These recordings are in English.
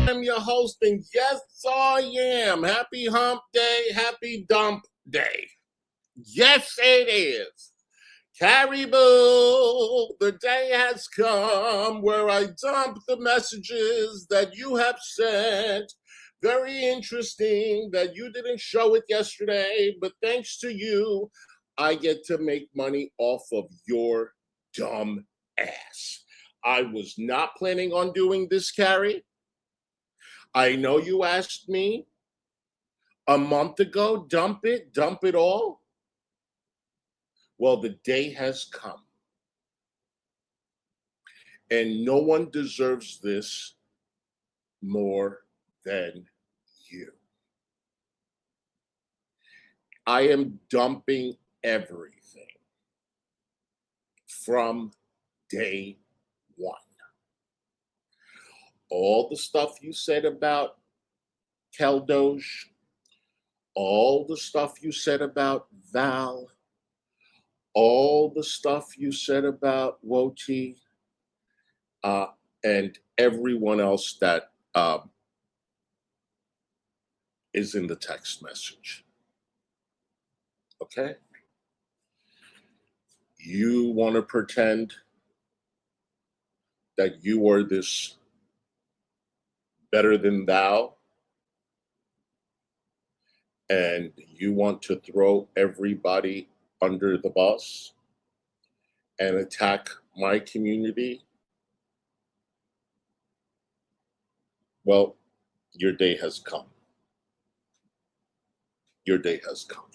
I'm your host, and yes, I am. Happy hump day, happy dump day. Yes, it is. Carrie Boo, the day has come where I dump the messages that you have sent. Very interesting that you didn't show it yesterday, but thanks to you, I get to make money off of your dumb ass. I was not planning on doing this, Carrie. I know you asked me a month ago, dump it all. Well, the day has come. And no one deserves this more than you. I am dumping everything from day one. All the stuff you said about Keldosh, all the stuff you said about Val, all the stuff you said about Woti, and everyone else that is in the text message. Okay? You want to pretend that you are this better than thou, and you want to throw everybody under the bus and attack my community. Well, your day has come. Your day has come.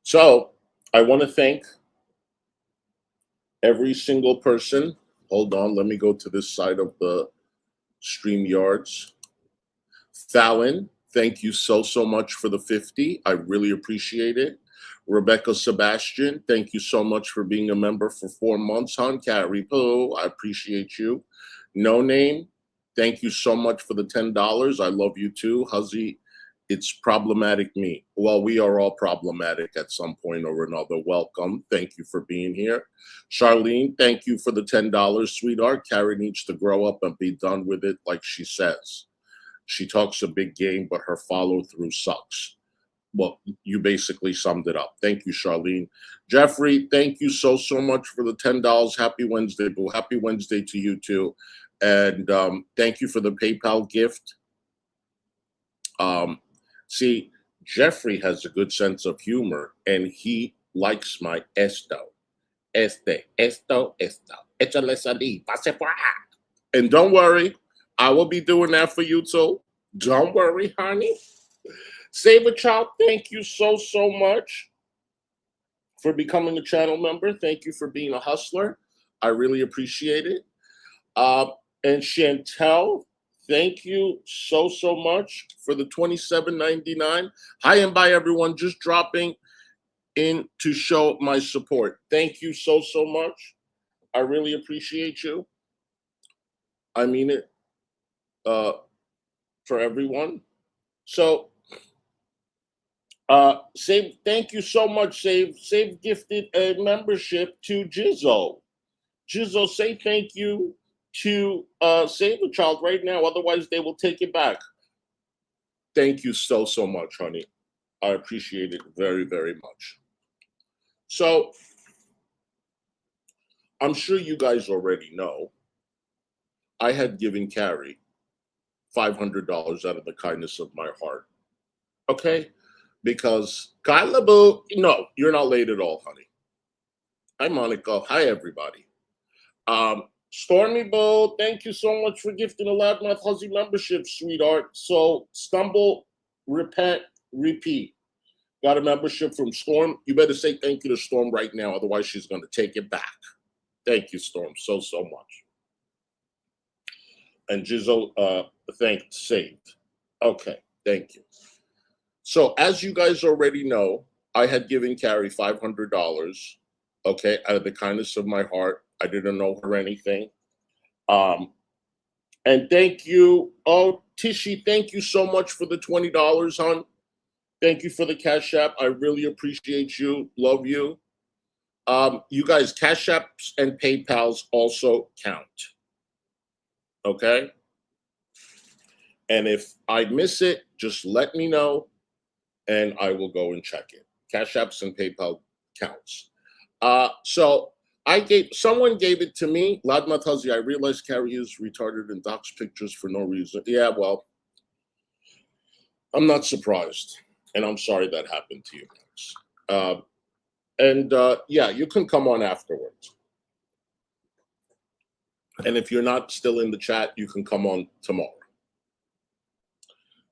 So I want to thank every single person. Hold on, let me go to this side of the StreamYards. Fallon, thank you so much for the 50. I really appreciate it. Rebecca Sebastian, thank you so much for being a member for 4 months, hon. Carrie Pooh, I appreciate you. No Name, thank you so much for the $10. I love you too. Hussy, it's problematic me. Well, we are all problematic at some point or another. Welcome. Thank you for being here. Charlene, thank you for the $10, sweetheart. Carrie needs to grow up and be done with it like she says. She talks a big game, but her follow-through sucks. Well, you basically summed it up. Thank you, Charlene. Jeffrey, thank you so much for the $10. Happy Wednesday, boo. Happy Wednesday to you, too. And thank you for the PayPal gift. See, Jeffrey has a good sense of humor, and he likes my esto. Esto. Échale salí, pase por acá. And don't worry, I will be doing that for you too. Don't worry, honey. Save a Child, thank you so much for becoming a channel member. Thank you for being a hustler. I really appreciate it. And Chantel, thank you so much for the $27.99. Hi and bye, everyone. Just dropping in to show my support. Thank you so much. I really appreciate you. I mean it for everyone. So, Save, thank you so much, Save. Save gifted a membership to Jizzo. Jizzo, say thank you to Save a Child right now, otherwise they will take it back. Thank you so much, honey. I appreciate it very much. So, I'm sure you guys already know, I had given Carrie $500 out of the kindness of my heart. Okay? Because Kyla Boo, no, you're not late at all, honey. Hi, Monica. Hi, everybody. Stormy Boo, thank you so much for gifting a Loudmouth Hussy membership, sweetheart. So, stumble, repent, repeat. Got a membership from Storm. You better say thank you to Storm right now, otherwise she's going to take it back. Thank you, Storm, so much. And Jizzo, thanked Saved. Okay, thank you. So, as you guys already know, I had given Carrie $500, okay, out of the kindness of my heart. I didn't know her anything. And thank you. Oh, Tishy, thank you so much for the $20, hon. Thank you for the Cash App. I really appreciate you. Love you. You guys, Cash Apps and PayPals also count. Okay? And if I miss it, just let me know and I will go and check it. Cash Apps and PayPal counts. So someone gave it to me. Ladma tells you, I realize Carrie is retarded and docks pictures for no reason. Yeah, well, I'm not surprised. And I'm sorry that happened to you guys. Yeah, you can come on afterwards. And if you're not still in the chat, you can come on tomorrow.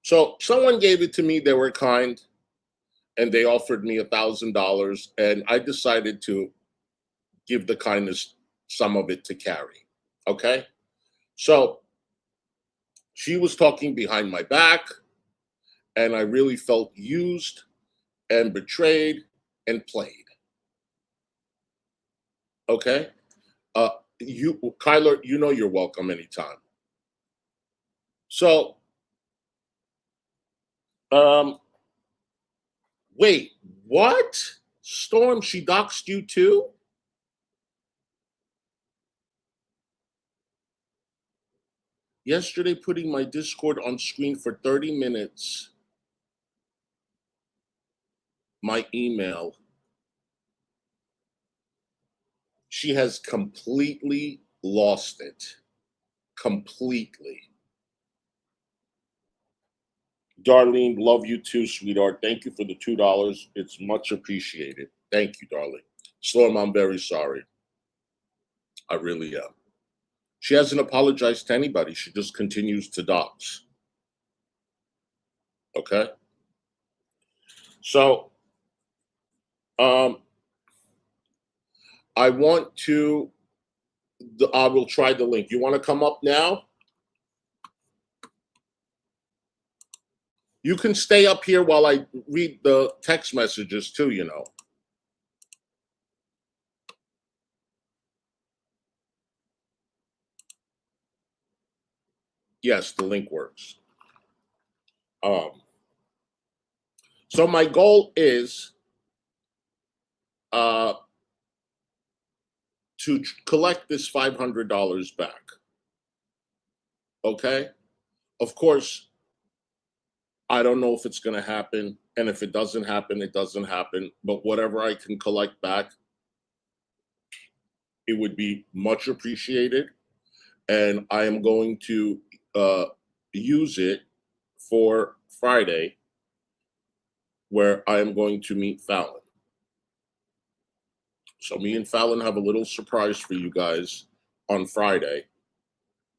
So someone gave it to me. They were kind, and they offered me $1,000, and I decided to give the kindness, some of it, to Carrie. Okay? So she was talking behind my back, and I really felt used and betrayed and played. Okay? Kyler, you know you're welcome anytime. So, wait, what? Storm, she doxed you too? Yesterday, putting my Discord on screen for 30 minutes. My email. She has completely lost it. Completely. Darlene, love you too, sweetheart. Thank you for the $2. It's much appreciated. Thank you, darling. Storm, I'm very sorry. I really am. She hasn't apologized to anybody. She just continues to dox. Okay? So, I want to, I will try the link. You want to come up now? You can stay up here while I read the text messages too, you know. Yes, the link works. So my goal is to collect this $500 back. Okay? Of course, I don't know if it's going to happen. And if it doesn't happen, it doesn't happen. But whatever I can collect back, it would be much appreciated. And I am going to use it for Friday, where I am going to meet Fallon. So me and Fallon have a little surprise for you guys on Friday.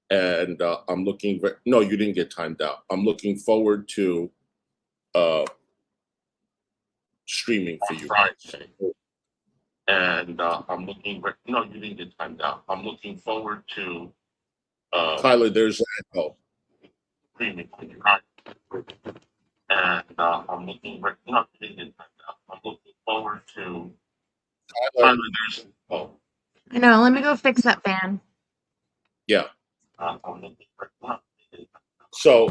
And I'm looking, no, you didn't get timed out. I'm looking forward to streaming for you Friday. And I'm looking, no, you didn't get timed out. I'm looking forward to Tyler, there's an echo. Streaming for you Friday. And I'm looking, no, you didn't get timed out. I'm looking forward to Tyler, there's an echo. I know, let me go fix that fan. Yeah. So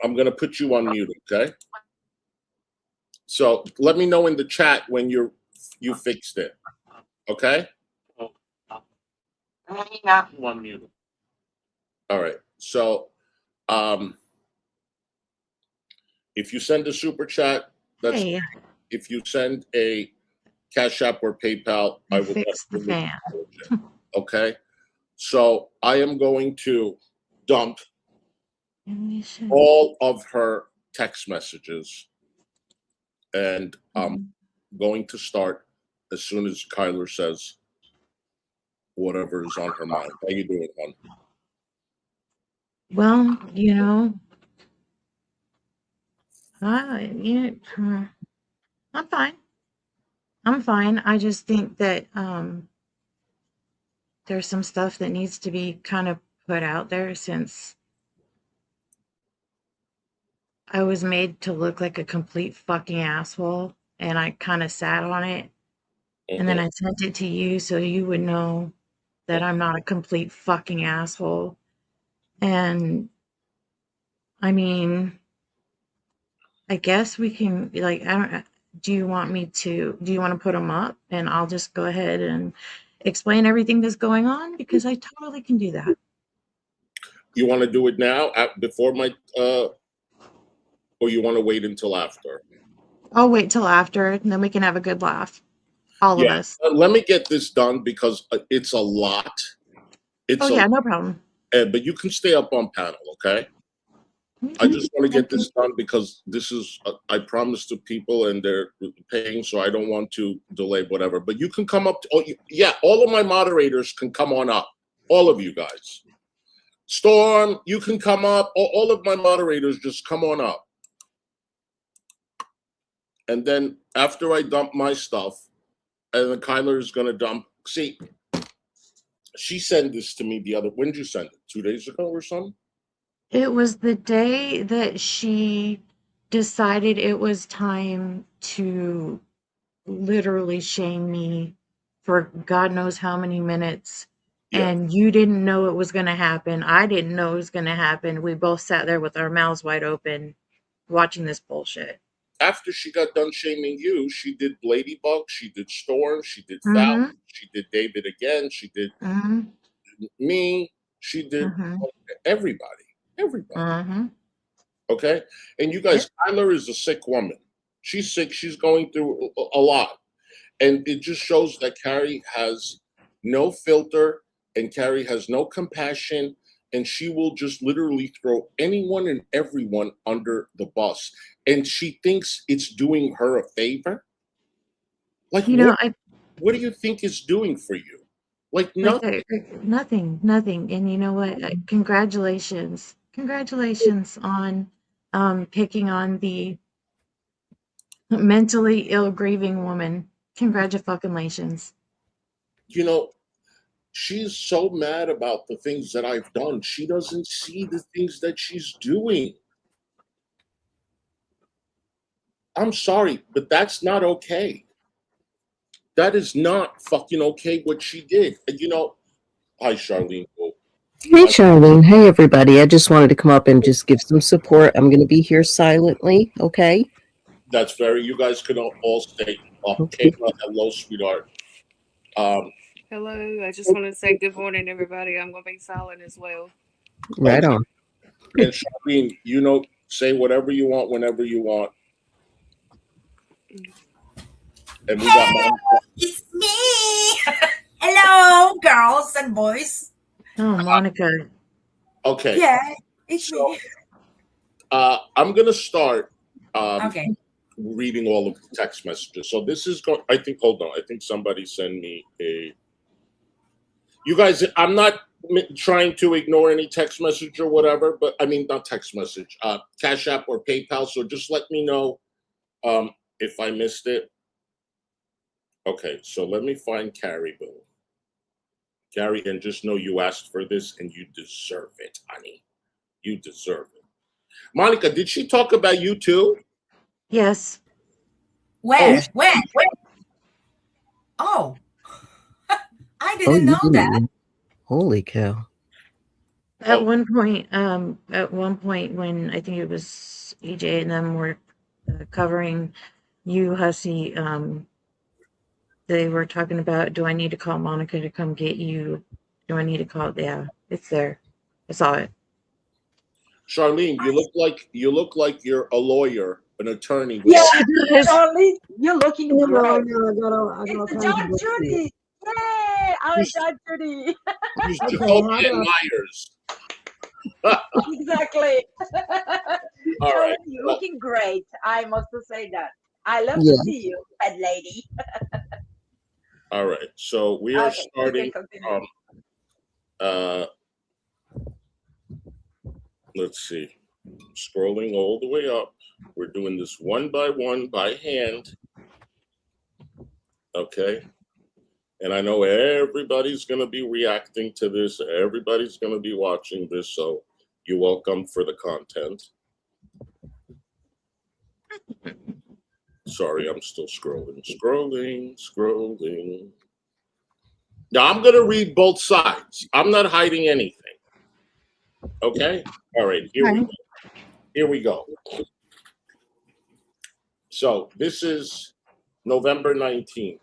I'm going to put you on mute, okay? So let me know in the chat when you fixed it, okay? On mute. All right. So if you send a super chat, that's Hey, if you send a Cash App or PayPal, I will fix the fan. Okay. So I am going to dump all of her text messages, and I'm going to start as soon as Kyler says whatever is on her mind. How you doing, hon? Well, you know, I'm fine. I'm fine. I just think that there's some stuff that needs to be kind of put out there, since I was made to look like a complete fucking asshole, and I kind of sat on it. And then I sent it to you so you would know that I'm not a complete fucking asshole. And I mean, I guess we can, like, I don't, do you want to put them up and I'll just go ahead and explain everything that's going on? Because I totally can do that. You want to do it now before my or you want to wait until after? I'll wait till after, and then we can have a good laugh. All of Yeah. us. Let me get this done because it's a lot. Oh, yeah, no problem. But you can stay up on panel, okay? I just want to get this done because this is, I promised to people and they're paying, so I don't want to delay whatever. But you can come up. All of my moderators can come on up. All of you guys. Storm, you can come up. All of my moderators just come on up. And then after I dump my stuff, and then Kyler is going to dump. See, she sent this to me when did you send it? 2 days ago or something? It was the day that she decided it was time to literally shame me for God knows how many minutes. Yeah. And you didn't know it was going to happen. I didn't know it was going to happen. We both sat there with our mouths wide open watching this bullshit. After she got done shaming you, she did Ladybug, she did Storm, she did Mm-hmm. Fallon, she did David again, she did Mm-hmm. me, she did Mm-hmm. everybody. Mm-hmm. Okay? And you guys, Kyler is a sick woman. She's sick, she's going through a lot. And it just shows that Carrie has no filter and Carrie has no compassion, and she will just literally throw anyone and everyone under the bus. And she thinks it's doing her a favor. Like, what do you think it's doing for you? Like, nothing. Nothing. And you know what? Congratulations on picking on the mentally ill grieving woman. Congratulations. You know, she's so mad about the things that I've done. She doesn't see the things that she's doing. I'm sorry, but that's not okay. That is not fucking okay what she did. And hi, Charlene. Hey, Charlene. Hey, everybody. I just wanted to come up and just give some support. I'm going to be here silently, okay? That's you guys could all stay. Okay. Kayla, hello, sweetheart. Hello. I just want to say good morning, everybody. I'm going to be silent as well. Right on. And Charlene, say whatever you want whenever you want. And we got it's me. Hello, girls and boys. Oh, Monica. Okay. Yeah, it's me. I'm gonna start. Okay. Reading all of the text messages. So this is going. I think. Hold on. I think somebody sent me a. You guys, I'm not trying to ignore any text message or whatever, but I mean not text message, Cash App or PayPal. So just let me know if I missed it. Okay, so let me find Carrie, Bill. Carrie, and just know you asked for this and you deserve it, honey. You deserve it. Monica, did she talk about you too? Yes. Where? When? Oh, I didn't know that. Holy cow. At one point when I think it was EJ and them were covering you, Hussy, they were talking about, do I need to call Monica to come get you? Do I need to call? Yeah, it's there. I saw it. Charlene, you look like you're a lawyer, an attorney. Yeah, Charlene, you're looking great. It's John Judy. Yay! I'm John Judy. She's Jacoby and Myers. Exactly. All right. You're looking great. I must say that. I love to see you, bad lady. All right. So we are starting. Let's see. Scrolling all the way up. We're doing this one by one by hand. Okay. And I know everybody's going to be reacting to this. Everybody's going to be watching this. So you're welcome for the content. Sorry, I'm still scrolling. Now I'm going to read both sides. I'm not hiding anything. Okay? All right. Here we go. So this is November 19th.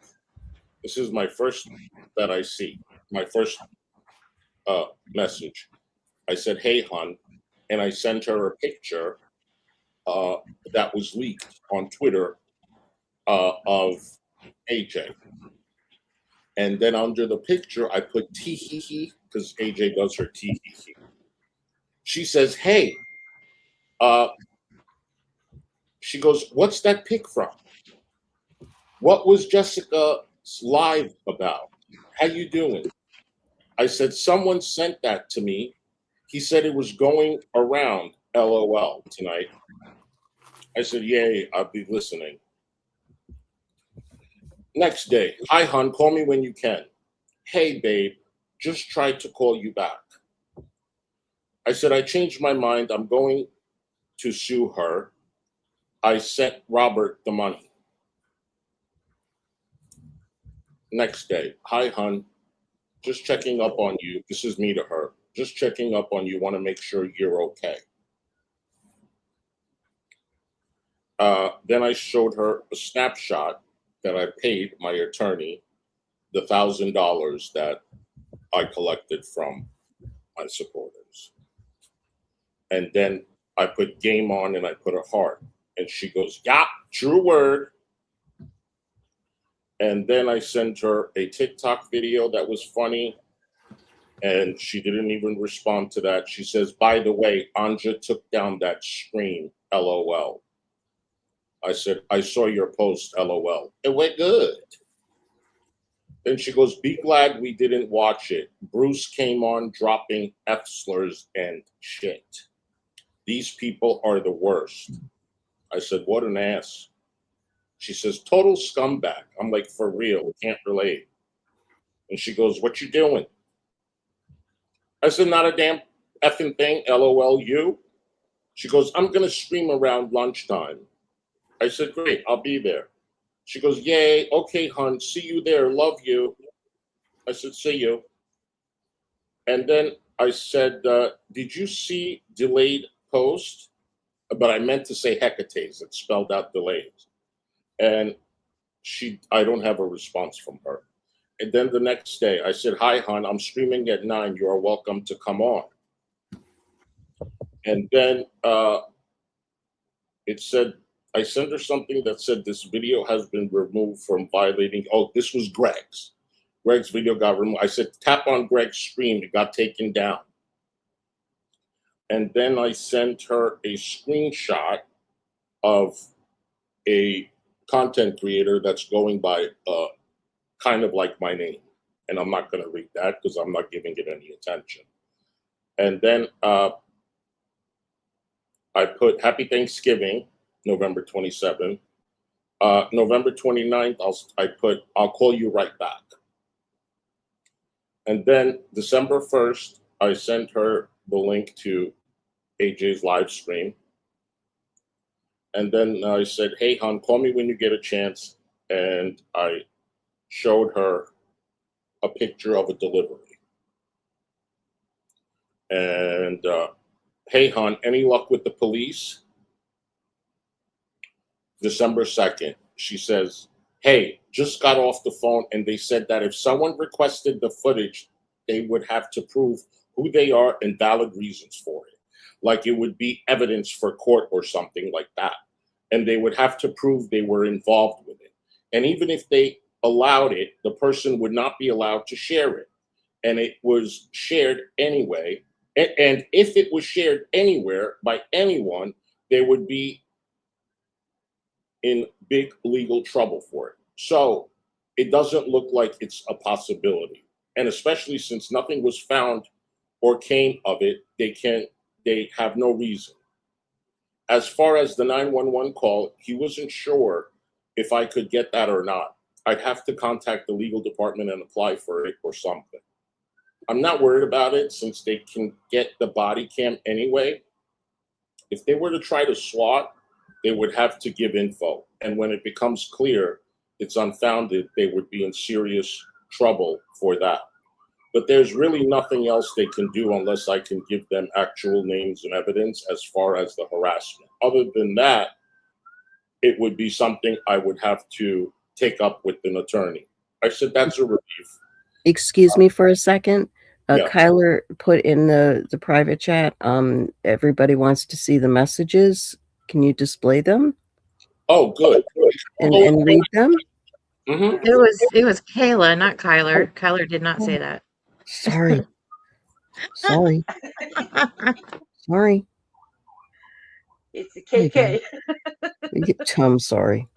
This is my first that I see, my first message. I said, hey, hon, and I sent her a picture that was leaked on Twitter of AJ. And then under the picture, I put tee hee hee because AJ does her tee hee hee. She says, hey, she goes, what's that pic from? What was Jessica's live about? How you doing? I said, someone sent that to me. He said it was going around, LOL, tonight. I said, yay, I'll be listening. Next day, hi, hon, call me when you can. Hey, babe, just tried to call you back. I said, I changed my mind. I'm going to sue her. I sent Robert the money. Next day, hi, hon, just checking up on you. This is me to her. Just checking up on you. Want to make sure you're okay. Then I showed her a snapshot that I paid my attorney the $1,000 that I collected from my supporters. And then I put game on and I put a heart. And she goes, yeah, true word. And then I sent her a TikTok video that was funny. And she didn't even respond to that. She says, by the way, Anja took down that screen, LOL. I said, I saw your post, LOL. It went good. Then she goes, be glad we didn't watch it. Bruce came on dropping F slurs and shit. These people are the worst. I said, what an ass. She says, total scumbag. I'm like, for real, can't relate. And she goes, what you doing? I said, not a damn effing thing, LOL you. She goes, I'm going to stream around lunchtime. I said, great, I'll be there. She goes, yay, okay, hon, see you there, love you. I said, see you. And then I said, did you see delayed post? But I meant to say hecates. It spelled out delayed. And I don't have a response from her. And then the next day, I said, hi, hon, I'm streaming at 9. You are welcome to come on. And then it said, I sent her something that said this video has been removed from violating. Oh, this was Greg's. Greg's video got removed. I said, tap on Greg's stream. It got taken down. And then I sent her a screenshot of a content creator that's going by kind of like my name. And I'm not going to read that because I'm not giving it any attention. And then I put Happy Thanksgiving, November 27th. November 29th, I put, I'll call you right back. And then December 1st, I sent her the link to AJ's live stream. And then I said, hey, hon, call me when you get a chance. And I showed her a picture of a delivery. And hey, hon, any luck with the police? December 2nd, she says, hey, just got off the phone and they said that if someone requested the footage, they would have to prove who they are and valid reasons for it. Like it would be evidence for court or something like that. And they would have to prove they were involved with it. And even if they allowed it, the person would not be allowed to share it. And it was shared anyway. And if it was shared anywhere by anyone, they would be in big legal trouble for it. So it doesn't look like it's a possibility. And especially since nothing was found or came of it, they have no reason. As far as the 911 call, he wasn't sure if I could get that or not. I'd have to contact the legal department and apply for it or something. I'm not worried about it since they can get the body cam anyway. If they were to try to SWAT, they would have to give info. And when it becomes clear it's unfounded, they would be in serious trouble for that. But there's really nothing else they can do unless I can give them actual names and evidence as far as the harassment. Other than that, it would be something I would have to take up with an attorney. I said, that's a relief. Excuse me for a second. Yeah. Kyler put in the private chat, everybody wants to see the messages. Can you display them Oh, good. and read them? Mm-hmm. It was Kayla, not Kyler. Kyler did not say that. Sorry. Sorry. It's a KK. I'm sorry.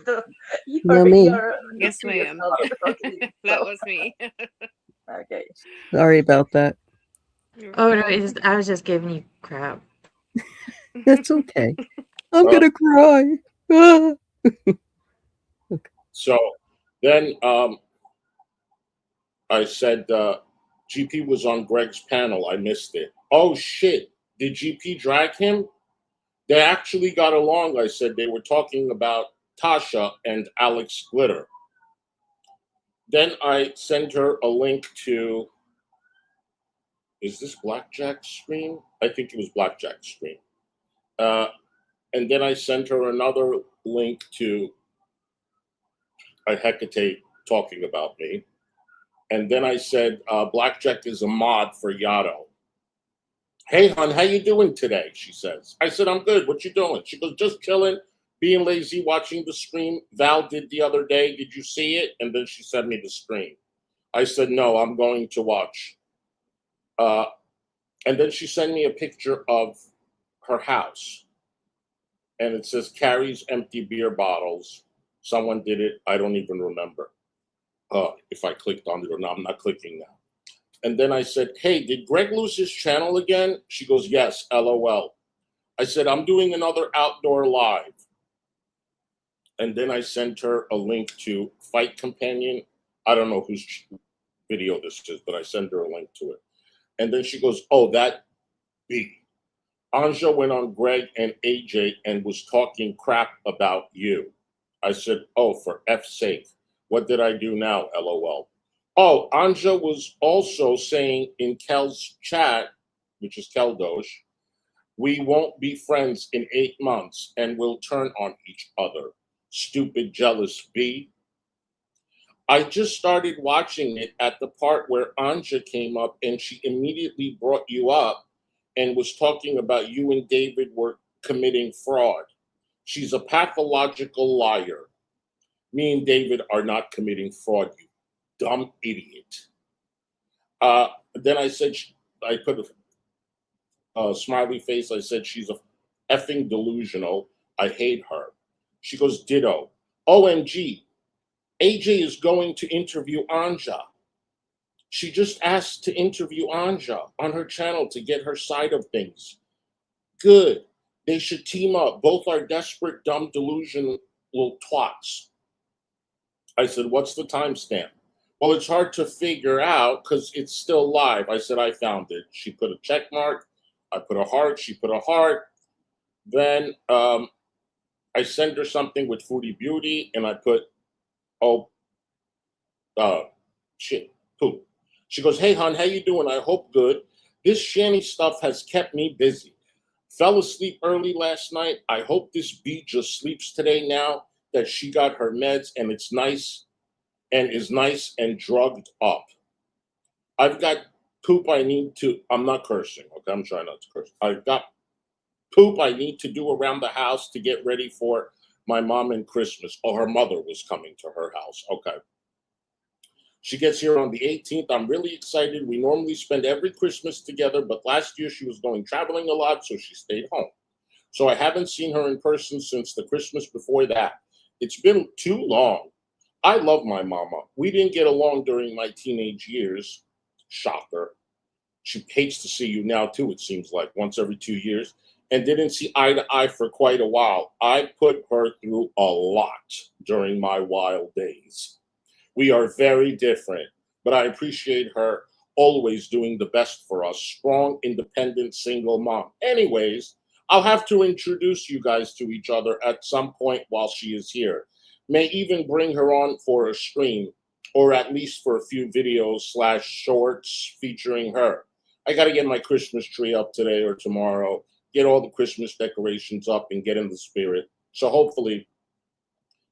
So No, me. Yes, ma'am. That was me. Okay. Sorry about that. Oh no, I was just giving you crap. It's okay. I'm gonna cry. Ah. So then I said, GP was on Greg's panel. I missed it. Oh, shit. Did GP drag him? They actually got along. I said they were talking about Tasha and Alex Glitter. Then I sent her a link to, is this Blackjack's stream? I think it was Blackjack's stream. And then I sent her another link to a Hecate talking about me. And then I said, Blackjack is a mod for Yato. Hey, hon, how you doing today? She says. I said, I'm good. What you doing? She goes, just chilling, being lazy, watching the stream Val did the other day. Did you see it? And then she sent me the stream. I said, no, I'm going to watch. And then she sent me a picture of her house. And it says, Carrie's empty beer bottles. Someone did it. I don't even remember if I clicked on it or not. I'm not clicking now. And then I said, hey, did Greg lose his channel again? She goes, yes, LOL. I said, I'm doing another outdoor live. And then I sent her a link to Fight Companion. I don't know whose video this is, but I sent her a link to it. And then she goes, oh, that B. Anja went on Greg and AJ and was talking crap about you. I said, oh, for F's sake, what did I do now, LOL? Oh, Anja was also saying in Kel's chat, which is Keldosh, we won't be friends in 8 months and we'll turn on each other. Stupid, jealous B. I just started watching it at the part where Anja came up and she immediately brought you up and was talking about you and David were committing fraud. She's a pathological liar. Me and David are not committing fraud, you dumb idiot. Then I said, I put a smiley face. I said, she's a effing delusional. I hate her. She goes, ditto. OMG, AJ is going to interview Anja. She just asked to interview Anja on her channel to get her side of things. Good. They should team up. Both are desperate, dumb, delusional twats. I said, what's the timestamp? Well, it's hard to figure out because it's still live. I said, I found it. She put a check mark. I put a heart. She put a heart. Then I sent her something with Foodie Beauty, and I put, shit, poop. She goes, hey, hon, how you doing? I hope good. This shanty stuff has kept me busy. Fell asleep early last night. I hope this bee just sleeps today now that she got her meds and it's nice and is nice and drugged up. I've got poop I need to, I'm not cursing, okay? I'm trying not to curse. I've got poop I need to do around the house to get ready for my mom and Christmas. Oh, her mother was coming to her house, okay. She gets here on the 18th. I'm really excited. We normally spend every Christmas together, but last year she was going traveling a lot, so she stayed home. So I haven't seen her in person since the Christmas before that. It's been too long. I love my mama. We didn't get along during my teenage years. Shocker. She hates to see you now, too, it seems like, once every 2 years, and didn't see eye to eye for quite a while. I put her through a lot during my wild days. We are very different, but I appreciate her always doing the best for us. Strong, independent, single mom. Anyways, I'll have to introduce you guys to each other at some point while she is here. May even bring her on for a stream, or at least for a few videos / shorts featuring her. I got to get my Christmas tree up today or tomorrow, get all the Christmas decorations up and get in the spirit. So hopefully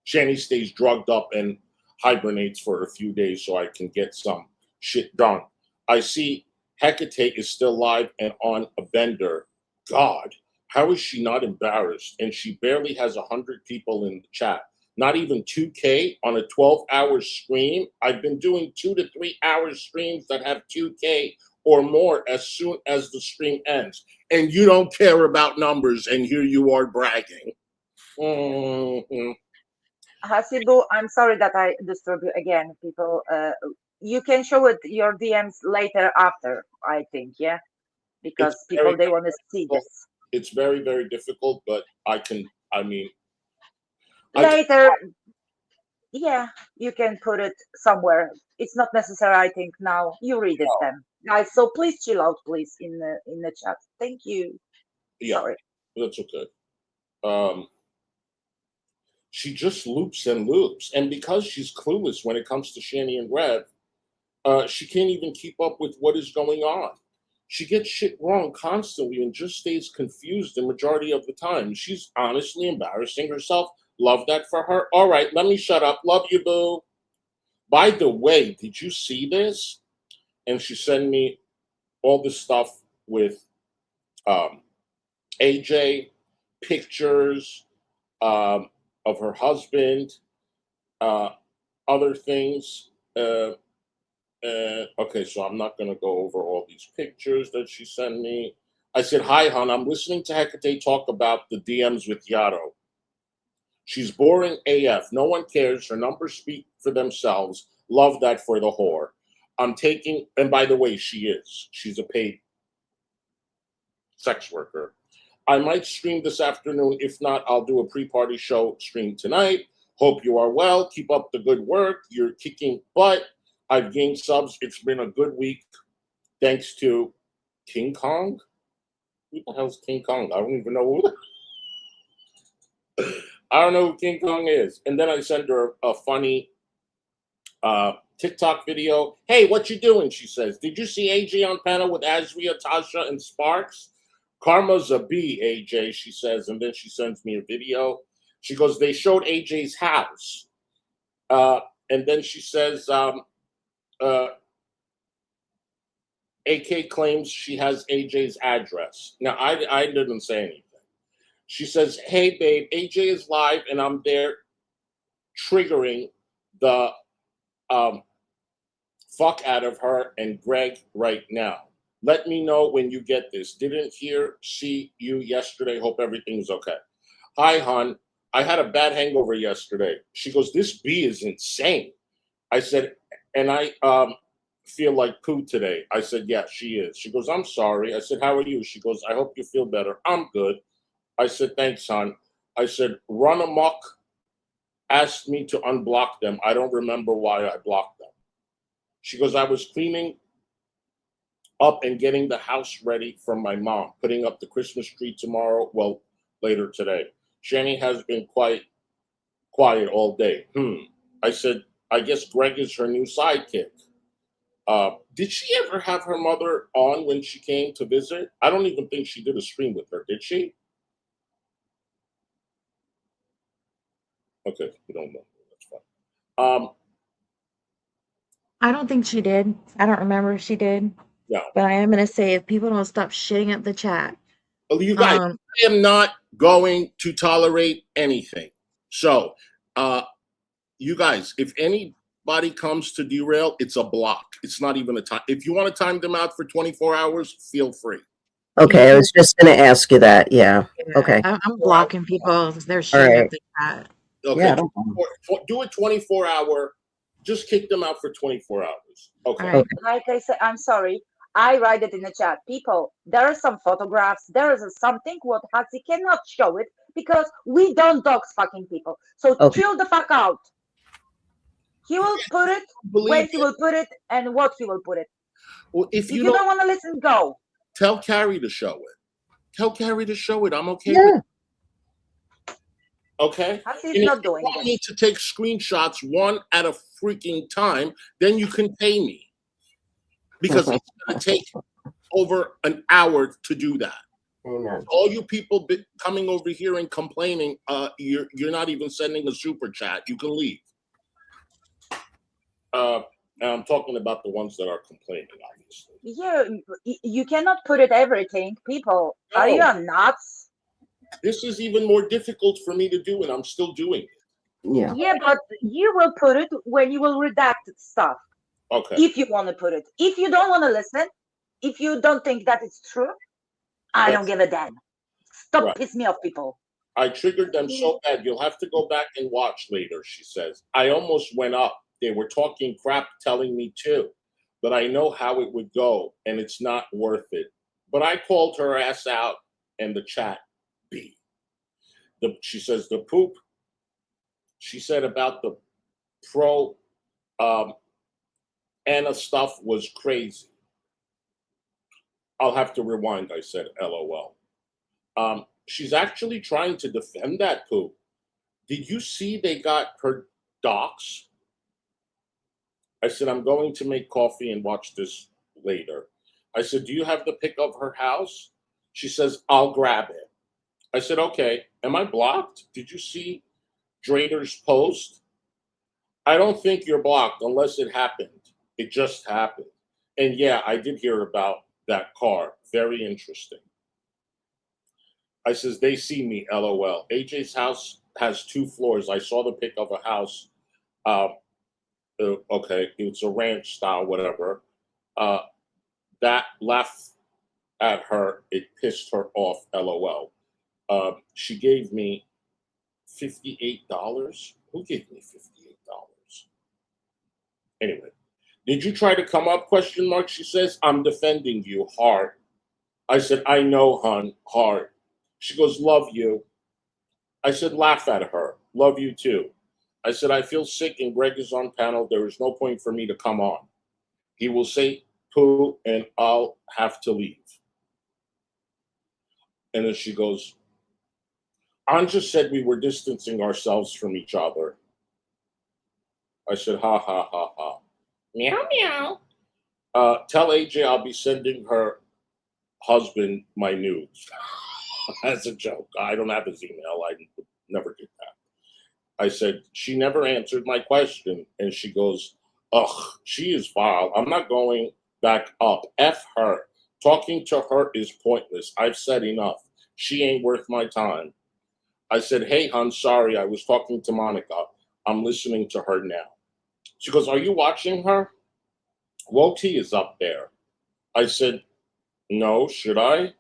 Shani stays drugged up and hibernates for a few days so I can get some shit done. I see Hecate is still live and on a bender. God, how is she not embarrassed? And she barely has 100 people in the chat. Not even 2K on a 12-hour stream. I've been doing 2 to 3 hour streams that have 2K or more as soon as the stream ends. And you don't care about numbers, and here you are bragging. Mm-hmm. Hasibu, I'm sorry that I disturb you again, people. You can show it your DMs later after, I think, yeah? Because people, they want to see this. It's very, very difficult, but later, yeah, you can put it somewhere. It's not necessary, I think, now. You read it then. Guys, so please chill out, please, in the chat. Thank you. Yeah, sorry. That's okay. She just loops and loops. And because she's clueless when it comes to Shani and Rev, she can't even keep up with what is going on. She gets shit wrong constantly and just stays confused the majority of the time. She's honestly embarrassing herself. Love that for her. All right, let me shut up. Love you, boo. By the way, did you see this? And she sent me all this stuff with AJ, pictures of her husband, other things. Okay, so I'm not going to go over all these pictures that she sent me. I said, hi, hon, I'm listening to Hecate talk about the DMs with Yato. She's boring AF. No one cares. Her numbers speak for themselves. Love that for the whore. I'm taking, and by the way, she is. She's a paid sex worker. I might stream this afternoon. If not, I'll do a pre-party show stream tonight. Hope you are well. Keep up the good work. You're kicking butt. I've gained subs. It's been a good week. Thanks to King Kong. Who the hell's King Kong? I don't even know who. I don't know who King Kong is. And then I send her a funny TikTok video. Hey, what you doing? She says. Did you see AJ on panel with Azria, Tasha, and Sparks? Karma's a B, AJ, she says. And then she sends me a video. She goes, they showed AJ's house. And then she says, AK claims she has AJ's address. Now, I didn't say anything. She says, hey, babe, AJ is live, and I'm there triggering the fuck out of her and Greg right now. Let me know when you get this. Didn't see you yesterday. Hope everything's okay. Hi, hon. I had a bad hangover yesterday. She goes, this bee is insane. I said, and I feel like poo today. I said, yeah, she is. She goes, I'm sorry. I said, how are you? She goes, I hope you feel better. I'm good. I said, thanks, hon. I said, Run Amok asked me to unblock them. I don't remember why I blocked them. She goes, I was cleaning up and getting the house ready from my mom, putting up the Christmas tree tomorrow, well, later today. Shani has been quite quiet all day. I said, I guess Greg is her new sidekick. Did she ever have her mother on when she came to visit? I don't even think she did a stream with her, did she? Okay, we don't know. That's fine. I don't think she did. I don't remember if she did. No. But I am going to say, if people don't stop shitting up the chat. Well, you guys, I am not going to tolerate anything. So, you guys, if anybody comes to derail, it's a block. It's not even a time. If you want to time them out for 24 hours, feel free. Okay, I was just going to ask you that. Yeah. Okay. I'm blocking people if they're shitting up the chat. Okay. Yeah. Do a 24-hour. Just kick them out for 24 hours. Okay. Right. Like I said, I'm sorry. I write it in the chat. People, there are some photographs. There is something what Hussy cannot show it because we don't dox fucking people. So chill the fuck out. He will put it when he will put it and what he will put it. Well, if you don't want to listen, go. Tell Carrie to show it. Tell Carrie to show it. I'm okay with it. Okay? Hussy's not doing it. If you need to take screenshots one at a freaking time, then you can pay me. Because it's going to take over an hour to do that. Amen. All you people coming over here and complaining, you're not even sending a super chat. You can leave. And I'm talking about the ones that are complaining, obviously. You cannot put it everything. People, are you No. nuts? This is even more difficult for me to do, and I'm still doing it. Yeah. Yeah, but you will put it when you will redact stuff. Okay. If you want to put it. If you don't want to listen, if you don't think that it's true, I don't give a damn. Stop Right. piss me off, people. I triggered them so bad. You'll have to go back and watch later, she says. I almost went up. They were talking crap, telling me too. But I know how it would go, and it's not worth it. But I called her ass out, and the chat beat. She says the poop. She said about the pro Anna stuff was crazy. I'll have to rewind, I said, LOL. She's actually trying to defend that poop. Did you see they got her docs? I said, I'm going to make coffee and watch this later. I said, do you have the pic of her house? She says, I'll grab it. I said, okay. Am I blocked? Did you see Drader's post? I don't think you're blocked unless it happened. It just happened. And yeah, I did hear about that car. Very interesting. I says, they see me, LOL. AJ's house has 2 floors. I saw the pic of a house. Okay, it's a ranch style, whatever. That laugh at her, it pissed her off, LOL. She gave me $58. Who gave me $58? Anyway, did you try to come up? Question mark. She says, I'm defending you hard. I said, I know, hon, hard. She goes, love you. I said, laugh at her. Love you too. I said, I feel sick and Greg is on panel. There is no point for me to come on. He will say poo and I'll have to leave. And then she goes, Anja said we were distancing ourselves from each other. I said, ha, ha, ha, ha. Meow, meow. Tell AJ I'll be sending her husband my nudes. That's a joke. I don't have his email. I never did that. I said, she never answered my question. And she goes, ugh, she is vile. I'm not going back up. F her. Talking to her is pointless. I've said enough. She ain't worth my time. I said, hey, hon, sorry. I was talking to Monica. I'm listening to her now. She goes, are you watching her? Woti is up there. I said, no, should I?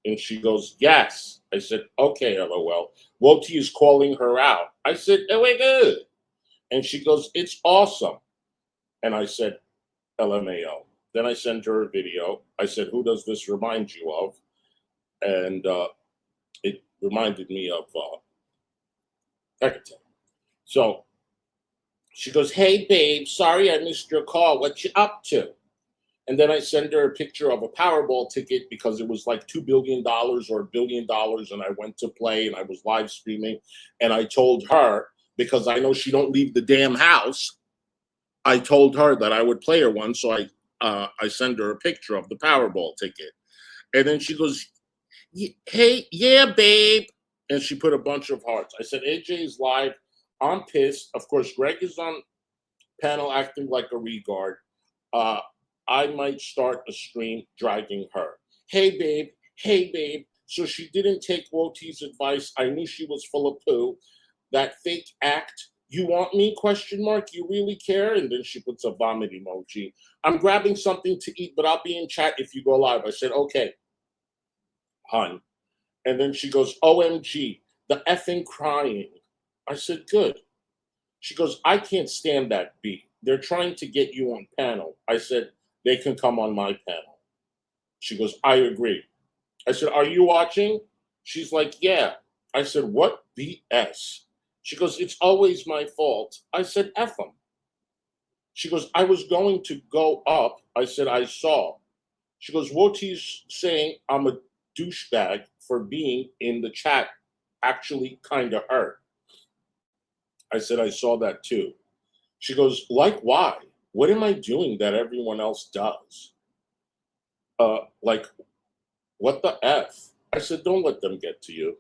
And she goes, yes. I said, okay, LOL. Woti is calling her out. I said, oh, wait, good. And she goes, it's awesome. And I said, LMAO. Then I sent her a video. I said, who does this remind you of? And it reminded me of Hecate. So she goes, hey, babe, sorry I missed your call. What you up to? And then I send her a picture of a Powerball ticket because it was like $2 billion or $1 billion. And I went to play and I was live streaming. And I told her, because I know she don't leave the damn house, I told her that I would play her one. So I send her a picture of the Powerball ticket. And then she goes, hey, yeah, babe. And she put a bunch of hearts. I said, AJ is live. I'm pissed. Of course, Greg is on panel acting like a regard. I might start a stream dragging her. Hey, babe. Hey, babe. So she didn't take Woti's advice. I knew she was full of poo. That fake act. You want me? Question mark. You really care? And then she puts a vomit emoji. I'm grabbing something to eat, but I'll be in chat if you go live. I said, okay, hon. And then she goes, OMG, the effing crying. I said, good. She goes, I can't stand that beat. They're trying to get you on panel. I said, they can come on my panel. She goes, I agree. I said, are you watching? She's like, yeah. I said, what BS? She goes, it's always my fault. I said, F them. She goes, I was going to go up. I said, I saw. She goes, Woti's saying I'm a douchebag for being in the chat. Actually kind of hurt. I said, I saw that too. She goes, like, why? What am I doing that everyone else does? Like, what the F? I said, don't let them get to you.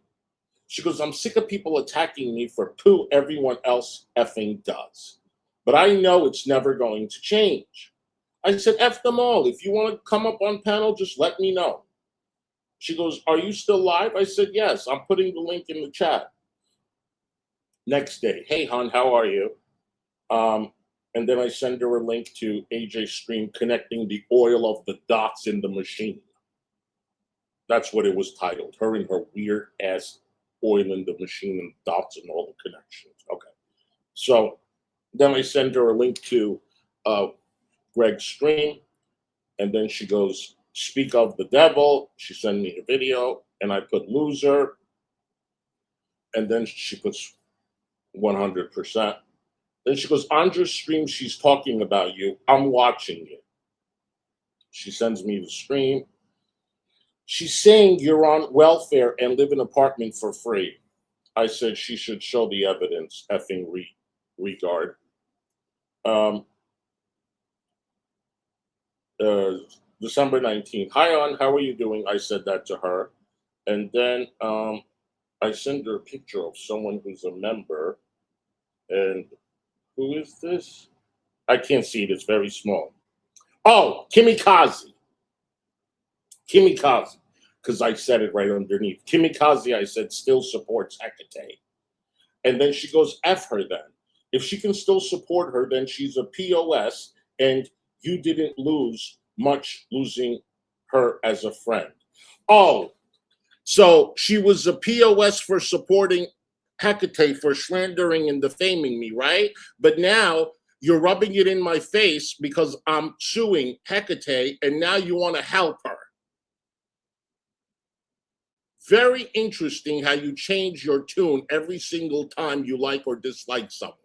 She goes, I'm sick of people attacking me for poo everyone else effing does. But I know it's never going to change. I said, F them all. If you want to come up on panel, just let me know. She goes, are you still live? I said, yes, I'm putting the link in the chat. Next day, hey, hon, how are you? And then I send her a link to AJ Stream connecting the oil of the dots in the machine. That's what it was titled. Her and her weird ass oil in the machine and dots and all the connections. Okay. So then I send her a link to Greg's stream. And then she goes, speak of the devil. She sent me a video and I put loser. And then she puts 100%. Then she goes, Andre's stream, she's talking about you. I'm watching it. She sends me the stream. She's saying you're on welfare and live in an apartment for free. I said she should show the evidence, effing regard. December 19th. Hi, On, how are you doing? I said that to her. And then I sent her a picture of someone who's a member. And who is this? I can't see it. It's very small. Oh, Kimikaze. Kimikaze. Because I said it right underneath. Kimikaze, I said, still supports Hecate. And then she goes, F her then. If she can still support her, then she's a POS, and you didn't lose much losing her as a friend. Oh, so she was a POS for supporting Hecate, for slandering and defaming me, right? But now you're rubbing it in my face because I'm suing Hecate, and now you want to help her. Very interesting how you change your tune every single time you like or dislike someone.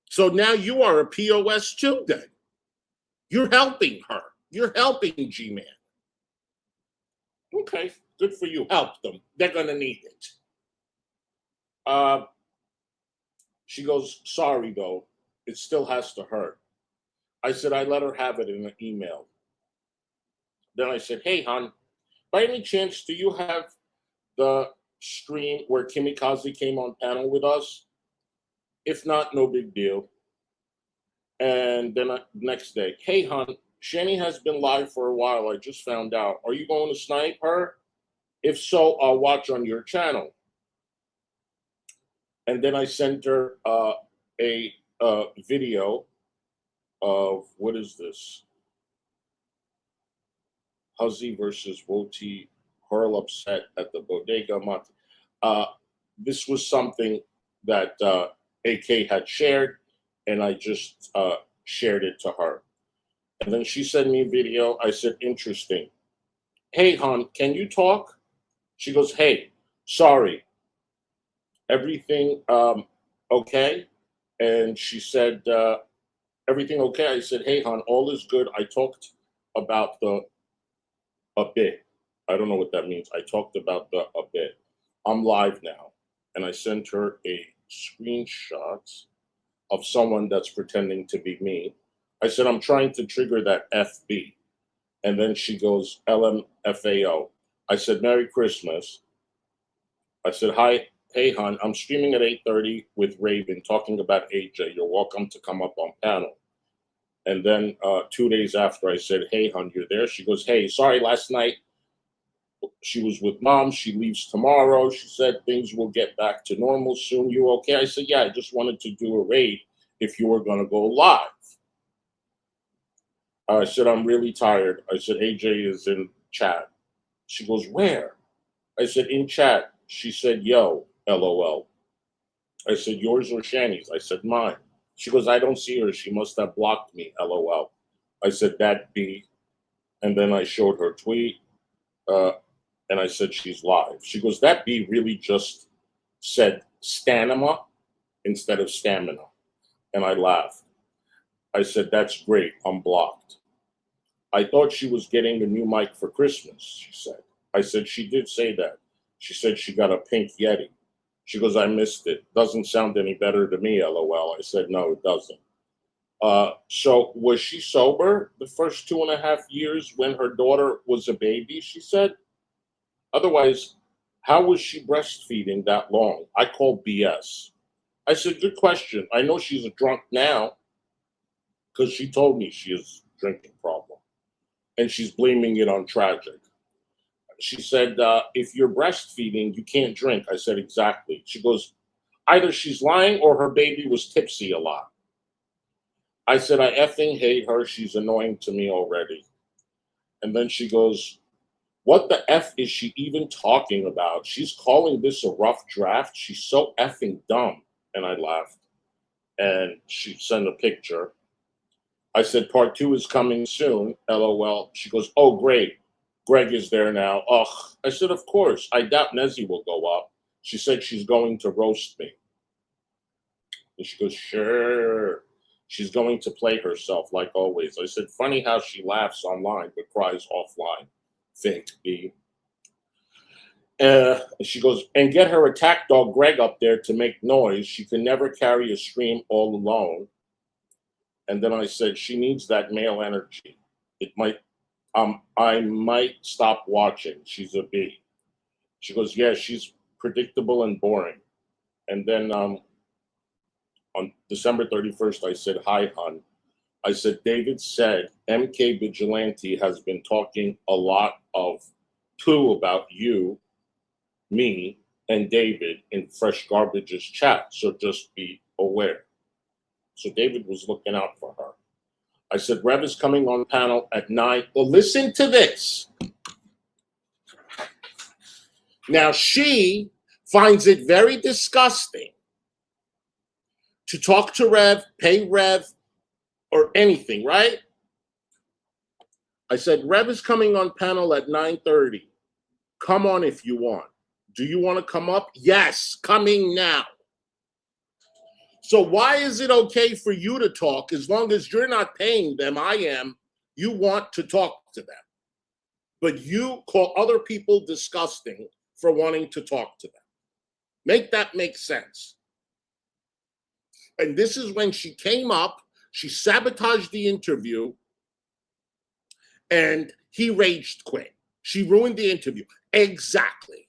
So now you are a POS too, then. You're helping her. You're helping G-Man. Okay, good for you. Help them. They're going to need it. She goes, sorry, though. It still has to hurt. I said, I let her have it in an email. Then I said, hey, hon, by any chance, do you have the stream where Kimikaze came on panel with us? If not, no big deal. And then next day, hey, hon, Shani has been live for a while. I just found out. Are you going to snipe her? If so, I'll watch on your channel. And then I sent her a video of, what is this? Hussy versus Woti, Hurl upset at the Bodega. This was something that AK had shared, and I just shared it to her. And then she sent me a video. I said, interesting. Hey, hon, can you talk? She goes, hey, sorry. Everything okay? And she said, everything okay? I said, hey, hon, all is good. I talked about a bit. I don't know what that means. I talked about a bit. I'm live now. And I sent her a screenshot of someone that's pretending to be me. I said, I'm trying to trigger that FB. And then she goes, LMFAO. I said, Merry Christmas. I said, hi, hey, hon, I'm streaming at 8:30 with Raven talking about AJ. You're welcome to come up on panel. And then 2 days after, I said, hey, hon, you're there? She goes, hey, sorry, last night she was with mom. She leaves tomorrow. She said things will get back to normal soon. You okay? I said, yeah, I just wanted to do a raid if you were going to go live. I said, I'm really tired. I said, AJ is in chat. She goes, where? I said, in chat. She said, yo, LOL. I said, yours or Shani's? I said, mine. She goes, I don't see her. She must have blocked me, LOL. I said, that be. And then I showed her tweet, and I said, she's live. She goes, that be really just said stamina instead of stamina. And I laughed. I said, that's great. I'm blocked. I thought she was getting a new mic for Christmas, she said. I said, she did say that. She said she got a pink Yeti. She goes, I missed it. Doesn't sound any better to me, LOL. I said, no, it doesn't. So was she sober the first 2.5 years when her daughter was a baby, she said? Otherwise, how was she breastfeeding that long? I called BS. I said, good question. I know she's a drunk now because she told me she has a drinking problem and she's blaming it on tragic. She said, if you're breastfeeding, you can't drink. I said, exactly. She goes, either she's lying or her baby was tipsy a lot. I said, I effing hate her. She's annoying to me already. And then she goes, what the F is she even talking about? She's calling this a rough draft. She's so effing dumb. And I laughed. And she sent a picture. I said, part 2 is coming soon. LOL. She goes, oh, great. Greg is there now. Ugh. I said, of course. I doubt Nezzy will go up. She said she's going to roast me. And she goes, sure. She's going to play herself like always. I said, funny how she laughs online but cries offline. Think, E. She goes, and get her attack dog Greg up there to make noise. She can never carry a stream all alone. And then I said, she needs that male energy. It might, I might stop watching. She's a B. She goes, yeah, she's predictable and boring. And then on December 31st, I said, hi, hon. I said, David said MK Vigilante has been talking a lot of poo about you, me, and David in Fresh Garbage's chat. So just be aware. So David was looking out for her. I said, Rev is coming on panel at 9. Well, listen to this. Now, she finds it very disgusting to talk to Rev, pay Rev, or anything, right? I said, Rev is coming on panel at 9:30. Come on if you want. Do you want to come up? Yes, coming now. So why is it okay for you to talk as long as you're not paying them? I am. You want to talk to them. But you call other people disgusting for wanting to talk to them. Make that make sense. And this is when she came up, she sabotaged the interview, and he raged quit. She ruined the interview. Exactly.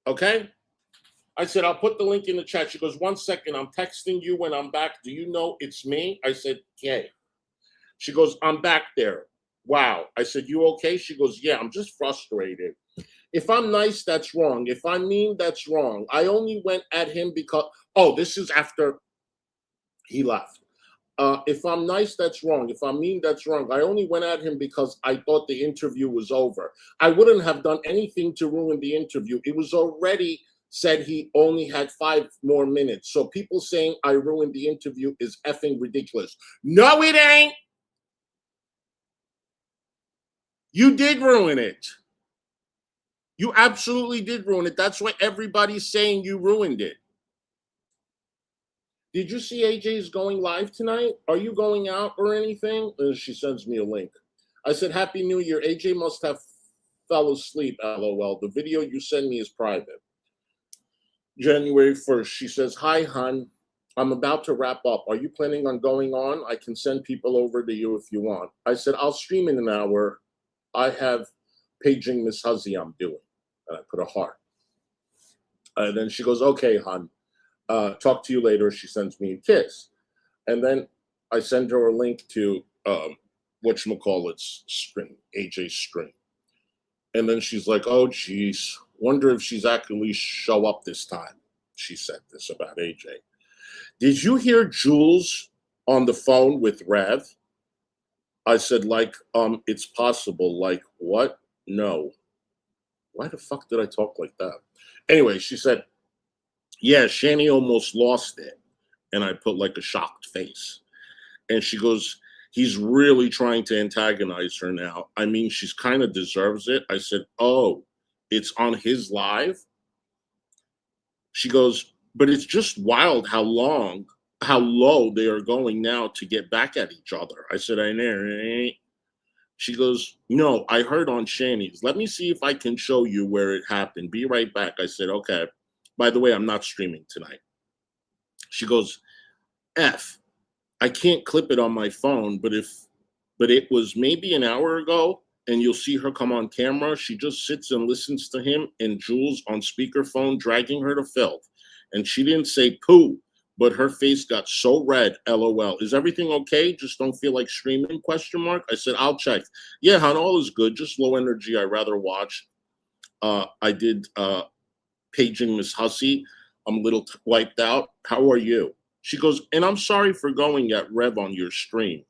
Okay? I said, I'll put the link in the chat. She goes, 1 second, I'm texting you when I'm back. Do you know it's me? I said, okay. She goes, I'm back there. Wow. I said, you okay? She goes, yeah, I'm just frustrated. If I'm nice, that's wrong. If I'm mean, that's wrong. I only went at him because, oh, this is after he left. If I'm nice, that's wrong. If I'm mean, that's wrong. I only went at him because I thought the interview was over. I wouldn't have done anything to ruin the interview. It was already said he only had 5 more minutes. So people saying I ruined the interview is effing ridiculous. No, it ain't. You did ruin it. You absolutely did ruin it. That's why everybody's saying you ruined it. Did you see AJ's going live tonight? Are you going out or anything? And she sends me a link. I said, Happy New Year. AJ must have fell asleep, LOL. The video you send me is private. January 1st, she says, hi, hon. I'm about to wrap up. Are you planning on going on? I can send people over to you if you want. I said, I'll stream in an hour. I have paging Miss Hussy I'm doing. And I put a heart. And then she goes, okay, hon. Talk to you later. She sends me a kiss. And then I send her a link to whatchamacallit's stream, AJ's stream. And then she's like, oh, geez, wonder if she's actually show up this time. She said this about AJ. Did you hear Jules on the phone with Rev? I said, like, it's possible. Like, what? No. Why the fuck did I talk like that? Anyway, she said, yeah, Shani almost lost it. And I put like a shocked face. And she goes, he's really trying to antagonize her now. I mean, she's kind of deserves it. I said, oh, it's on his live? She goes, but it's just wild how low they are going now to get back at each other. I said, I know. She goes, no, I heard on Shani's. Let me see if I can show you where it happened. Be right back. I said, okay. By the way, I'm not streaming tonight. She goes, I can't clip it on my phone, but it was maybe an hour ago. and you'll see her come on camera. She just sits and listens to him and Jules on speakerphone, dragging her to filth. And she didn't say poo, but her face got so red. LOL. Is everything okay? Just don't feel like streaming? ? I said, I'll check. Yeah, hon, all is good. Just low energy. I'd rather watch. I did paging Miss Hussy. I'm a little wiped out. How are you? She goes, and I'm sorry for going at Rev on your stream.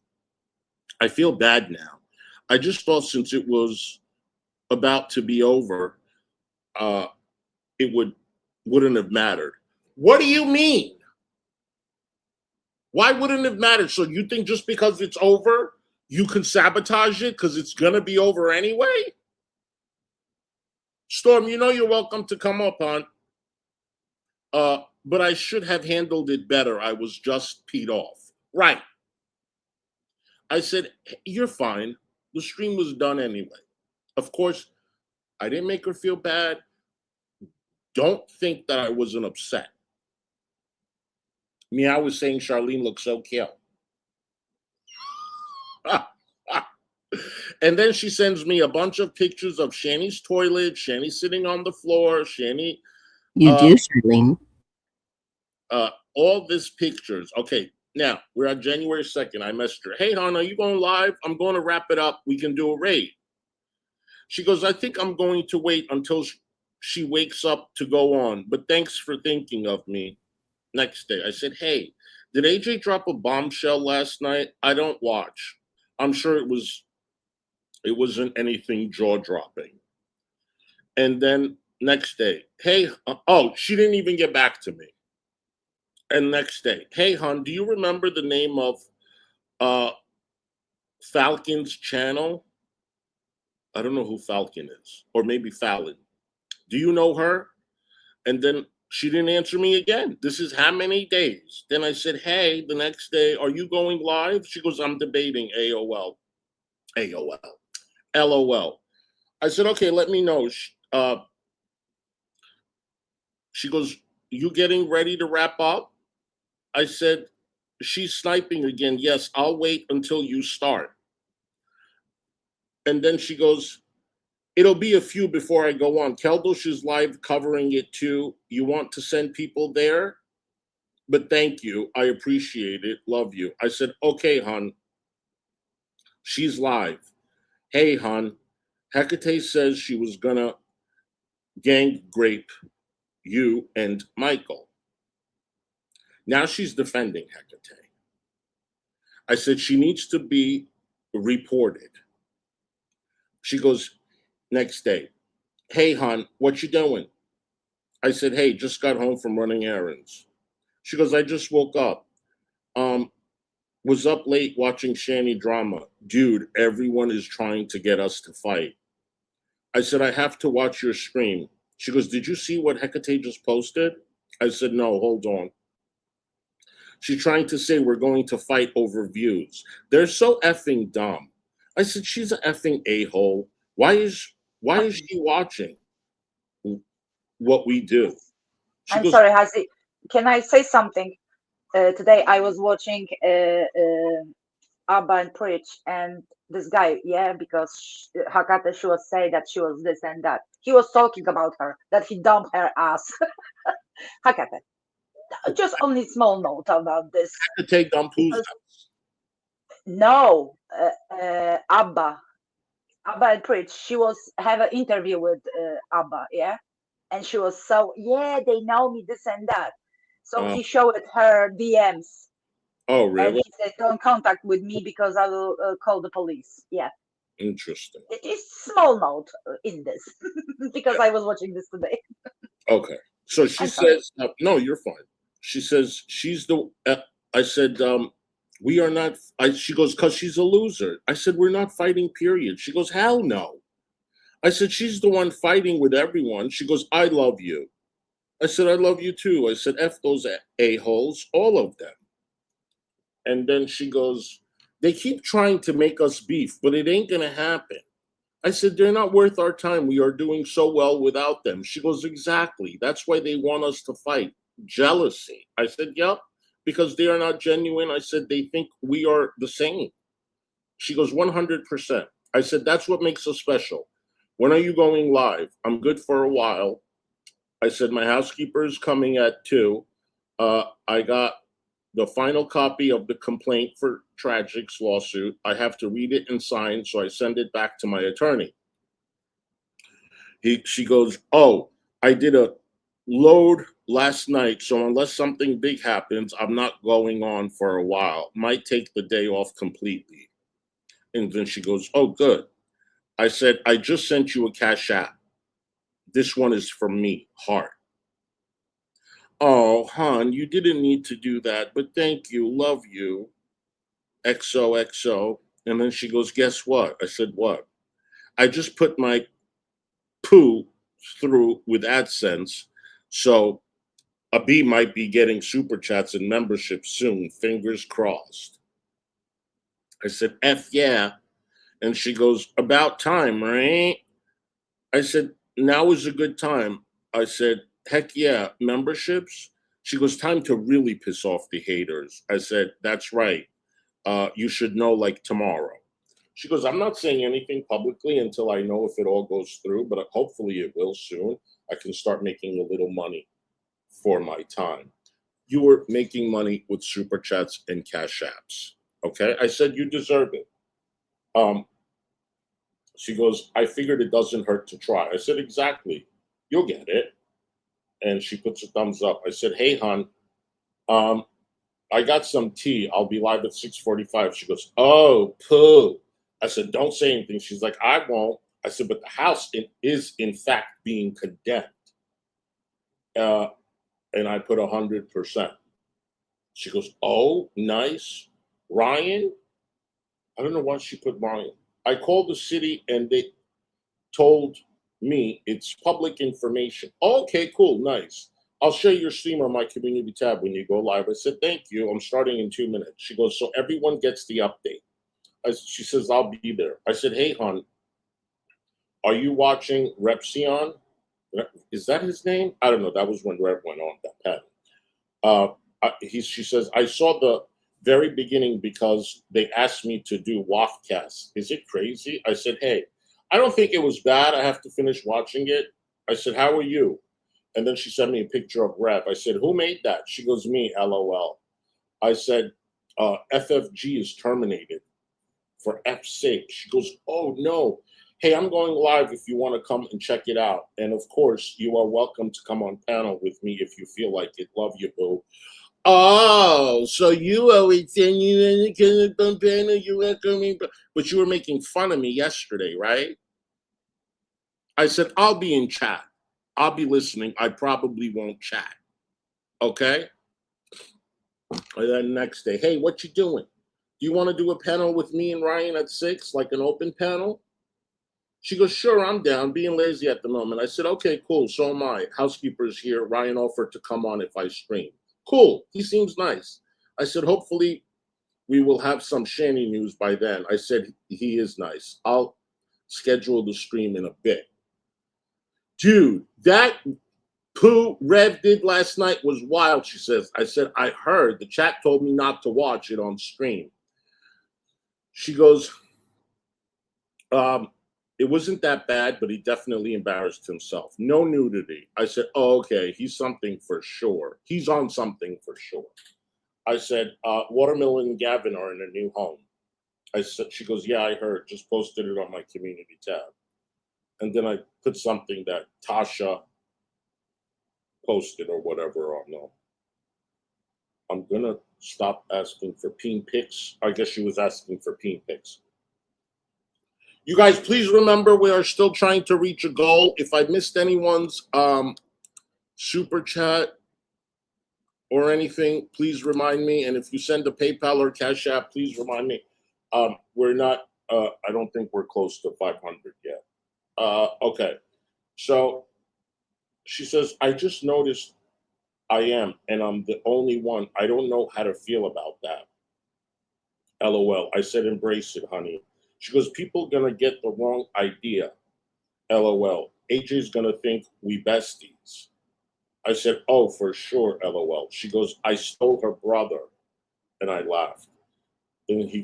I feel bad now. I just thought since it was about to be over, it wouldn't have mattered. What do you mean? Why wouldn't it matter? So you think just because it's over, you can sabotage it because it's going to be over anyway? Storm, you know you're welcome to come up, hon. But I should have handled it better. I was just peed off. Right. I said, you're fine. The stream was done anyway. Of course, I didn't make her feel bad. Don't think that I wasn't upset. I was saying Charlene looks so cute. And then she sends me a bunch of pictures of Shani's toilet, Shani sitting on the floor, Shani. You do, Charlene. All these pictures. Okay, now we're at January 2nd. I messaged her. Hey, hon, are you going live? I'm going to wrap it up. We can do a raid. She goes, I think I'm going to wait until she wakes up to go on. But thanks for thinking of me. Next day, I said, hey, did AJ drop a bombshell last night? I don't watch. I'm sure it wasn't anything jaw-dropping. And then next day, hey, she didn't even get back to me. And next day, hey, hon, do you remember the name of Falcon's channel? I don't know who Falcon is, or maybe Fallon. Do you know her? And then she didn't answer me again. This is how many days? Then I said, hey, the next day, are you going live? She goes, I'm debating. AOL. LOL. I said, okay, let me know. She goes, you getting ready to wrap up? I said, she's sniping again. Yes, I'll wait until you start. And then she goes, it'll be a few before I go on. Keldosh is live covering it too. You want to send people there? But thank you. I appreciate it. Love you. I said, okay, hon. She's live. Hey, hon. Hecate says she was going to gang grape you and Michael. Now she's defending Hecate. I said she needs to be reported. She goes, next day, hey, hon, what you doing? I said, hey, just got home from running errands. She goes, I just woke up. Was up late watching Shani drama. Dude, everyone is trying to get us to fight. I said, I have to watch your stream. She goes, did you see what Hecate just posted? I said, no, hold on. She's trying to say we're going to fight over views. They're so effing dumb. I said, she's an effing a-hole. Why is she watching what we do? I'm sorry, Hussy. Can I say something? Today I was watching Abba and Preach, and this guy, because Hecate, she was saying that she was this and that. He was talking about her, that he dumped her ass. Hecate. Just only small note about this. Hecate dumped whose ass? No, Abba and Preach. She have an interview with Abba, and she was so they know me this and that. So he showed her DMs. Oh, really? And he said, don't contact with me because I will call the police. Yeah. Interesting. It is small note in this because I was watching this today. Okay. So she says, no, you're fine. She says, she's the, I said, we are not, she goes, because she's a loser. I said, we're not fighting, period. She goes, hell no. I said, she's the one fighting with everyone. She goes, I love you. I said, I love you too. I said, F those a-holes, all of them. And then she goes, they keep trying to make us beef, but it ain't going to happen. I said, they're not worth our time. We are doing so well without them. She goes, exactly. That's why they want us to fight. Jealousy. I said, yep, because they are not genuine. I said, they think we are the same. She goes, 100%. I said, that's what makes us special. When are you going live? I'm good for a while. I said, my housekeeper is coming at 2. I got the final copy of the complaint for Tragic's lawsuit. I have to read it and sign, so I send it back to my attorney. She goes, oh, I did a load last night, so unless something big happens, I'm not going on for a while. Might take the day off completely. And then she goes, oh, good. I said, I just sent you a Cash App. This one is from me, heart. Oh, hon, you didn't need to do that, but thank you, love you. XOXO. And then she goes, guess what? I said, what? I just put my poo through with AdSense, so a B might be getting super chats and memberships soon. Fingers crossed. I said, F yeah. And she goes, about time, right? I said, now is a good time. I said, heck yeah, memberships? She goes, time to really piss off the haters. I said, that's right. You should know like tomorrow. She goes, I'm not saying anything publicly until I know if it all goes through, but hopefully it will soon. I can start making a little money for my time. You were making money with super chats and cash apps. Okay. I said, you deserve it. She goes, I figured it doesn't hurt to try. I said, exactly. You'll get it. And she puts a thumbs up. I said, hey, hon, I got some tea. I'll be live at 6:45. She goes, oh, poo. I said, don't say anything. She's like, I won't. I said, but the house is in fact being condemned. And I put 100%. She goes, oh, nice. Ryan? I don't know why she put Ryan. I called the city and they told me it's public information. Okay, cool, nice. I'll share your stream on my community tab when you go live. I said, thank you. I'm starting in 2 minutes. She goes, so everyone gets the update. She says, I'll be there. I said, hey, hon, are you watching Repsion? Is that his name? I don't know. That was when Rev went on that panel. She says, I saw the very beginning because they asked me to do Waftcast. Is it crazy? I said, hey, I don't think it was bad. I have to finish watching it. I said, how are you? And then she sent me a picture of Rev. I said, who made that? She goes, me, LOL. I said, FFG is terminated for F's sake. She goes, oh, no. Hey, I'm going live if you want to come and check it out. And of course, you are welcome to come on panel with me if you feel like it. Love you, boo. Oh, so you always saying you in the panel, you were coming, but you were making fun of me yesterday, right? I said, I'll be in chat. I'll be listening. I probably won't chat. Okay? And then next day, hey, what you doing? Do you want to do a panel with me and Ryan at 6, like an open panel? She goes, sure, I'm down, being lazy at the moment. I said, okay, cool, so am I. Housekeeper's here. Ryan offered to come on if I stream. Cool, he seems nice. I said, hopefully we will have some Shanny news by then. I said, he is nice. I'll schedule the stream in a bit. Dude, that poo Rev did last night was wild, she says. I said, I heard. The chat told me not to watch it on stream. She goes, it wasn't that bad, but he definitely embarrassed himself. No nudity. I said, oh, okay, he's something for sure. He's on something for sure. I said, Watermelon and Gavin are in a new home. I said, she goes, yeah, I heard. Just posted it on my community tab. And then I put something that Tasha posted or whatever on there. I'm going to stop asking for peen pics. I guess she was asking for peen pics. You guys, please remember we are still trying to reach a goal. If I missed anyone's super chat or anything, please remind me. And if you send a PayPal or Cash App, please remind me. We're not, I don't think we're close to 500 yet. Okay. So she says, I just noticed I am, and I'm the only one. I don't know how to feel about that. LOL. I said, embrace it, honey. She goes, people gonna get the wrong idea. LOL. AJ's gonna think we besties. I said, oh, for sure, LOL. She goes, I stole her brother. And I laughed. Then she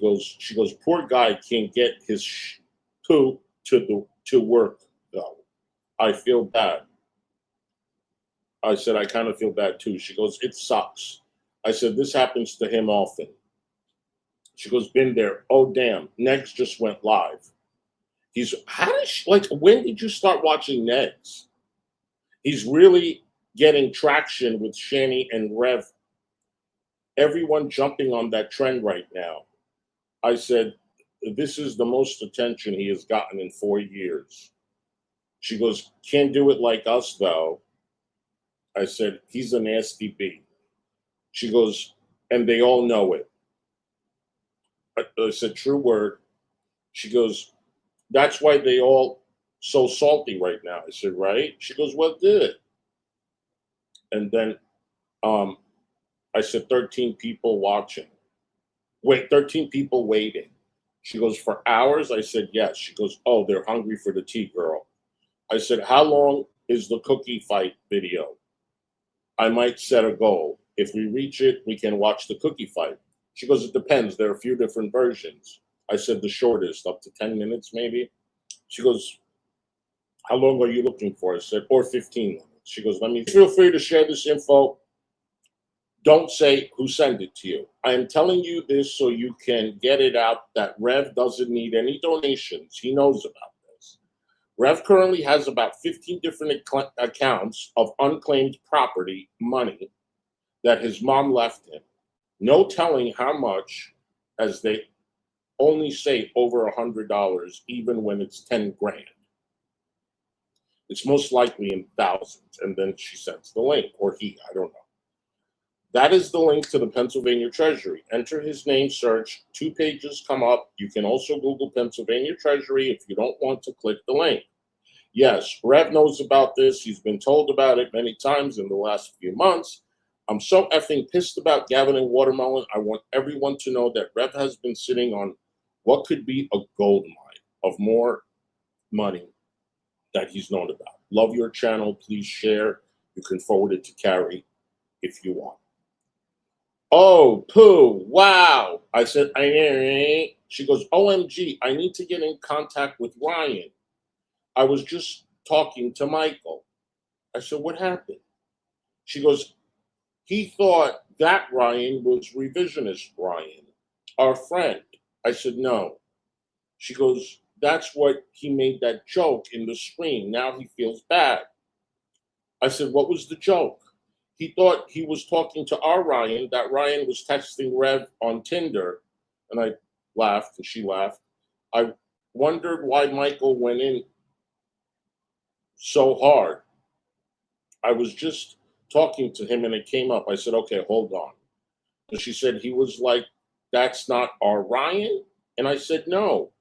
goes, poor guy can't get his Pooh, to work though. I feel bad. I said, I kind of feel bad too. She goes, it sucks. I said, this happens to him often. She goes, been there. Oh, damn. Negs just went live. When did you start watching Negs? He's really getting traction with Shani and Rev. Everyone jumping on that trend right now. I said, this is the most attention he has gotten in 4 years. She goes, can't do it like us though. I said, he's a nasty bee. She goes, and they all know it. I said, true word. She goes, that's why they all so salty right now. I said, right? She goes, what did? And then I said, 13 people watching. Wait, 13 people waiting. She goes, for hours? I said, yes. She goes, oh, they're hungry for the tea, girl. I said, how long is the cookie fight video? I might set a goal. If we reach it, we can watch the cookie fight. She goes, it depends. There are a few different versions. I said the shortest, up to 10 minutes maybe. She goes, how long are you looking for? I said, or 15 minutes. She goes, feel free to share this info. Don't say who sent it to you. I am telling you this so you can get it out that Rev doesn't need any donations. He knows about this. Rev currently has about 15 different accounts of unclaimed property money that his mom left him. No telling how much, as they only say over $100, even when it's 10 grand. It's most likely in thousands. And then she sends the link, or he, I don't know. That is the link to the Pennsylvania Treasury. Enter his name, search, 2 pages come up. You can also Google Pennsylvania Treasury if you don't want to click the link. Yes, Rev knows about this. He's been told about it many times in the last few months. I'm so effing pissed about Gavin and Watermelon. I want everyone to know that Rev has been sitting on what could be a gold mine of more money that he's known about. Love your channel. Please share. You can forward it to Carrie if you want. Oh, Pooh, wow. I said, I ain't. She goes, OMG, I need to get in contact with Ryan. I was just talking to Michael. I said, what happened? She goes, he thought that Ryan was revisionist Ryan, our friend. I said, no. She goes, that's what he made that joke in the stream. Now he feels bad. I said, what was the joke? He thought he was talking to our Ryan, that Ryan was texting Rev on Tinder. And I laughed and she laughed. I wondered why Michael went in so hard. I was just talking to him and it came up. I said, okay, hold on. And she said, he was like, that's not our Ryan? And I said, no,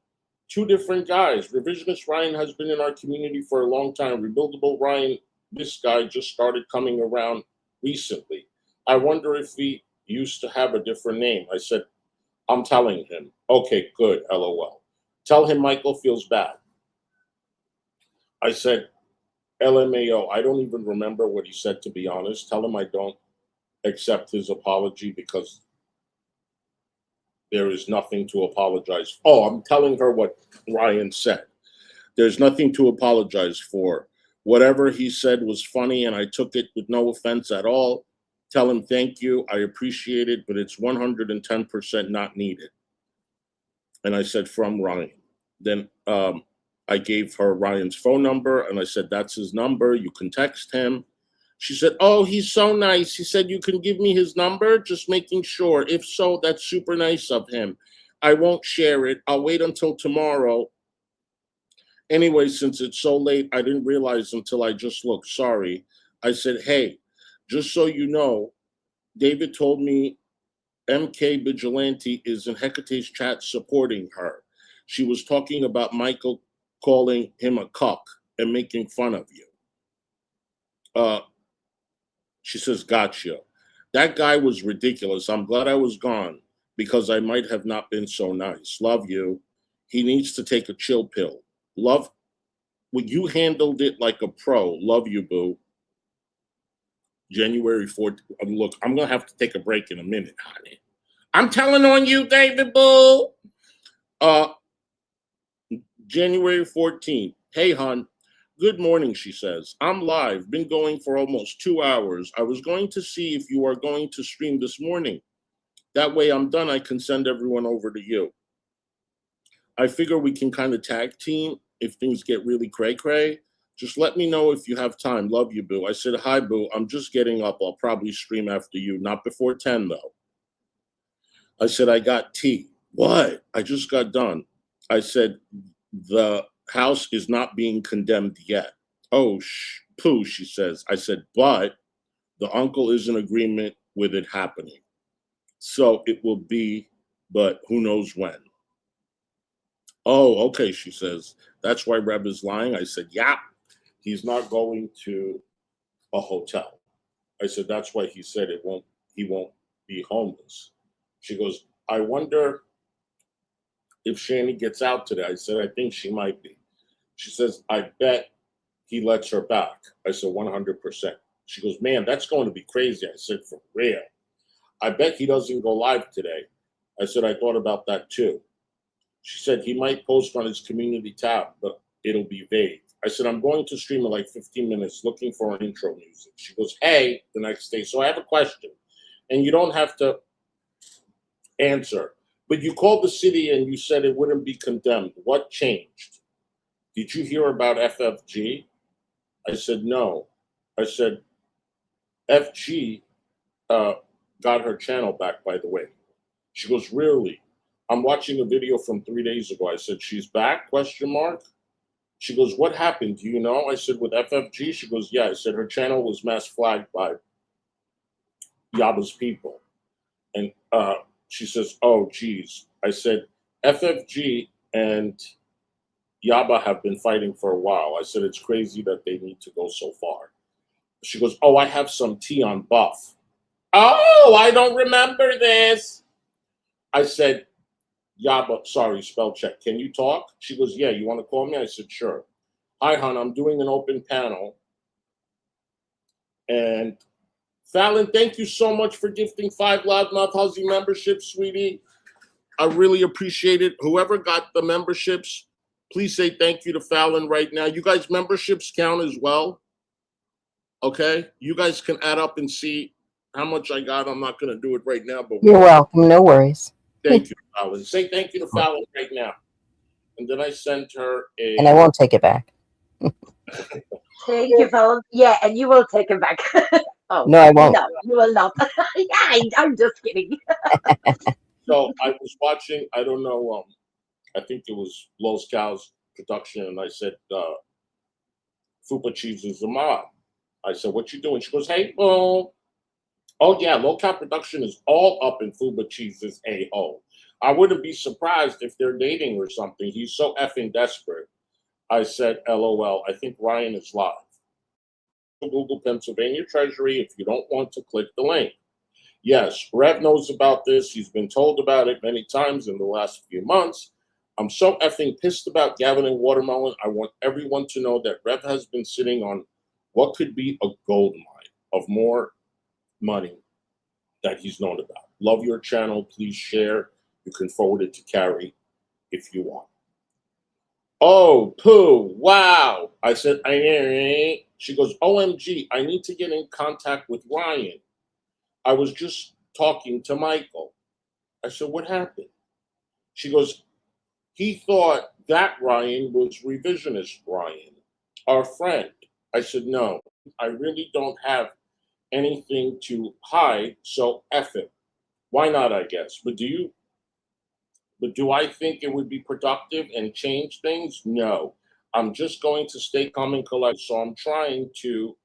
2 different guys. Revisionist Ryan has been in our community for a long time. Rebuildable Ryan, this guy just started coming around recently. I wonder if he used to have a different name. I said, I'm telling him. Okay, good, LOL. Tell him Michael feels bad. I said, LMAO, I don't even remember what he said, to be honest. Tell him I don't accept his apology because there is nothing to apologize. Oh, I'm telling her what Ryan said. There's nothing to apologize for. Whatever he said was funny and I took it with no offense at all. Tell him thank you. I appreciate it, but it's 110% not needed. And I said, from Ryan. Then I gave her Ryan's phone number and I said, that's his number. You can text him. She said, oh, he's so nice. He said, you can give me his number, just making sure. If so, that's super nice of him. I won't share it. I'll wait until tomorrow. Anyway, since it's so late, I didn't realize until I just looked. Sorry. I said, hey, just so you know, David told me MK Vigilante is in Hecate's chat supporting her. She was talking about Michael calling him a cuck and making fun of you. She says, gotcha. That guy was ridiculous. I'm glad I was gone because I might have not been so nice. Love you. He needs to take a chill pill. Love, well, you handled it like a pro. Love you, boo. January 4th. Look, I'm going to have to take a break in a minute, honey. I'm telling on you, David, boo. January 14th. Hey, hon. Good morning, she says. I'm live. Been going for almost 2 hours. I was going to see if you are going to stream this morning. That way I'm done. I can send everyone over to you. I figure we can kind of tag team if things get really cray-cray. Just let me know if you have time. Love you, boo. I said, hi, boo. I'm just getting up. I'll probably stream after you. Not before 10, though. I said, I got tea. What? I just got done. I said, the house is not being condemned yet. Oh, poo, she says. I said, but the uncle is in agreement with it happening. So it will be, but who knows when. Oh, okay, she says. That's why Reb is lying. I said, yeah, he's not going to a hotel. I said, that's why he said he won't be homeless. She goes, I wonder if Shani gets out today. I said, I think she might be. She says, I bet he lets her back. I said, 100%. She goes, man, that's going to be crazy. I said, for real. I bet he doesn't go live today. I said, I thought about that too. She said, he might post on his community tab, but it'll be vague. I said, I'm going to stream in like 15 minutes looking for an intro music. She goes, hey, the next day. So I have a question. And you don't have to answer. But you called the city and you said it wouldn't be condemned. What changed? Did you hear about FFG? I said, no. I said, FG got her channel back, by the way. She goes, really? I'm watching a video from 3 days ago. I said, she's back, question mark? She goes, what happened? Do you know? I said, with FFG? She goes, yeah. I said, her channel was mass flagged by Yaba's people. And she says, oh, geez. I said, FFG and Yaba have been fighting for a while. I said, it's crazy that they need to go so far. She goes, oh, I have some tea on Buff. Oh, I don't remember this. I said, Yaba, sorry, spell check. Can you talk? She goes, yeah, you want to call me? I said, sure. Hi, hon, I'm doing an open panel. And Fallon, thank you so much for gifting 5 Loudmouth Hussy memberships, sweetie. I really appreciate it. Whoever got the memberships, please say thank you to Fallon right now. You guys, memberships count as well. Okay? You guys can add up and see how much I got. I'm not going to do it right now. But You're welcome. No worries. Thank you, Fallon. Say thank you to Fallon right now. And then I sent her a... And I won't take it back. Thank you, Fallon. Yeah, and you will take it back. Oh, no, I won't. No, you will not. Yeah, I'm just kidding. So I was watching, I don't know, I think it was Los Cal's production, and I said, Fupa Cheese is a mom. I said, what you doing? She goes, hey, well, oh yeah, Low Cal production is all up in Fupa Cheese's a-hole. I wouldn't be surprised if they're dating or something. He's so effing desperate. I said, LOL, I think Ryan is live. Google Pennsylvania Treasury if you don't want to click the link. Yes, Rev knows about this. He's been told about it many times in the last few months. I'm so effing pissed about Gavin and Watermelon. I want everyone to know that Rev has been sitting on what could be a gold mine of more money that he's known about. Love your channel. Please share. You can forward it to Carrie if you want. Oh, poo, wow. I said, I ain't. She goes, OMG, I need to get in contact with Ryan. I was just talking to Michael. I said, what happened? She goes, he thought that Ryan was revisionist Ryan, our friend. I said, no, I really don't have anything to hide, so F it. Why not, I guess? But do I think it would be productive and change things? No. I'm just going to stay calm and collect. So I'm trying to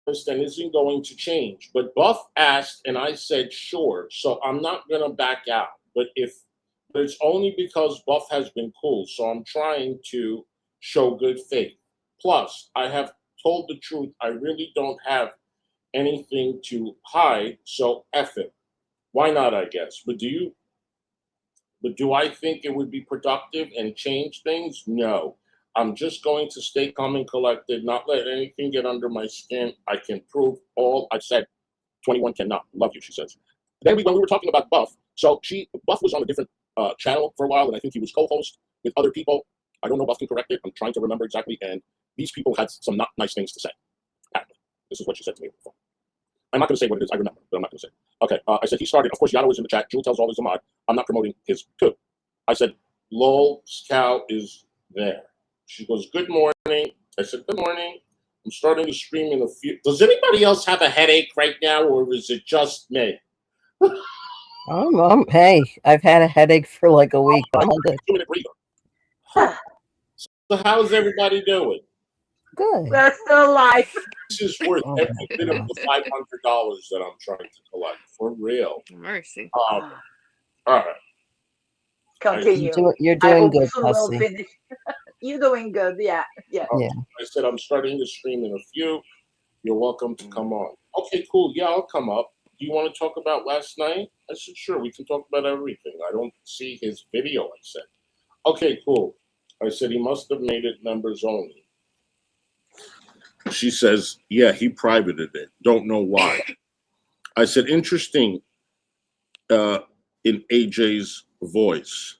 and isn't going to change. But Buff asked, and I said, sure. So I'm not going to back out. But it's only because Buff has been cool. So I'm trying to show good faith. Plus, I have told the truth. I really don't have anything to hide. So F it. Why not, I guess? But do I think it would be productive and change things? No. I'm just going to stay calm and collected, not let anything get under my skin. I can prove all I said. 21 cannot. Love you, she says. Then when we were talking about Buff, so Buff was on a different channel for a while, and I think he was co-host with other people. I don't know if I can correct it. I'm trying to remember exactly. And these people had some not nice things to say. Apparently. This is what she said to me on the phone. I'm not going to say what it is. I remember, but I'm not going to say. Okay. I said, he started. Of course, Yato is in the chat. Jewel tells all is a mod. I'm not promoting his coup. I said, lol, Scout is there. She goes, good morning. I said, good morning. I'm starting to stream in a few. Does anybody else have a headache right now, or is it just me? Hey, I've had a headache for like a week, but I'm all good. 2-minute breather. So how's everybody doing? Good. We're still alive. This is worth Oh every my bit of God. the $500 that I'm trying to collect. For real. Mercy. All right. Continue. You're I doing hope good, soon we'll Hussy. finish. You're doing good. Yeah. Yeah. I said, I'm starting to stream in a few. You're welcome to come on. Okay, cool. Yeah, I'll come up. Do you want to talk about last night? I said, sure, we can talk about everything. I don't see his video, I said. Okay, cool. I said, he must have made it members only. She says, yeah, he privated it. Don't know why. I said, interesting in AJ's voice.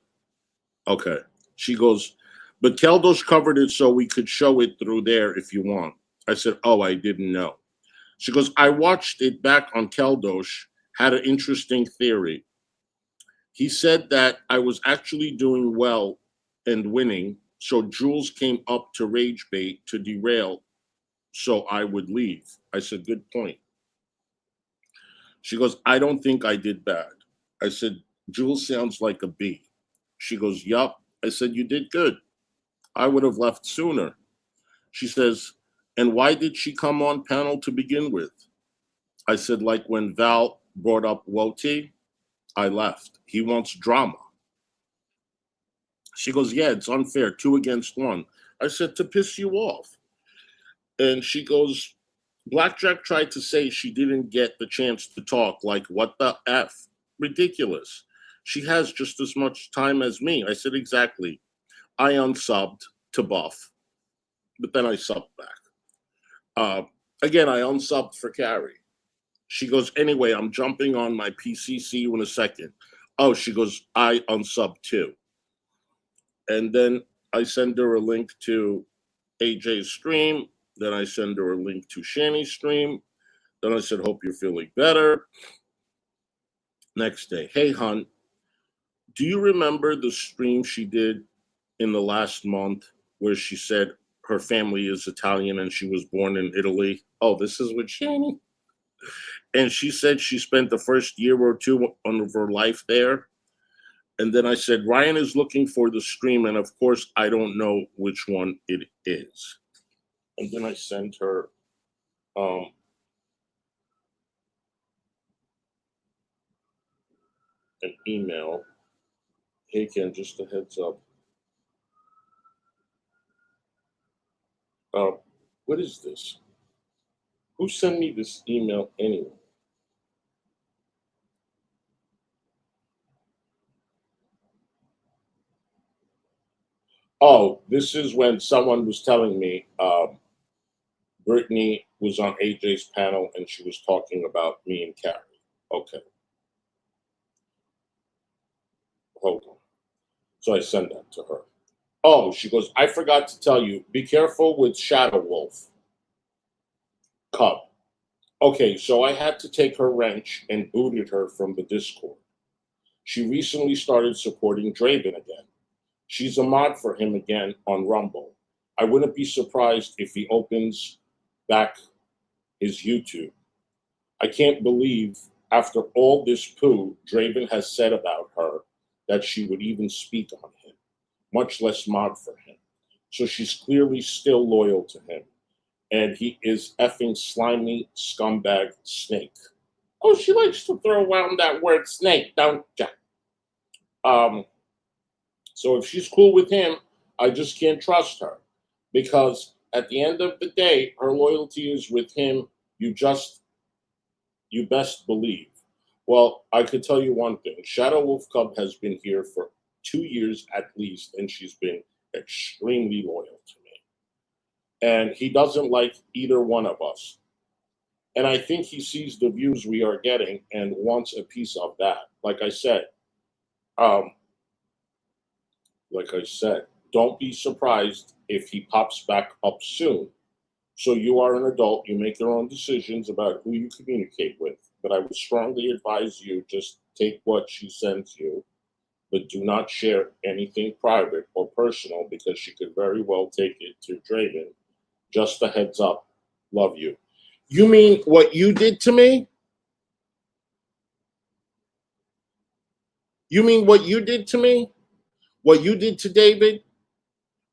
Okay. She goes, but Keldos covered it so we could show it through there if you want. I said, oh, I didn't know. She goes, I watched it back on Keldos, had an interesting theory. He said that I was actually doing well and winning, so Jules came up to rage bait to derail so I would leave. I said, good point. She goes, I don't think I did bad. I said, Jules sounds like a B. She goes, yup. I said, you did good. I would have left sooner. She says, and why did she come on panel to begin with? I said, like when Val brought up Woti, I left. He wants drama. She goes, yeah, it's unfair, 2 against 1. I said, to piss you off. And she goes, Blackjack tried to say she didn't get the chance to talk, like, what the F? Ridiculous. She has just as much time as me. I said, exactly. I unsubbed to Buff, but then I subbed back. Again, I unsubbed for Carrie. She goes, anyway, I'm jumping on my PC. See you in a second. Oh, she goes, I unsubbed too. And then I send her a link to AJ's stream. Then I send her a link to Shani's stream. Then I said, hope you're feeling better. Next day, hey, hon, do you remember the stream she did in the last month where she said her family is Italian and she was born in Italy? Oh, this is with Shani. And she said she spent the first year or two of her life there. And then I said, Ryan is looking for the stream. And of course, I don't know which one it is. And then I sent her an email. Hey, Ken, just a heads up. What is this? Who sent me this email anyway? Oh, this is when someone was telling me Brittany was on AJ's panel and she was talking about me and Carrie. Okay. Hold on. So I send that to her. Oh, she goes, I forgot to tell you, be careful with Shadow Wolf Cub. Okay, so I had to take her wrench and booted her from the Discord. She recently started supporting Draven again. She's a mod for him again on Rumble. I wouldn't be surprised if he opens back his YouTube. I can't believe after all this poo Draven has said about her that she would even speak on him, much less mod for him. So she's clearly still loyal to him. And he is effing slimy scumbag snake. Oh, she likes to throw around that word snake, don't ya? So if she's cool with him, I just can't trust her. Because at the end of the day, her loyalty is with him. You best believe. Well, I could tell you one thing. Shadow Wolf Cub has been here for 2 years at least, and she's been extremely loyal to me. And he doesn't like either one of us. And I think he sees the views we are getting and wants a piece of that. Like I said, Don't be surprised if he pops back up soon. So you are an adult. You make your own decisions about who you communicate with. But I would strongly advise you just take what she sends you, but do not share anything private or personal because she could very well take it to Draven. Just a heads up. Love you. You mean what you did to me? You mean what you did to me? What you did to David?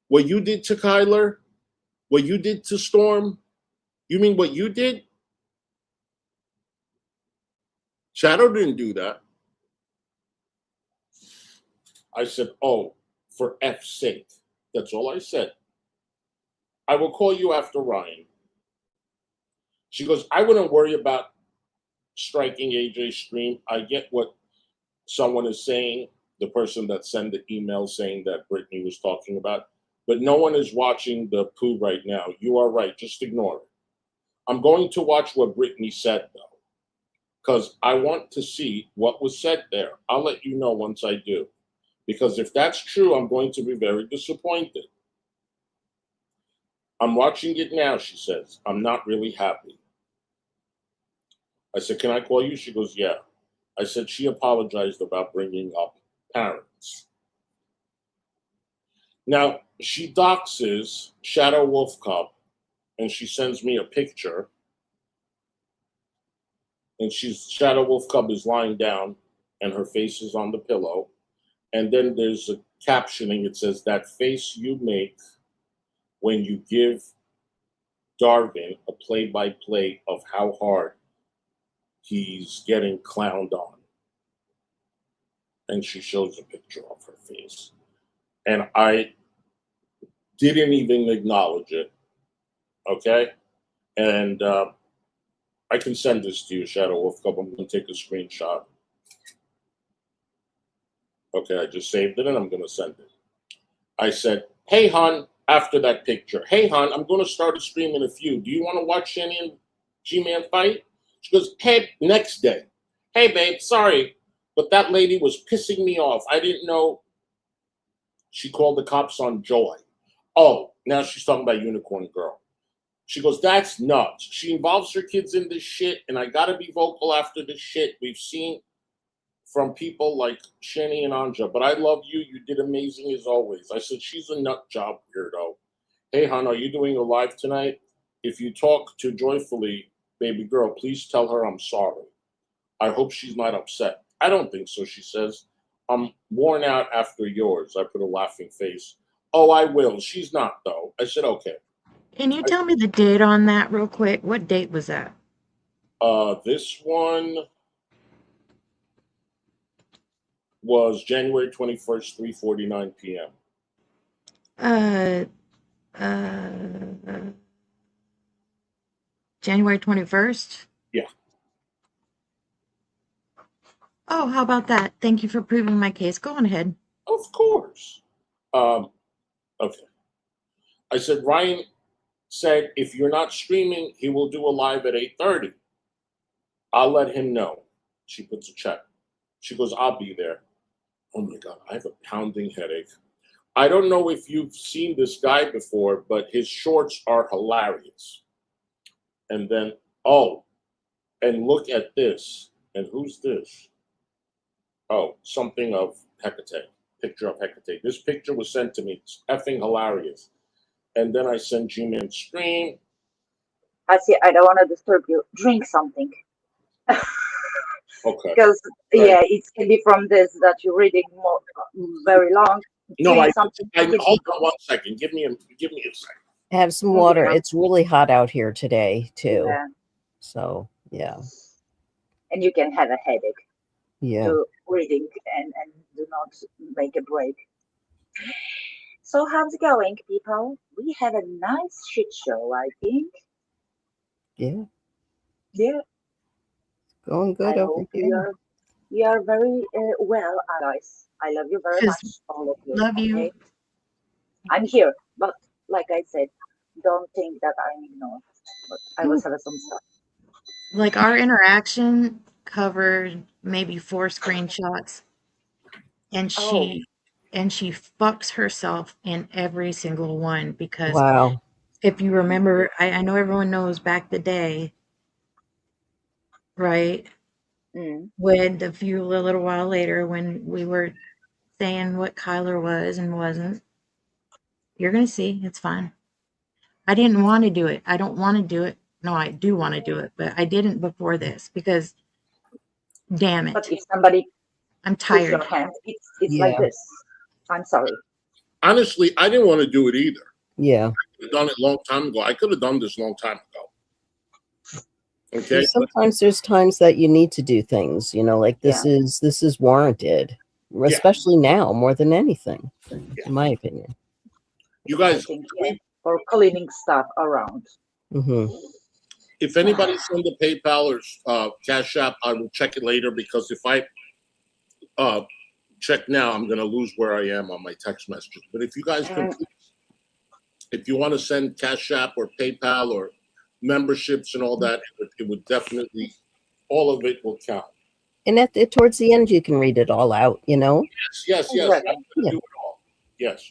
What you did to Kyler? What you did to Storm? You mean what you did? Shadow didn't do that. I said, oh, for F's sake. That's all I said. I will call you after Ryan. She goes, I wouldn't worry about striking AJ's stream. I get what someone is saying, the person that sent the email saying that Brittany was talking about, but no one is watching the poo right now. You are right. Just ignore it. I'm going to watch what Brittany said, though, because I want to see what was said there. I'll let you know once I do, because if that's true, I'm going to be very disappointed. I'm watching it now, she says. I'm not really happy. I said, can I call you? She goes, yeah. I said, she apologized about bringing up parents. Now, she doxes Shadow Wolf Cup, and she sends me a picture. And Shadow Wolf Cub is lying down, and her face is on the pillow. And then there's a captioning. It says, that face you make when you give Darvin a play-by-play of how hard he's getting clowned on. And she shows a picture of her face. And I didn't even acknowledge it. Okay? And I can send this to you, Shadow Wolf Cup. I'm going to take a screenshot. Okay, I just saved it and I'm going to send it. I said, hey, hon, after that picture. Hey, hon, I'm going to start a stream in a few. Do you want to watch Shanny and G-Man fight? She goes, hey, next day. Hey, babe, sorry, but that lady was pissing me off. I didn't know. She called the cops on Joy. Oh, now she's talking about Unicorn Girl. She goes, that's nuts. She involves her kids in this shit, and I got to be vocal after this shit. We've seen from people like Shani and Anja, but I love you. You did amazing as always. I said, she's a nut job weirdo. Hey, hon, are you doing a live tonight? If you talk to Joyfully, baby girl, please tell her I'm sorry. I hope she's not upset. I don't think so, she says. I'm worn out after yours. I put a laughing face. Oh, I will. She's not, though. I said, okay. Can you tell me the date on that real quick? What date was that? This one was January 21st, 3:49 p.m. January 21st? Yeah. Oh, how about that? Thank you for proving my case. Go on ahead. Of course. Okay. I said, Ryan said, if you're not streaming, he will do a live at 8:30. I'll let him know. She puts a check. She goes, I'll be there. Oh my God, I have a pounding headache. I don't know if you've seen this guy before, but his shorts are hilarious. And then, oh, and look at this. And who's this? Oh, something of Hecate. Picture of Hecate. This picture was sent to me. It's effing hilarious. And then I sent G-Man stream. I see. I don't want to disturb you. Drink something. Okay. Because Right. yeah, it can be from this that you're reading more, very long. No, Drink something. hold on one second. Give me a second. Have some water. Yeah. It's really hot out here today, too. Yeah. So, yeah. And you can have a headache Yeah. to reading and do not make a break. So how's it going, people? We have a nice shit show, I think. Yeah. Yeah. Going good I over hope here. you are very well, guys. I love you very much, all of you. Love you. Okay? I'm here, but like I said, don't think that I'm ignored. But I was having some stuff. Like our interaction covered maybe 4 screenshots, and she and she fucks herself in every single one because Wow. if you remember, I know everyone knows back the day, right? Mm. When a little while later, when we were saying what Kyler was and wasn't, you're gonna see, it's fine. I didn't want to do it. I don't want to do it. No, I do want to do it, but I didn't before this because, damn But it, if somebody I'm push your tired. hand, it's like Yeah. this. I'm sorry. Honestly, I didn't want to do it either. Yeah. I could have done it a long time ago. I could have done this a long time ago. Okay. Sometimes there's times that you need to do things, like this is warranted, Yeah. especially now more than anything, Yeah. in my opinion. You guys, I think, for cleaning stuff around. if anybody send a PayPal or Cash App, I will check it later because if I check now, I'm going to lose where I am on my text messages. But if you guys can, if you want to send Cash App or PayPal or memberships and all that, it would definitely, all of it will count. And towards the end, you can read it all out, Yes. Exactly. I'm going to do it all. Yes.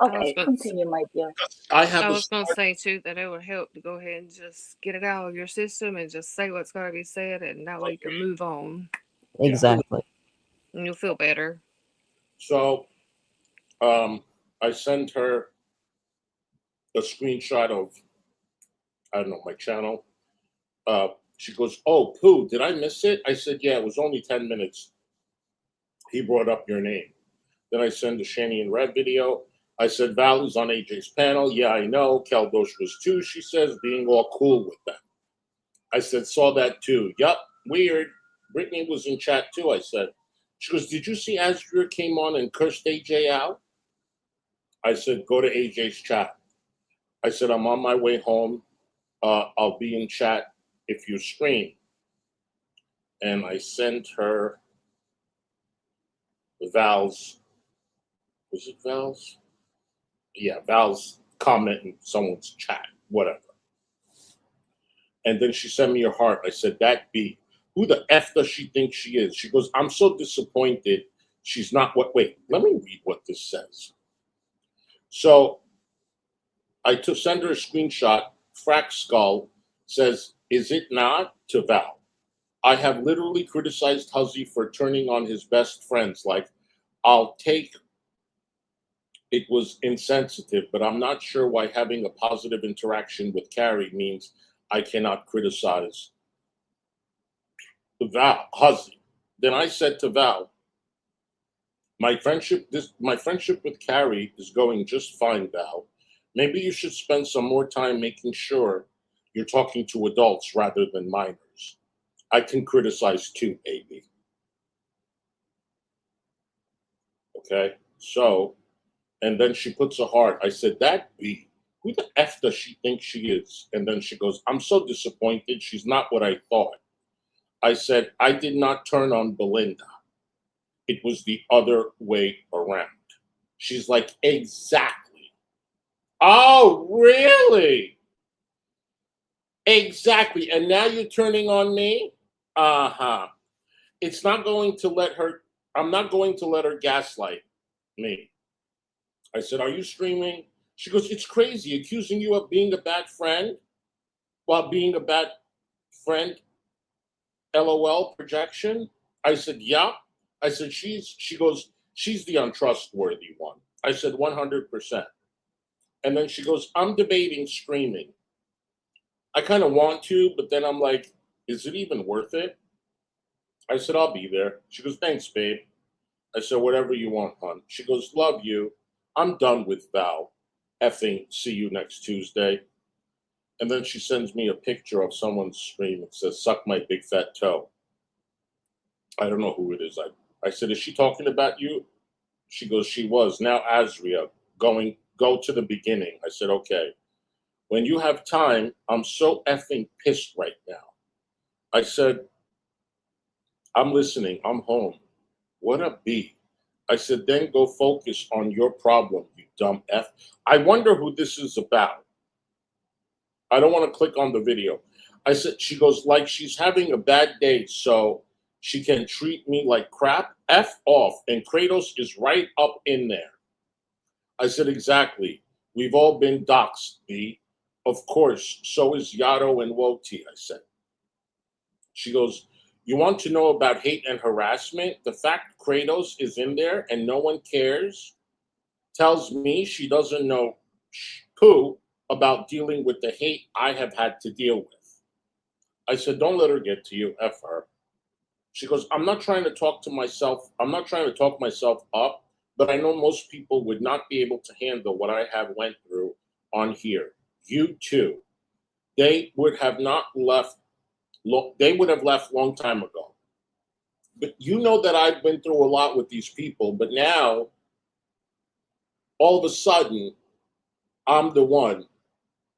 Okay, continue, my dear. I was going to say too that it would help to go ahead and just get it out of your system and just say what's going to be said, and that way you can move on. Exactly. And you'll feel better. So, I sent her a screenshot of, I don't know, my channel. She goes, "Oh, Pooh, did I miss it?" I said, "Yeah, it was only 10 minutes. He brought up your name." Then I sent the Shani and Red video. I said, "Valley's on AJ's panel." "Yeah, I know. Keldosh was too," she says, being all cool with them. I said, "Saw that too." "Yup, weird. Brittany was in chat too," I said. She goes, "Did you see Azure came on and cursed AJ out?" I said, "Go to AJ's chat." I said, "I'm on my way home. I'll be in chat if you stream." And I sent her Val's, was it Val's? Yeah, Val's comment in someone's chat, whatever. And then she sent me a heart. I said, "That B, who the F does she think she is?" She goes, "I'm so disappointed. She's not what," wait, let me read what this says. So I send her a screenshot. Frack Skull says, "Is it not?" to Val. "I have literally criticized Hussy for turning on his best friends. Like, I'll take it was insensitive, but I'm not sure why having a positive interaction with Carrie means I cannot criticize Val, Hussy." Then I said to Val, my friendship with Carrie is going just fine, Val. Maybe you should spend some more time making sure you're talking to adults rather than minors. I can criticize too, baby." Okay, so, and then she puts a heart. I said, "That B, who the F does she think she is?" And then she goes, "I'm so disappointed. She's not what I thought." I said, "I did not turn on Belinda. It was the other way around." She's like, "Exactly." "Oh, really?" "Exactly. And now you're turning on me?" Uh-huh. It's not going to let her, I'm not going to let her gaslight me. I said, "Are you streaming?" She goes, "It's crazy, accusing you of being a bad friend while being a bad friend. LOL projection." I said, "Yeah." I said, she goes, "She's the untrustworthy one." I said, 100%. And then she goes, "I'm debating streaming. I kind of want to, but then I'm like, is it even worth it?" I said, "I'll be there." She goes, "Thanks, babe." I said, "Whatever you want, hon." She goes, "Love you. I'm done with Val. Effing see you next Tuesday." And then she sends me a picture of someone's stream. It says, "Suck my big fat toe." I don't know who it is. I said, "Is she talking about you?" She goes, "She was. Now Azria, go to the beginning." I said, "Okay. When you have time, I'm so effing pissed right now." I said, "I'm listening. I'm home." What a B. I said, "Then go focus on your problem, you dumb F." I wonder who this is about. I don't want to click on the video. I said, she goes, "Like she's having a bad day, so she can treat me like crap. F off. And Kratos is right up in there. I said, exactly. We've all been doxxed, B. Of course, so is Yato and Woti, I said. She goes, you want to know about hate and harassment? The fact Kratos is in there and no one cares tells me she doesn't know poo about dealing with the hate I have had to deal with. I said, don't let her get to you, F her. She goes, I'm not trying to talk myself up, but I know most people would not be able to handle what I have went through on here. You too. They would have left long time ago. But you know that I've been through a lot with these people, but now all of a sudden I'm the one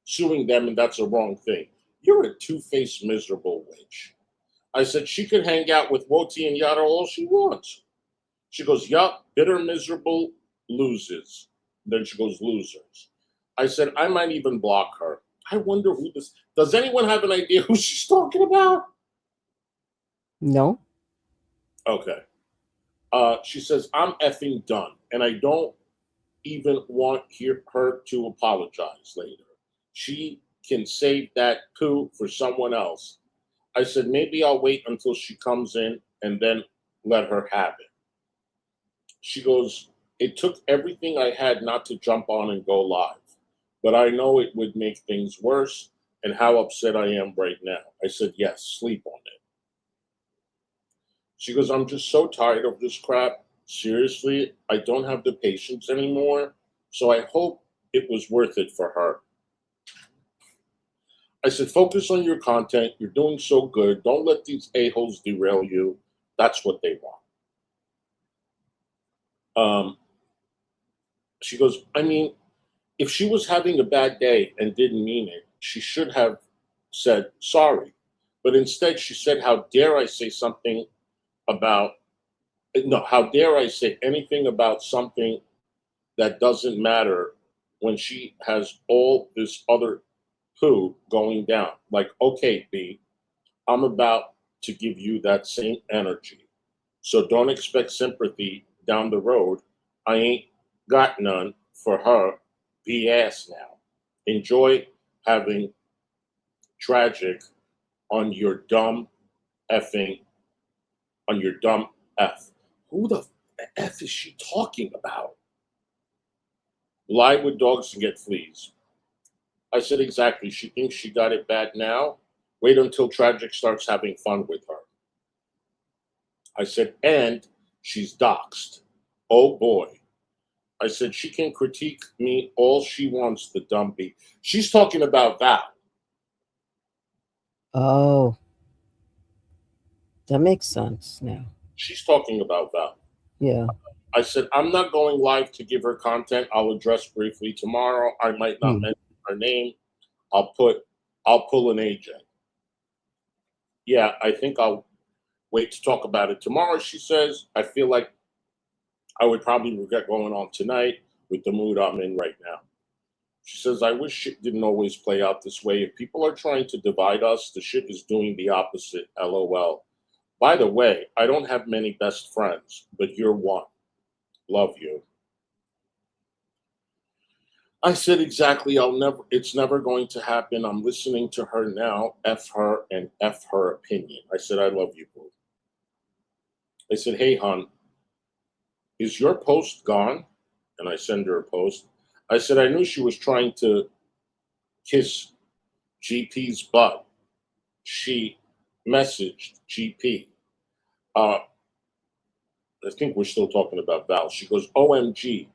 suing them, and that's a wrong thing. You're a two-faced miserable witch. I said, she could hang out with Woti and Yada all she wants. She goes, yup, bitter, miserable, loses. Then she goes, losers. I said, I might even block her. I wonder who this... Does anyone have an idea who she's talking about? No. Okay. She says, I'm effing done, and I don't even want her to apologize later. She can save that poo for someone else. I said, maybe I'll wait until she comes in and then let her have it. She goes, it took everything I had not to jump on and go live, but I know it would make things worse and how upset I am right now. I said, yes, sleep on it. She goes, I'm just so tired of this crap. Seriously, I don't have the patience anymore, so I hope it was worth it for her. I said, focus on your content. You're doing so good. Don't let these a-holes derail you. That's what they want. She goes, I mean, if she was having a bad day and didn't mean it, she should have said sorry. But instead, she said, how dare I say anything about something that doesn't matter when she has all this other poo going down. Like, okay, B, I'm about to give you that same energy. So don't expect sympathy down the road. I ain't got none for her BS now. Enjoy having tragic on your dumb F. Who the F is she talking about? Lie with dogs and get fleas. I said, exactly. She thinks she got it bad now. Wait until Tragic starts having fun with her. I said, and she's doxxed. Oh boy. I said, she can critique me all she wants, the dumpy. She's talking about Val. Oh. That makes sense now. She's talking about Val. Yeah. I said, I'm not going live to give her content. I'll address briefly tomorrow. I might not mention her name. I'll pull an AJ. Yeah, I think I'll wait to talk about it tomorrow, she says. I feel like I would probably regret going on tonight with the mood I'm in right now. She says, I wish shit didn't always play out this way. If people are trying to divide us, the shit is doing the opposite. LOL. By the way, I don't have many best friends, but you're one. Love you. I said, exactly. It's never going to happen. I'm listening to her now. F her and F her opinion. I said, I love you, boo. I said, hey, hon, is your post gone? And I send her a post. I said, I knew she was trying to kiss GP's butt. She messaged GP. I think we're still talking about Val. She goes, OMG,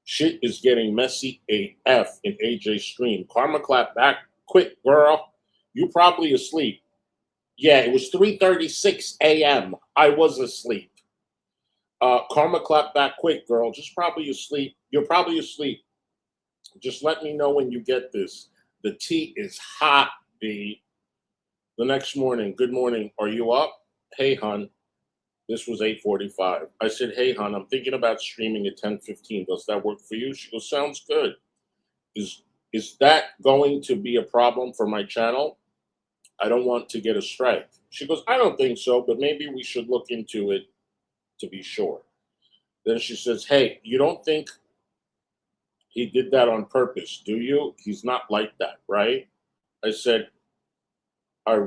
shit is getting messy AF in AJ's stream. Karma clap back quick, girl. You probably asleep. Yeah, it was 3:36 a.m. I was asleep. Karma clap back quick, girl. Just probably asleep. You're probably asleep. Just let me know when you get this. The tea is hot, B. The next morning, good morning. Are you up? Hey, hon. This was 8:45. I said, hey, hon, I'm thinking about streaming at 10:15. Does that work for you? She goes, sounds good. Is that going to be a problem for my channel? I don't want to get a strike. She goes, I don't think so, but maybe we should look into it to be sure. Then she says, hey, you don't think he did that on purpose, do you? He's not like that, right? I said, I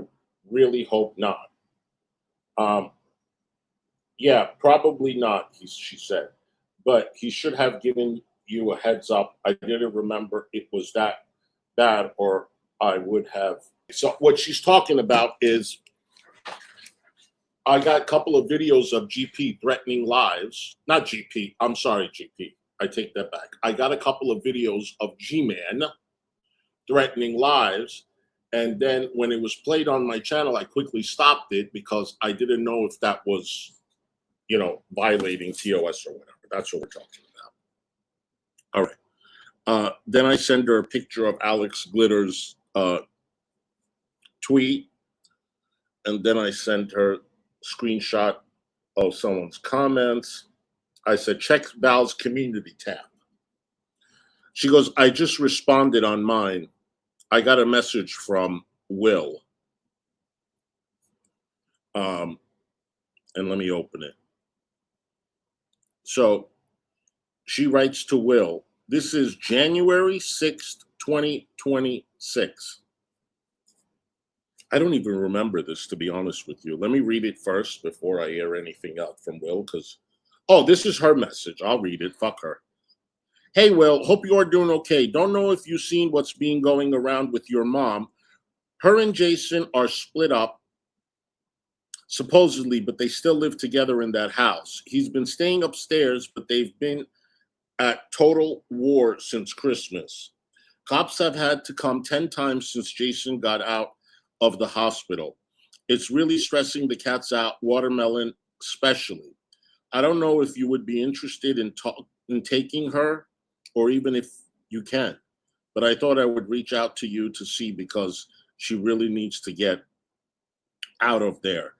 really hope not. Yeah, probably not, she said. But he should have given you a heads up. I didn't remember it was that bad, or I would have. So what she's talking about is I got a couple of videos of GP threatening lives. Not GP. I'm sorry, GP. I take that back. I got a couple of videos of G-Man threatening lives. And then when it was played on my channel, I quickly stopped it because I didn't know if that was, violating TOS or whatever. That's what we're talking about. All right. Then I send her a picture of Alex Glitter's tweet. And then I sent her screenshot of someone's comments. I said, check Val's community tab. She goes, I just responded on mine. I got a message from Will. And let me open it. So she writes to Will. This is January 6th, 2026. I don't even remember this, to be honest with you. Let me read it first before I air anything out from Will, because, this is her message. I'll read it. Fuck her. Hey, Will, hope you are doing okay. Don't know if you've seen what's been going around with your mom. Her and Jason are split up, supposedly, but they still live together in that house. He's been staying upstairs, but they've been at total war since Christmas. Cops have had to come 10 times since Jason got out of the hospital. It's really stressing the cats out, Watermelon especially. I don't know if you would be interested in taking her, or even if you can, but I thought I would reach out to you to see, because she really needs to get out of there.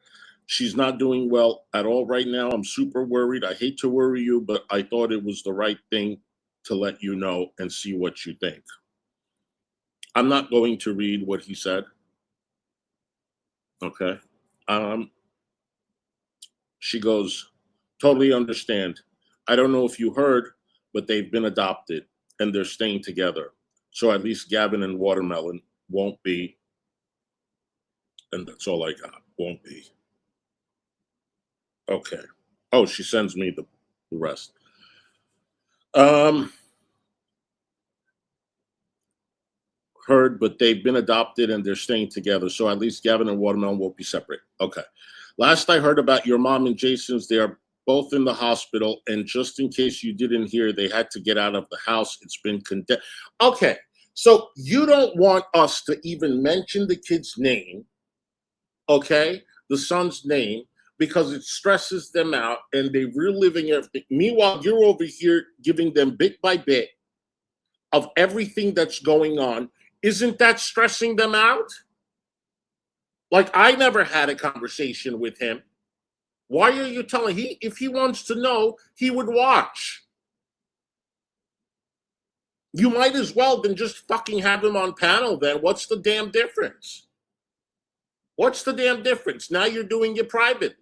She's not doing well at all right now. I'm super worried. I hate to worry you, but I thought it was the right thing to let you know and see what you think. I'm not going to read what he said. Okay. She goes, totally understand. I don't know if you heard, but they've been adopted and they're staying together. So at least Gavin and Watermelon won't be. And that's all I got. Won't be. Okay. Oh, she sends me the rest. Heard, but they've been adopted and they're staying together. So at least Gavin and Watermelon won't be separate. Okay. Last I heard about your mom and Jason's, they are both in the hospital. And just in case you didn't hear, they had to get out of the house. It's been condemned. Okay. So you don't want us to even mention the kid's name, okay? The son's name, because it stresses them out and they're reliving everything. Meanwhile, you're over here giving them bit by bit of everything that's going on. Isn't that stressing them out? Like, I never had a conversation with him. Why are you telling him? If he wants to know, he would watch. You might as well then just fucking have him on panel then. What's the damn difference? What's the damn difference? Now you're doing it privately.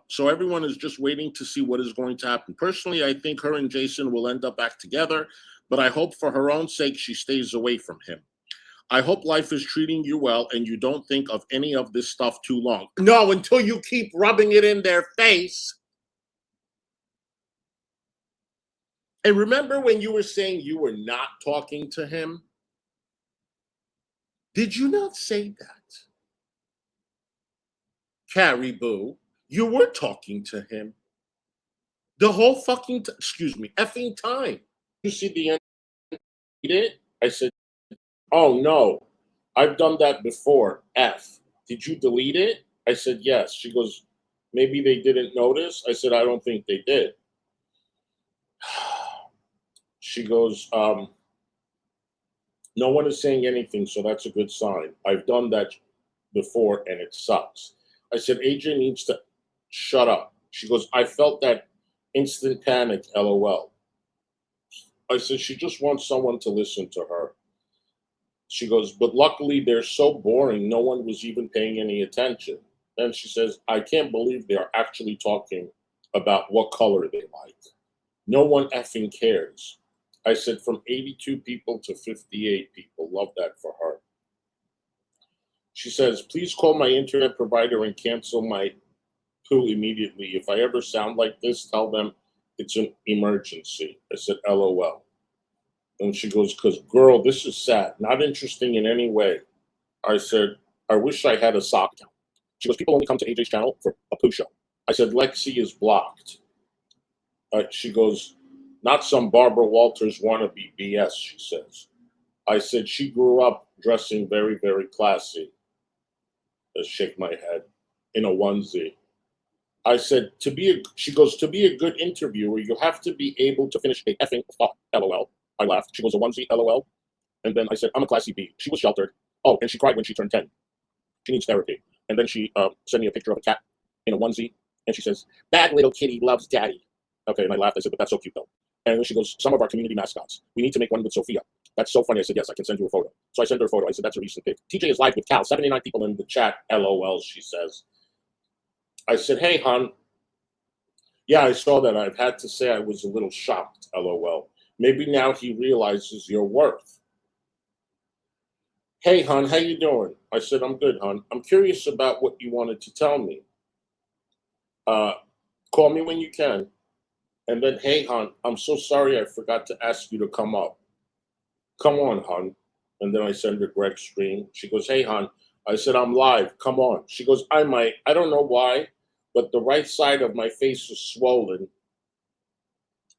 So everyone is just waiting to see what is going to happen. Personally, I think her and Jason will end up back together, but I hope for her own sake she stays away from him. I hope life is treating you well and you don't think of any of this stuff too long. No, until you keep rubbing it in their face. And remember when you were saying you were not talking to him? Did you not say that? Carrie Boo, you were talking to him. The whole fucking, effing time. You see the end? I said, oh no, I've done that before. F. Did you delete it? I said, yes. She goes, maybe they didn't notice. I said, I don't think they did. She goes, no one is saying anything, so that's a good sign. I've done that before and it sucks. I said, AJ needs to shut up. She goes, I felt that instant panic, LOL. I said, she just wants someone to listen to her. She goes, but luckily they're so boring, no one was even paying any attention. Then she says, I can't believe they're actually talking about what color they like. No one effing cares. I said, from 82 people to 58 people. Love that for her. She says, please call my internet provider and cancel my poo immediately. If I ever sound like this, tell them it's an emergency. I said, LOL. And she goes, because, girl, this is sad. Not interesting in any way. I said, I wish I had a sock account. She goes, people only come to AJ's channel for a poo show. I said, Lexi is blocked. She goes, not some Barbara Walters wannabe BS, she says. I said, she grew up dressing very, very classy. I shake my head, in a onesie. I said, she goes, to be a good interviewer, you have to be able to finish a effing thought, LOL. I laughed. She goes, a onesie, LOL. And then I said, I'm a classy B. She was sheltered. Oh, and she cried when she turned 10. She needs therapy. And then she sent me a picture of a cat in a onesie. And she says, bad little kitty loves daddy. Okay, and I laughed. I said, but that's so cute, though. And then she goes, some of our community mascots. We need to make one with Sophia. That's so funny. I said, yes, I can send you a photo. So I sent her a photo. I said, that's a recent pic. TJ is live with Cal. 79 people in the chat. LOL, she says. I said, hey, hon. Yeah, I saw that. I've had to say I was a little shocked. LOL. Maybe now he realizes your worth. Hey, hon, how you doing? I said, I'm good, hon. I'm curious about what you wanted to tell me. Call me when you can. And then, hey, hon, I'm so sorry I forgot to ask you to come up. Come on, hon. And then I send her Greg's stream. She goes, hey, hon. I said, I'm live. Come on. She goes, I might. I don't know why, but the right side of my face is swollen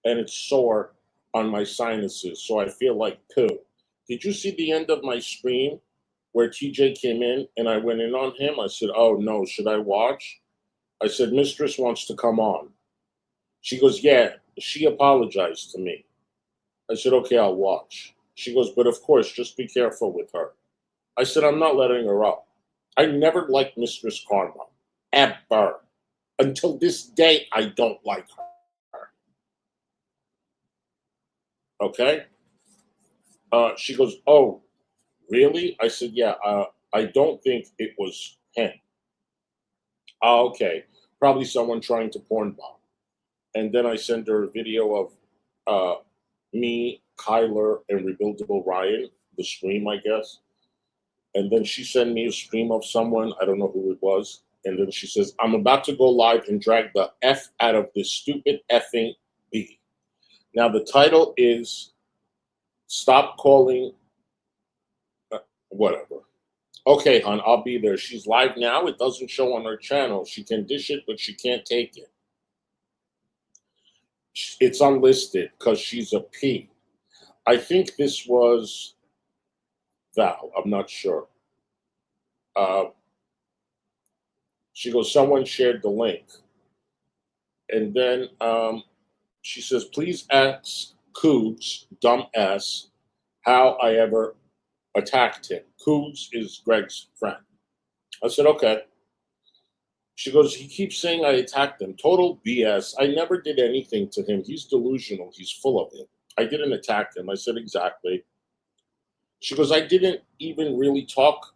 and it's sore on my sinuses, so I feel like poo. Did you see the end of my stream where TJ came in and I went in on him? I said, oh, no, should I watch? I said, Mistress wants to come on. She goes, yeah, she apologized to me. I said, okay, I'll watch. She goes, but of course, just be careful with her. I said, I'm not letting her up. I never liked Mistress Karma, ever. Until this day, I don't like her. Okay? She goes, oh, really? I said, yeah, I don't think it was him. Oh, okay. Probably someone trying to porn bomb. And then I sent her a video of me, Kyler, and Rebuildable Ryan, the stream, I guess. And then she sent me a stream of someone, I don't know who it was. And then she says, I'm about to go live and drag the F out of this stupid effing B. Now, the title is Stop Calling, whatever. Okay, hon, I'll be there. She's live now. It doesn't show on her channel. She can dish it, but she can't take it. It's unlisted because she's a P. I think this was Val. I'm not sure. She goes, someone shared the link. And then she says, please ask Cougs, dumbass, how I ever attacked him. Cougs is Greg's friend. I said, okay. She goes, he keeps saying I attacked him. Total BS. I never did anything to him. He's delusional. He's full of it. I didn't attack him. I said, exactly. She goes, I didn't even really talk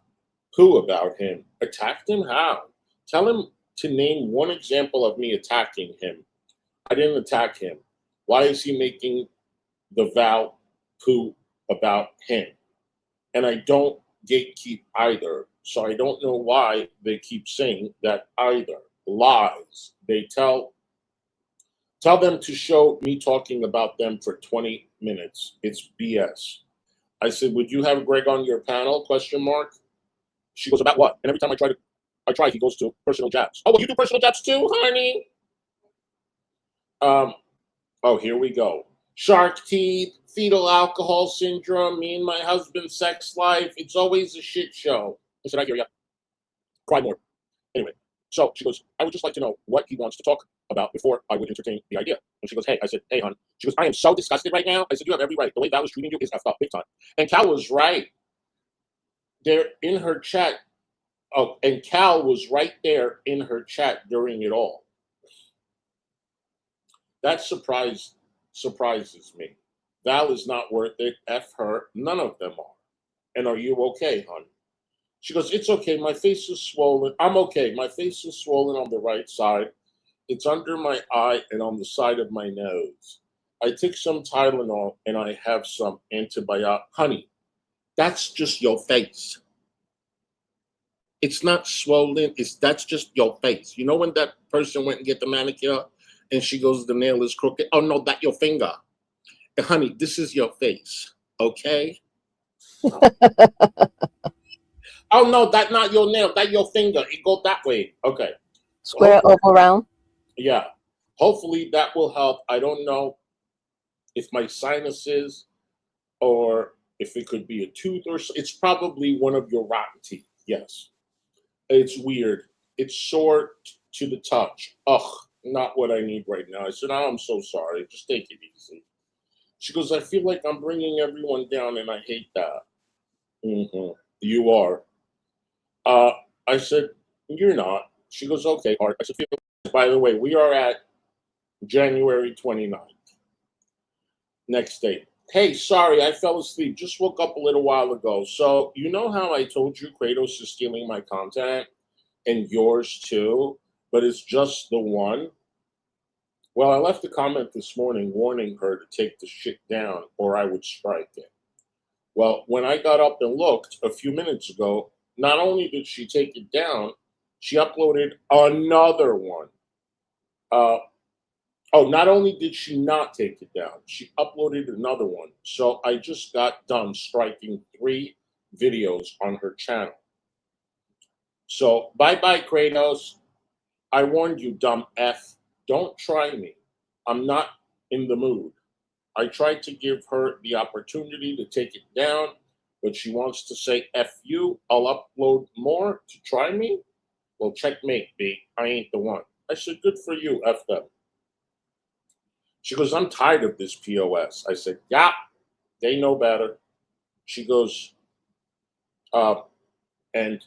poo about him. Attacked him? How? Tell him to name one example of me attacking him. I didn't attack him. Why is he making the Val poo about him? And I don't gatekeep either. So I don't know why they keep saying that either. Lies. They tell them to show me talking about them for 20 minutes. It's BS. I said, would you have Greg on your panel? Question mark. She goes, about what? And every time I try, he goes to personal jabs. Oh, well, you do personal jabs too, honey? Oh, here we go. Shark teeth, fetal alcohol syndrome, me and my husband's sex life. It's always a shit show. I said, I hear ya. Cry more. Anyway, so she goes, I would just like to know what he wants to talk about before I would entertain the idea. And she goes, hey, I said, hey, hon. She goes, I am so disgusted right now. I said, you have every right. The way Val was treating you is effed up big time. And Cal was right. There in her chat. Oh, and Cal was right there in her chat during it all. That surprises me. Val is not worth it. F her. None of them are. And are you okay, hon? She goes, it's okay. My face is swollen. I'm okay. My face is swollen on the right side. It's under my eye and on the side of my nose. I took some Tylenol and I have some antibiotic. Honey, that's just your face. It's not swollen. That's just your face. You know when that person went and get the manicure and she goes, the nail is crooked? Oh no, that your finger. And honey, this is your face. Okay? Oh no, that not your nail. That your finger. It go that way. Okay. Square, oval, round. Yeah. Hopefully that will help. I don't know if my sinuses or if it could be a tooth or it's probably one of your rotten teeth. Yes. It's weird. It's sore to the touch. Ugh, not what I need right now. I said, oh, I'm so sorry. Just take it easy. She goes, I feel like I'm bringing everyone down and I hate that. Mm-hmm. You are. I said, you're not. She goes, okay, Art. I said, by the way, we are at January 29th. Next day. Hey, sorry, I fell asleep. Just woke up a little while ago. So, you know how I told you Kratos is stealing my content? And yours too? But it's just the one? Well, I left a comment this morning warning her to take the shit down or I would strike it. Well, when I got up and looked a few minutes ago, not only did she take it down, she uploaded another one. Not only did she not take it down, she uploaded another one. So I just got done striking 3 videos on her channel. So bye-bye, Kratos. I warned you, dumb F. Don't try me. I'm not in the mood. I tried to give her the opportunity to take it down, but she wants to say F you. I'll upload more to try me? Well, checkmate, B. I ain't the one. I said, good for you, F them. She goes, I'm tired of this POS. I said, yeah, they know better. She goes, and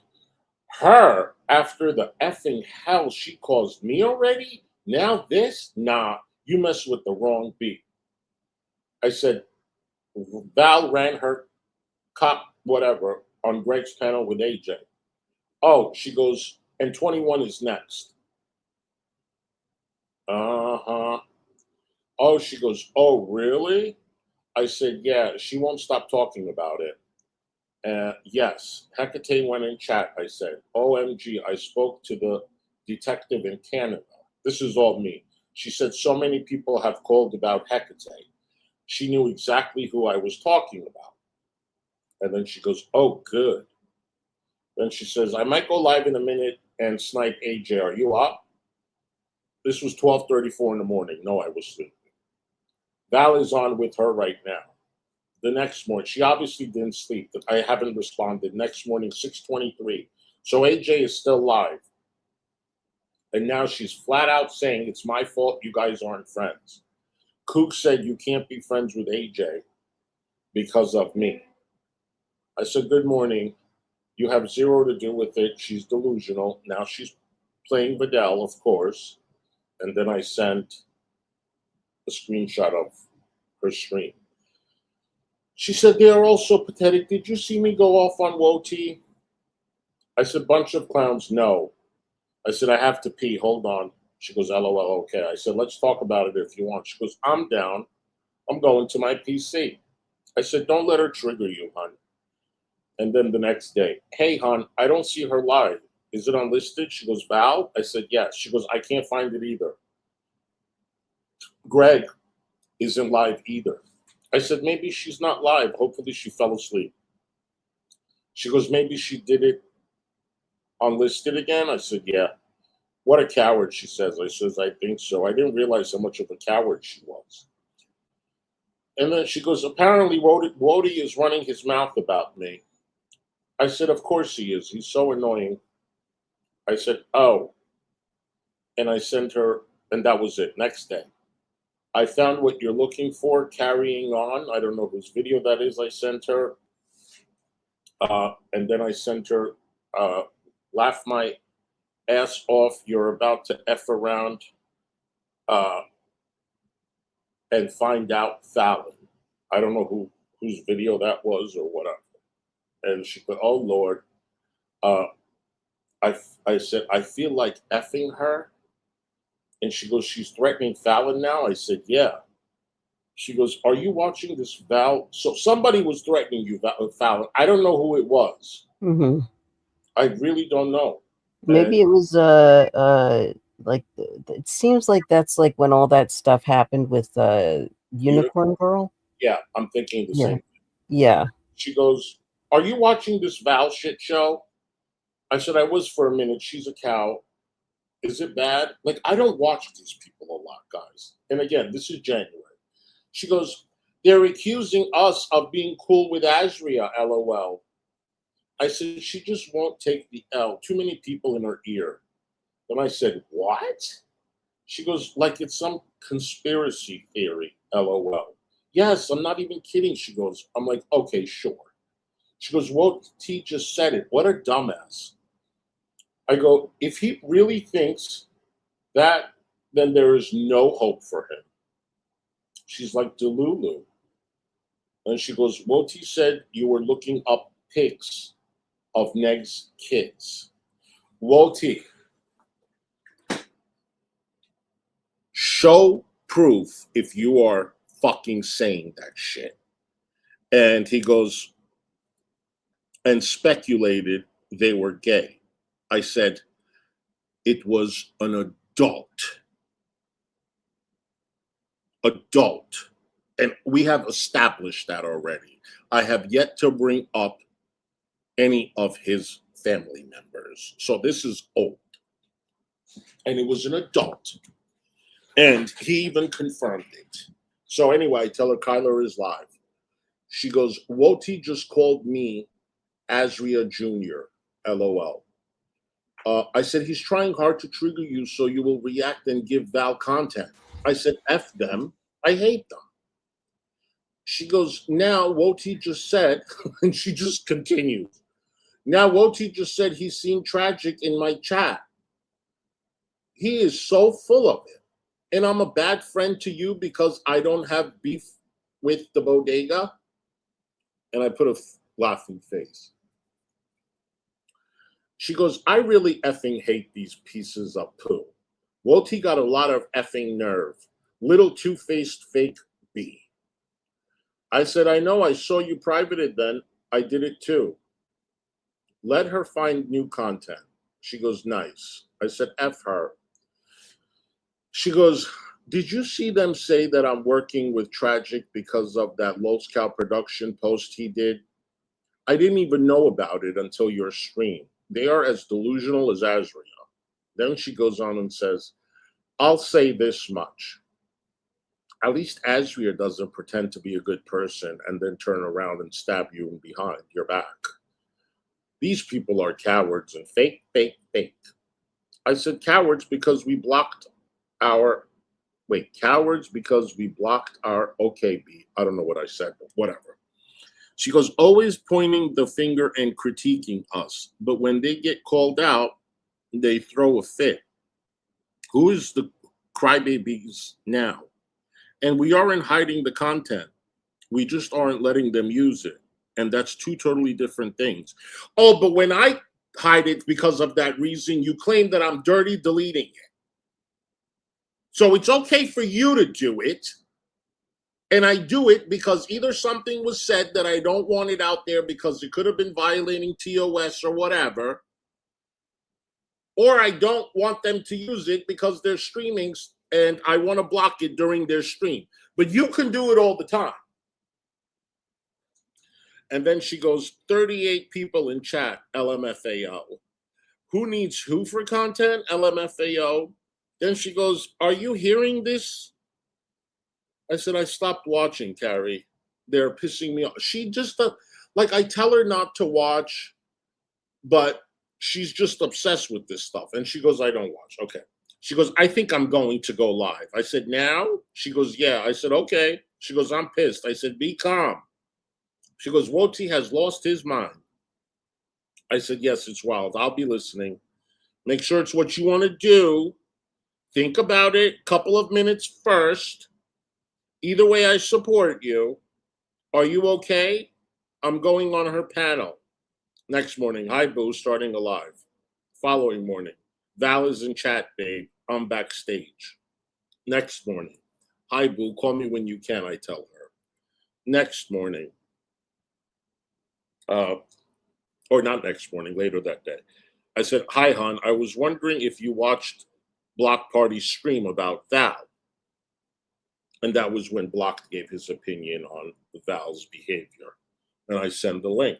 her, after the effing hell she caused me already, now this? Nah, you mess with the wrong beat. I said, Val ran her cop whatever on Greg's panel with AJ. Oh, she goes, and 21 is next. Uh-huh. Oh, she goes, oh, really? I said, yeah, she won't stop talking about it. Yes, Hecate went in chat, I said. OMG, I spoke to the detective in Canada. This is all me. She said so many people have called about Hecate. She knew exactly who I was talking about. And then she goes, oh, good. Then she says, I might go live in a minute and snipe AJ. Are you up? This was 12:34 in the morning. No, I was sleeping. Val is on with her right now. The next morning, she obviously didn't sleep. I haven't responded. Next morning, 6:23. So AJ is still live. And now she's flat out saying it's my fault you guys aren't friends. Kook said you can't be friends with AJ because of me. I said, good morning. You have zero to do with it. She's delusional. Now she's playing Vidal, of course. And then I sent a screenshot of her stream. She said, they are also pathetic. Did you see me go off on Woti? I said, bunch of clowns, no. I said, I have to pee. Hold on. She goes, LOL, okay. I said, let's talk about it if you want. She goes, I'm down. I'm going to my PC. I said, don't let her trigger you, hon. And then the next day, hey, hon, I don't see her live. Is it unlisted? She goes, Val? I said, yes. She goes, I can't find it either. Greg isn't live either. I said, maybe she's not live. Hopefully she fell asleep. She goes, maybe she did it unlisted again? I said, yeah. What a coward, she says. I says, I think so. I didn't realize how much of a coward she was. And then she goes, apparently Wody is running his mouth about me. I said, of course he is. He's so annoying. I said, oh. And I sent her, and that was it. Next day. I found what you're looking for, carrying on. I don't know whose video that is. I sent her. And then I sent her, laugh my ass off. You're about to F around and find out Fallon. I don't know whose video that was or whatever. And she put, oh Lord, uh, I said, I feel like effing her. And she goes, she's threatening Fallon now? I said, yeah. She goes, are you watching this Val? So somebody was threatening you, Fallon. I don't know who it was. Mm-hmm. I really don't know. Maybe it was like it seems like that's like when all that stuff happened with Unicorn Girl. Yeah, I'm thinking the same thing. Yeah. She goes, are you watching this Val shit show? I said, I was for a minute. She's a cow. Is it bad? Like, I don't watch these people a lot, guys. And again, this is January. She goes, they're accusing us of being cool with Azria, LOL. I said, she just won't take the L. Too many people in her ear. Then I said, what? She goes, like it's some conspiracy theory, LOL. Yes, I'm not even kidding. She goes, I'm like, okay, sure. She goes, well, T just said it. What a dumbass. I go, if he really thinks that, then there is no hope for him. She's like, Delulu. And she goes, Woti said you were looking up pics of Neg's kids. Woti, show proof if you are fucking saying that shit. And he goes, and speculated they were gay. I said, it was an adult. And we have established that already. I have yet to bring up any of his family members. So this is old. And it was an adult. And he even confirmed it. So anyway, I tell her Kyler is live. She goes, Woti just called me Azria Jr., LOL. I said, he's trying hard to trigger you so you will react and give Val content. I said, F them. I hate them. She goes, now Woti just said, and she just continues. Now Woti just said he's seen tragic in my chat. He is so full of it. And I'm a bad friend to you because I don't have beef with the bodega. And I put a laughing face. She goes, I really effing hate these pieces of poo. Woti got a lot of effing nerve. Little two-faced fake B. I said, I know, I saw you privated then. I did it too. Let her find new content. She goes, nice. I said, F her. She goes, did you see them say that I'm working with Tragic because of that Los Cal production post he did? I didn't even know about it until your stream. They are as delusional as Azria. Then she goes on and says, I'll say this much. At least Azria doesn't pretend to be a good person and then turn around and stab you in behind your back. These people are cowards and fake. I said cowards because we blocked our, cowards because we blocked our, okay, B. I don't know what I said, but whatever. She goes, always pointing the finger and critiquing us. But when they get called out, they throw a fit. Who is the crybabies now? And we aren't hiding the content. We just aren't letting them use it. And that's two totally different things. Oh, but when I hide it because of that reason, you claim that I'm dirty deleting it. So it's okay for you to do it. And I do it because either something was said that I don't want it out there because it could have been violating TOS or whatever, or I don't want them to use it because they're streaming and I want to block it during their stream. But you can do it all the time. And then she goes, 38 people in chat, LMFAO. Who needs who for content? LMFAO. Then she goes, are you hearing this? I said, I stopped watching, Carrie. They're pissing me off. She just, like, I tell her not to watch, but she's just obsessed with this stuff. And she goes, I don't watch. Okay. She goes, I think I'm going to go live. I said, now? She goes, yeah. I said, okay. She goes, I'm pissed. I said, be calm. She goes, Woti has lost his mind. I said, yes, it's wild. I'll be listening. Make sure it's what you want to do. Think about it. Couple of minutes first. Either way, I support you. Are you okay? I'm going on her panel. Next morning, hi, boo, starting alive. Following morning, Val is in chat, babe. I'm backstage. Next morning, hi, boo, call me when you can, I tell her. Next morning, or not next morning, later that day, I said, hi, hon, I was wondering if you watched Block Party's stream about Val. And that was when Block gave his opinion on Val's behavior. And I send the link.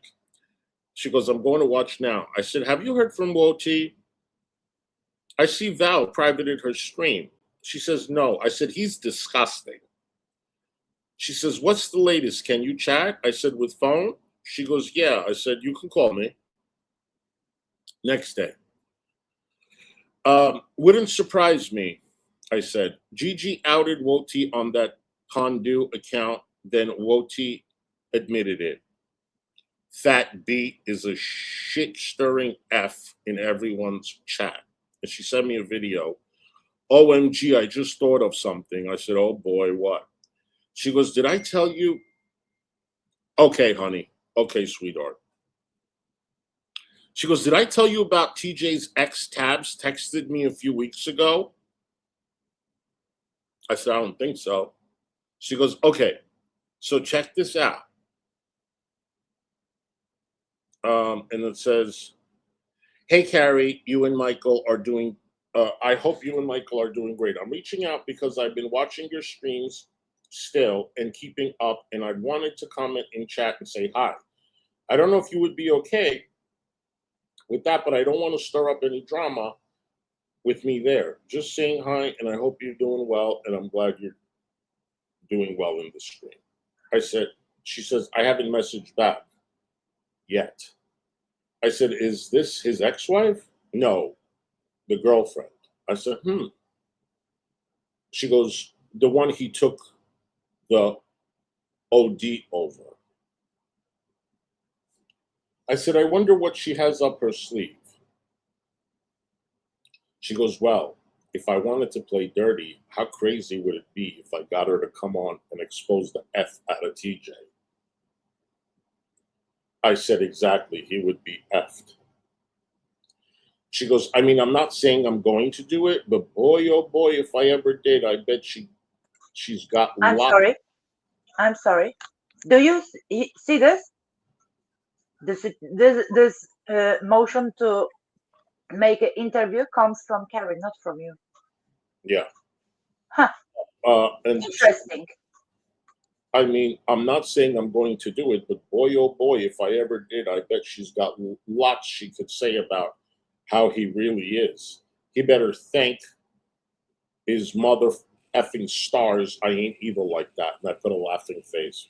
She goes, I'm going to watch now. I said, have you heard from Woti? I see Val privated her stream. She says, no. I said, he's disgusting. She says, what's the latest? Can you chat? I said, with phone? She goes, yeah. I said, you can call me. Next day. Wouldn't surprise me, I said. Gigi outed Woti on that Condu account, then Woti admitted it. Fat B is a shit-stirring F in everyone's chat. And she sent me a video. OMG, I just thought of something. I said, oh boy, what? She goes, did I tell you? Okay, honey. Okay, sweetheart. She goes, did I tell you about TJ's ex-Tabs texted me a few weeks ago? I said, I don't think so. She goes, okay, so check this out. And it says, hey, Carrie, you and Michael are doing, I hope you and Michael are doing great. I'm reaching out because I've been watching your streams still and keeping up, and I wanted to comment in chat and say hi. I don't know if you would be okay with that, but I don't want to stir up any drama with me there. Just saying hi, and I hope you're doing well, and I'm glad you're doing well in the stream. I said, she says, I haven't messaged back yet. I said, is this his ex-wife? No, the girlfriend. I said, She goes, the one he took the OD over. I said, I wonder what she has up her sleeve. She goes, well, if I wanted to play dirty, how crazy would it be if I got her to come on and expose the F out of TJ? I said, exactly, he would be effed. She goes, I mean, I'm not saying I'm going to do it, but boy, oh boy, if I ever did, I bet she's got lots. I'm sorry. Do you see this? This motion to make an interview comes from Carrie, not from you. Yeah. Huh. And interesting. I mean, I'm not saying I'm going to do it, but boy, oh boy, if I ever did, I bet she's got lots she could say about how he really is. He better thank his mother effing stars I ain't evil like that. And I put a laughing face.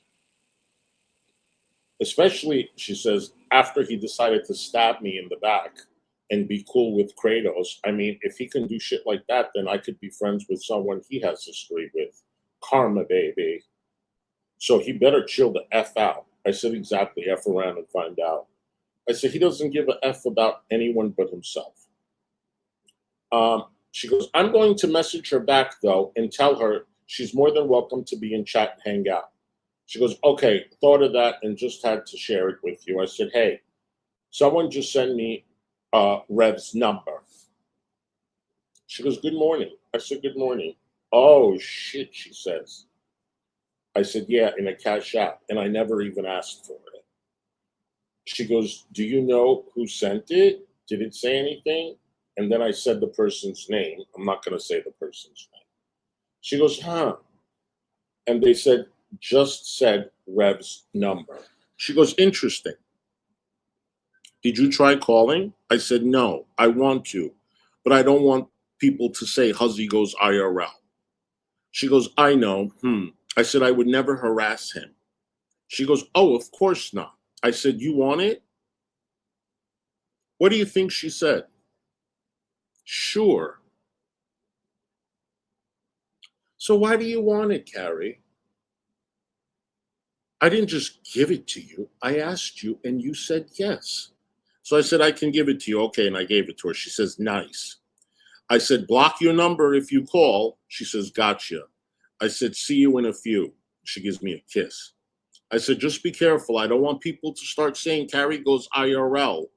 Especially, she says, after he decided to stab me in the back and be cool with Kratos. I mean, if he can do shit like that, then I could be friends with someone he has history with. Karma, baby. So he better chill the F out. I said, exactly, F around and find out. I said, he doesn't give a F about anyone but himself. She goes, I'm going to message her back, though, and tell her she's more than welcome to be in chat and hang out. She goes, okay, thought of that and just had to share it with you. I said, hey, someone just sent me Rev's number. She goes, good morning. I said, good morning. Oh, shit, she says. I said, yeah, in a cash app, and I never even asked for it. She goes, do you know who sent it? Did it say anything? And then I said the person's name. I'm not going to say the person's name. She goes, huh? And they said, just said Rev's number. She goes, interesting. Did you try calling? I said, no, I want to, but I don't want people to say Hussy goes IRL. She goes, I know. I said, I would never harass him. She goes, oh, of course not. I said, you want it? What do you think she said? Sure. So why do you want it, Carrie? I didn't just give it to you. I asked you and you said yes. So I said, I can give it to you. Okay, and I gave it to her. She says, nice. I said, block your number if you call. She says, gotcha. I said, see you in a few. She gives me a kiss. I said, just be careful. I don't want people to start saying Carrie goes IRL.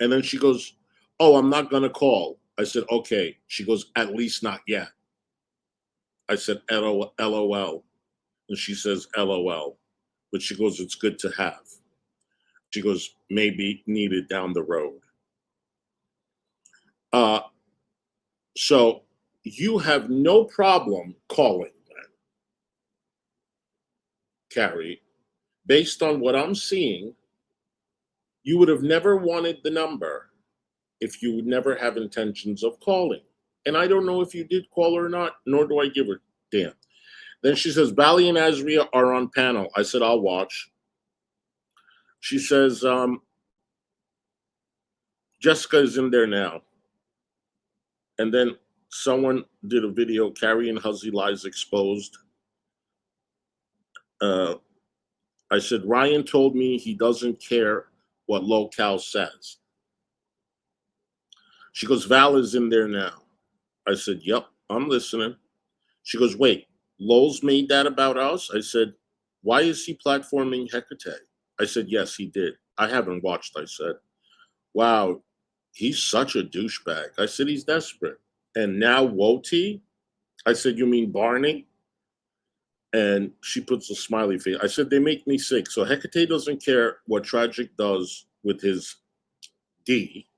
And then she goes, oh, I'm not going to call. I said, okay. She goes, at least not yet. I said, LOL. And she says, LOL. But she goes, it's good to have. She goes, maybe needed down the road. So you have no problem calling then, Carrie. Based on what I'm seeing, you would have never wanted the number if you would never have intentions of calling. And I don't know if you did call or not, nor do I give a damn. Then she says, Bali and Azria are on panel. I said, I'll watch. She says, Jessica is in there now. And then someone did a video, Carrie and Hussy lies exposed. I said, Ryan told me he doesn't care what locale says. She goes, Val is in there now. I said, yep, I'm listening. She goes, wait, Lowe's made that about us? I said, why is he platforming Hecate? I said, yes, he did. I haven't watched, I said. Wow, he's such a douchebag. I said, he's desperate. And now Woti? I said, you mean Barney? And she puts a smiley face. I said, they make me sick. So Hecate doesn't care what Tragic does with his D,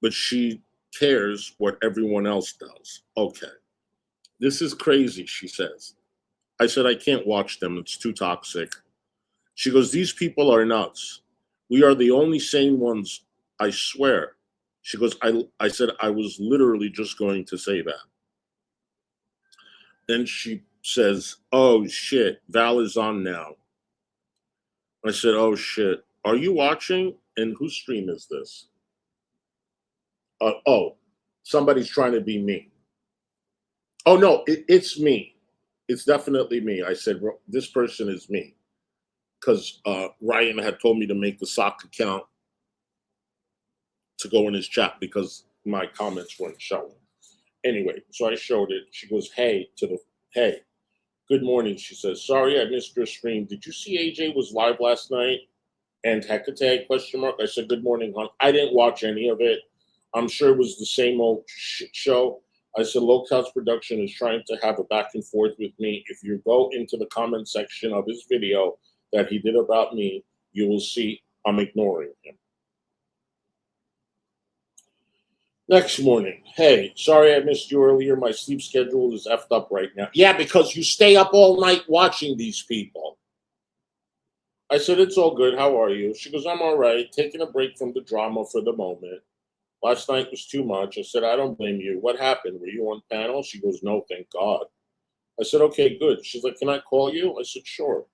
but she cares what everyone else does. Okay. This is crazy, she says. I said, I can't watch them. It's too toxic. She goes, these people are nuts. We are the only sane ones, I swear. She goes, I said, I was literally just going to say that. Then she says, oh, shit, Val is on now. I said, oh, shit. Are you watching? And whose stream is this? Oh, somebody's trying to be me. Oh, no, it's me. It's definitely me. I said, this person is me. Because Ryan had told me to make the sock account to go in his chat because my comments weren't showing. Anyway, so I showed it. She goes, hey, good morning. She says, sorry, I missed your stream. Did you see AJ was live last night? And Hecate, question mark. I said, good morning, hon. I didn't watch any of it. I'm sure it was the same old shit show. I said, Low Cost Production is trying to have a back and forth with me. If you go into the comment section of his video that he did about me, you will see I'm ignoring him. Next morning, hey, sorry I missed you earlier. My sleep schedule is effed up right now. Yeah, because you stay up all night watching these people. I said, it's all good. How are you? She goes, I'm all right. Taking a break from the drama for the moment. Last night was too much. I said, I don't blame you. What happened? Were you on panel? She goes, no, thank God. I said, okay, good. She's like, can I call you? I said, sure.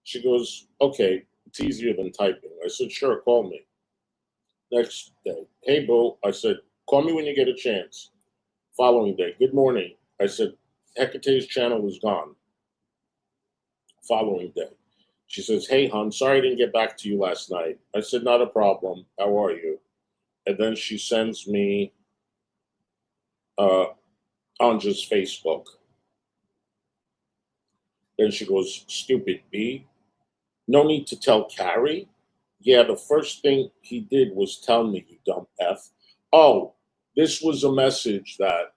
She goes, okay, it's easier than typing. I said, sure, call me. Next day, hey, boo. I said, call me when you get a chance. Following day, good morning. I said, Hecate's channel is gone. Following day, she says, hey, hon, sorry I didn't get back to you last night. I said, not a problem. How are you? And then she sends me Anja's Facebook. Then she goes, stupid B. No need to tell Carrie. Yeah, the first thing he did was tell me, you dumb F. Oh, this was a message that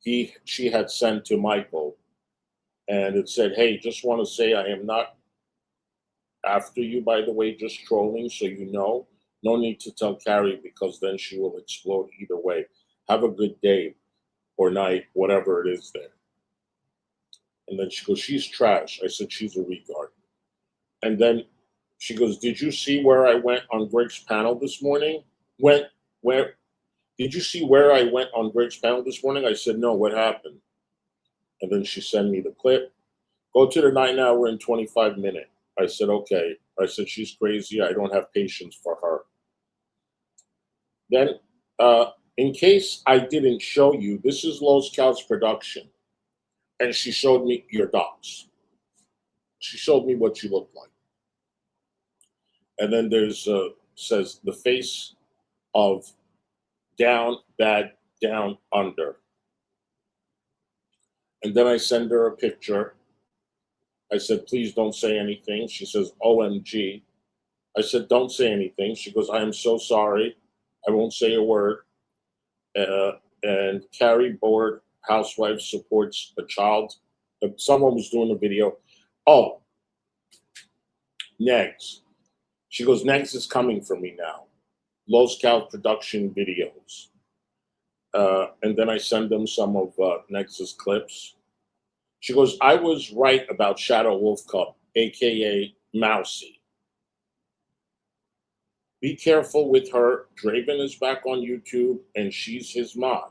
she had sent to Michael. And it said, hey, just want to say I am not after you, by the way, just trolling, so you know. No need to tell Carrie because then she will explode either way. Have a good day or night, whatever it is there. And then she goes, she's trash. I said, she's a retard. And then she goes, did you see where I went on Greg's panel this morning? Did you see where I went on Greg's panel this morning? I said, no, what happened? And then she sent me the clip. Go to the 9 hour and 25 minute. I said, okay. I said, she's crazy. I don't have patience for her. Then, in case I didn't show you, this is Los Cal's production. And she showed me your docs. She showed me what you look like. And then there's, says, the face of down, bad, down, under. And then I send her a picture I said, please don't say anything. She says, OMG. I said, don't say anything. She goes, I am so sorry. I won't say a word. And Carrie board housewife supports a child. Someone was doing a video. Oh, Negs. She goes, Negs is coming for me now. Low Scout production videos. And then I send them some of Negs's clips. She goes, I was right about Shadow Wolf Cup, aka Mousy. Be careful with her. Draven is back on YouTube and she's his mod.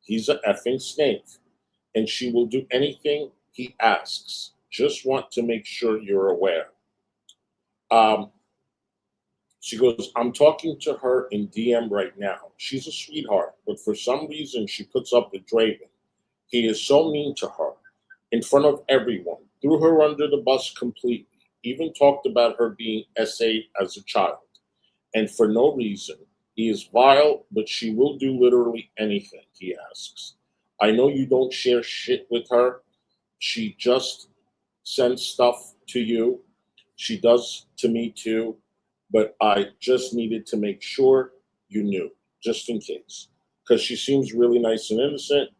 He's a effing snake. And she will do anything he asks. Just want to make sure you're aware. She goes, I'm talking to her in DM right now. She's a sweetheart, but for some reason she puts up with Draven. He is so mean to her in front of everyone, threw her under the bus completely, even talked about her being SA'd as a child. And for no reason. He is vile, but she will do literally anything he asks. I know you don't share shit with her. She just sends stuff to you. She does to me too. But I just needed to make sure you knew, just in case. Because she seems really nice and innocent,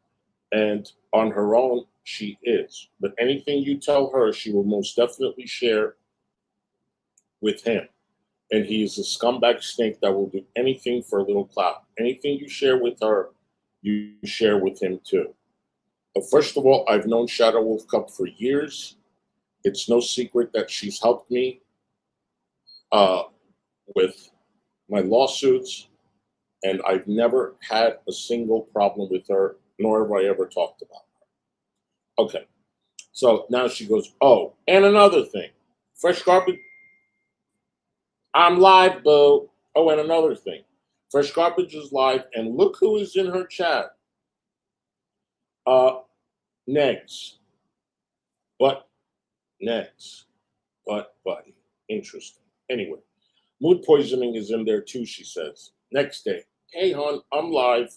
and on her own, she is. But anything you tell her, she will most definitely share with him. And he is a scumbag snake that will do anything for a little clout. Anything you share with her, you share with him too. But first of all, I've known Shadow Wolf Cup for years. It's no secret that she's helped me with my lawsuits, and I've never had a single problem with her, nor have I ever talked about her. Okay, so now she goes, oh, and another thing, Fresh Garbage, I'm live, boo. Oh, and another thing, Fresh Garbage is live, and look who is in her chat. Negs. But, Negs. But, buddy, interesting. Anyway. Mood poisoning is in there too, she says. Next day, hey, hon, I'm live.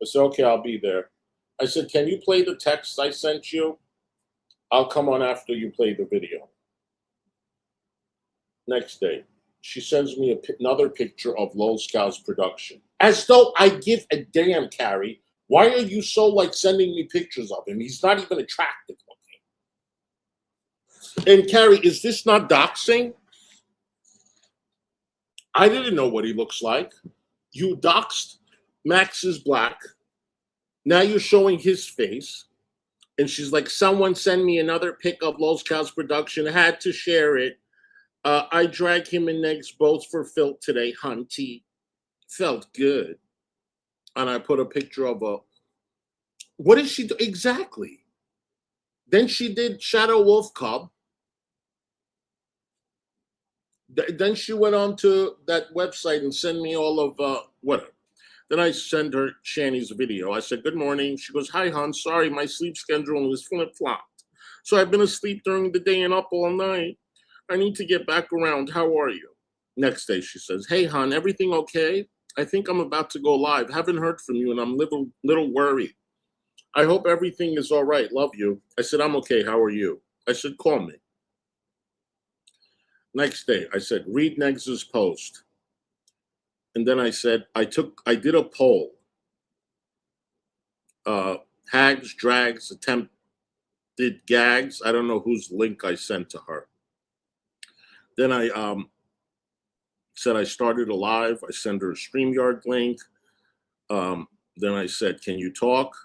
I said, okay, I'll be there. I said, can you play the text I sent you? I'll come on after you play the video. Next day, she sends me another picture of Lowell Scouts production. As though I give a damn, Carrie. Why are you so like sending me pictures of him? He's not even attractive looking. And Carrie, is this not doxing? I didn't know what he looks like. You doxed Max is black. Now you're showing his face. And she's like, someone send me another pic of Lowell Scouts production. Had to share it. I dragged him and Negs both for filth today, hunty. Felt good. And I put a picture of a... What did she do? Exactly. Then she did Shadow Wolf Cub. Then she went on to that website and sent me all of whatever. Then I send her Shani's video. I said, good morning. She goes, hi, hon. Sorry, my sleep schedule was flip-flopped. So I've been asleep during the day and up all night. I need to get back around. How are you? Next day, she says, hey, hon, everything okay? I think I'm about to go live. Haven't heard from you, and I'm little worried. I hope everything is all right. Love you. I said, I'm okay. How are you? I said, call me. Next day, I said, read Negs's post. And then I said, I did a poll. Hags, drags, attempted gags. I don't know whose link I sent to her. Then I said I started a live. I sent her a StreamYard link. Then I said, can you talk?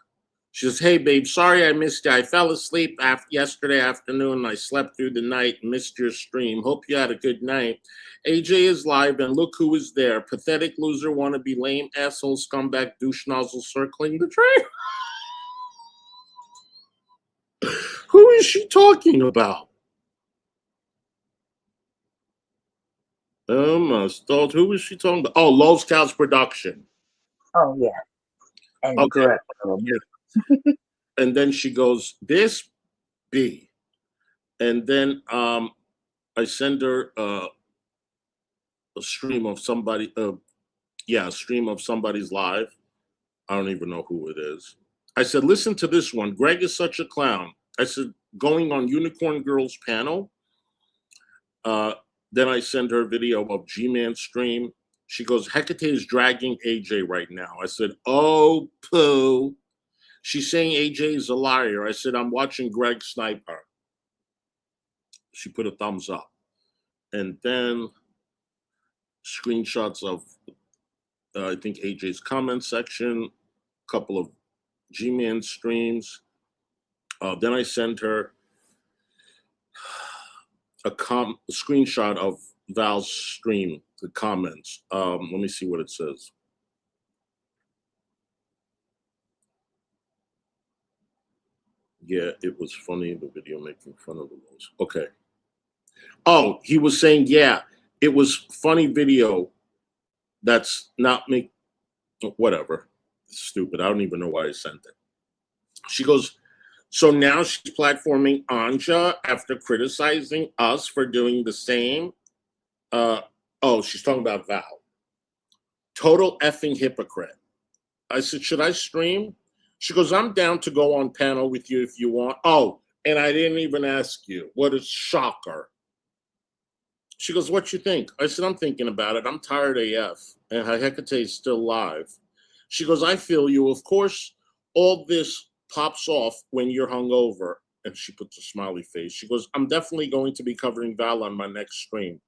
She says, hey, babe, sorry I missed you. I fell asleep yesterday afternoon. I slept through the night and missed your stream. Hope you had a good night. AJ is live, and look who is there. Pathetic loser, wannabe lame, asshole, scumbag, douche nozzle circling the train. Who is she talking about? Who is she talking about? Oh, Low Scouts production. Oh, yeah. And okay. yeah. And then she goes, this B. And then I send her a stream of somebody, a stream of somebody's live. I don't even know who it is. I said, listen to this one. Greg is such a clown. I said, going on Unicorn Girl's panel. Then I send her a video of G-Man stream. She goes, Hecate is dragging AJ right now. I said, oh, poo. She's saying AJ is a liar. I said, I'm watching Greg snipe her. She put a thumbs up. And then screenshots of, I think, AJ's comment section, a couple of G-Man streams. Then I sent her a screenshot of Val's stream, the comments. Let me see what it says. Yeah, it was funny, the video making fun of the most. Okay. Oh, he was saying, yeah, it was funny video that's not me. Whatever. It's stupid. I don't even know why I sent it. She goes, so now she's platforming Anja after criticizing us for doing the same. Oh, she's talking about Val. Total effing hypocrite. I said, should I stream? She goes, I'm down to go on panel with you if you want. Oh, and I didn't even ask you. What a shocker. She goes, what you think? I said, I'm thinking about it. I'm tired AF. And Hecate is still live. She goes, I feel you. Of course, all this pops off when you're hungover. And she puts a smiley face. She goes, I'm definitely going to be covering Val on my next stream.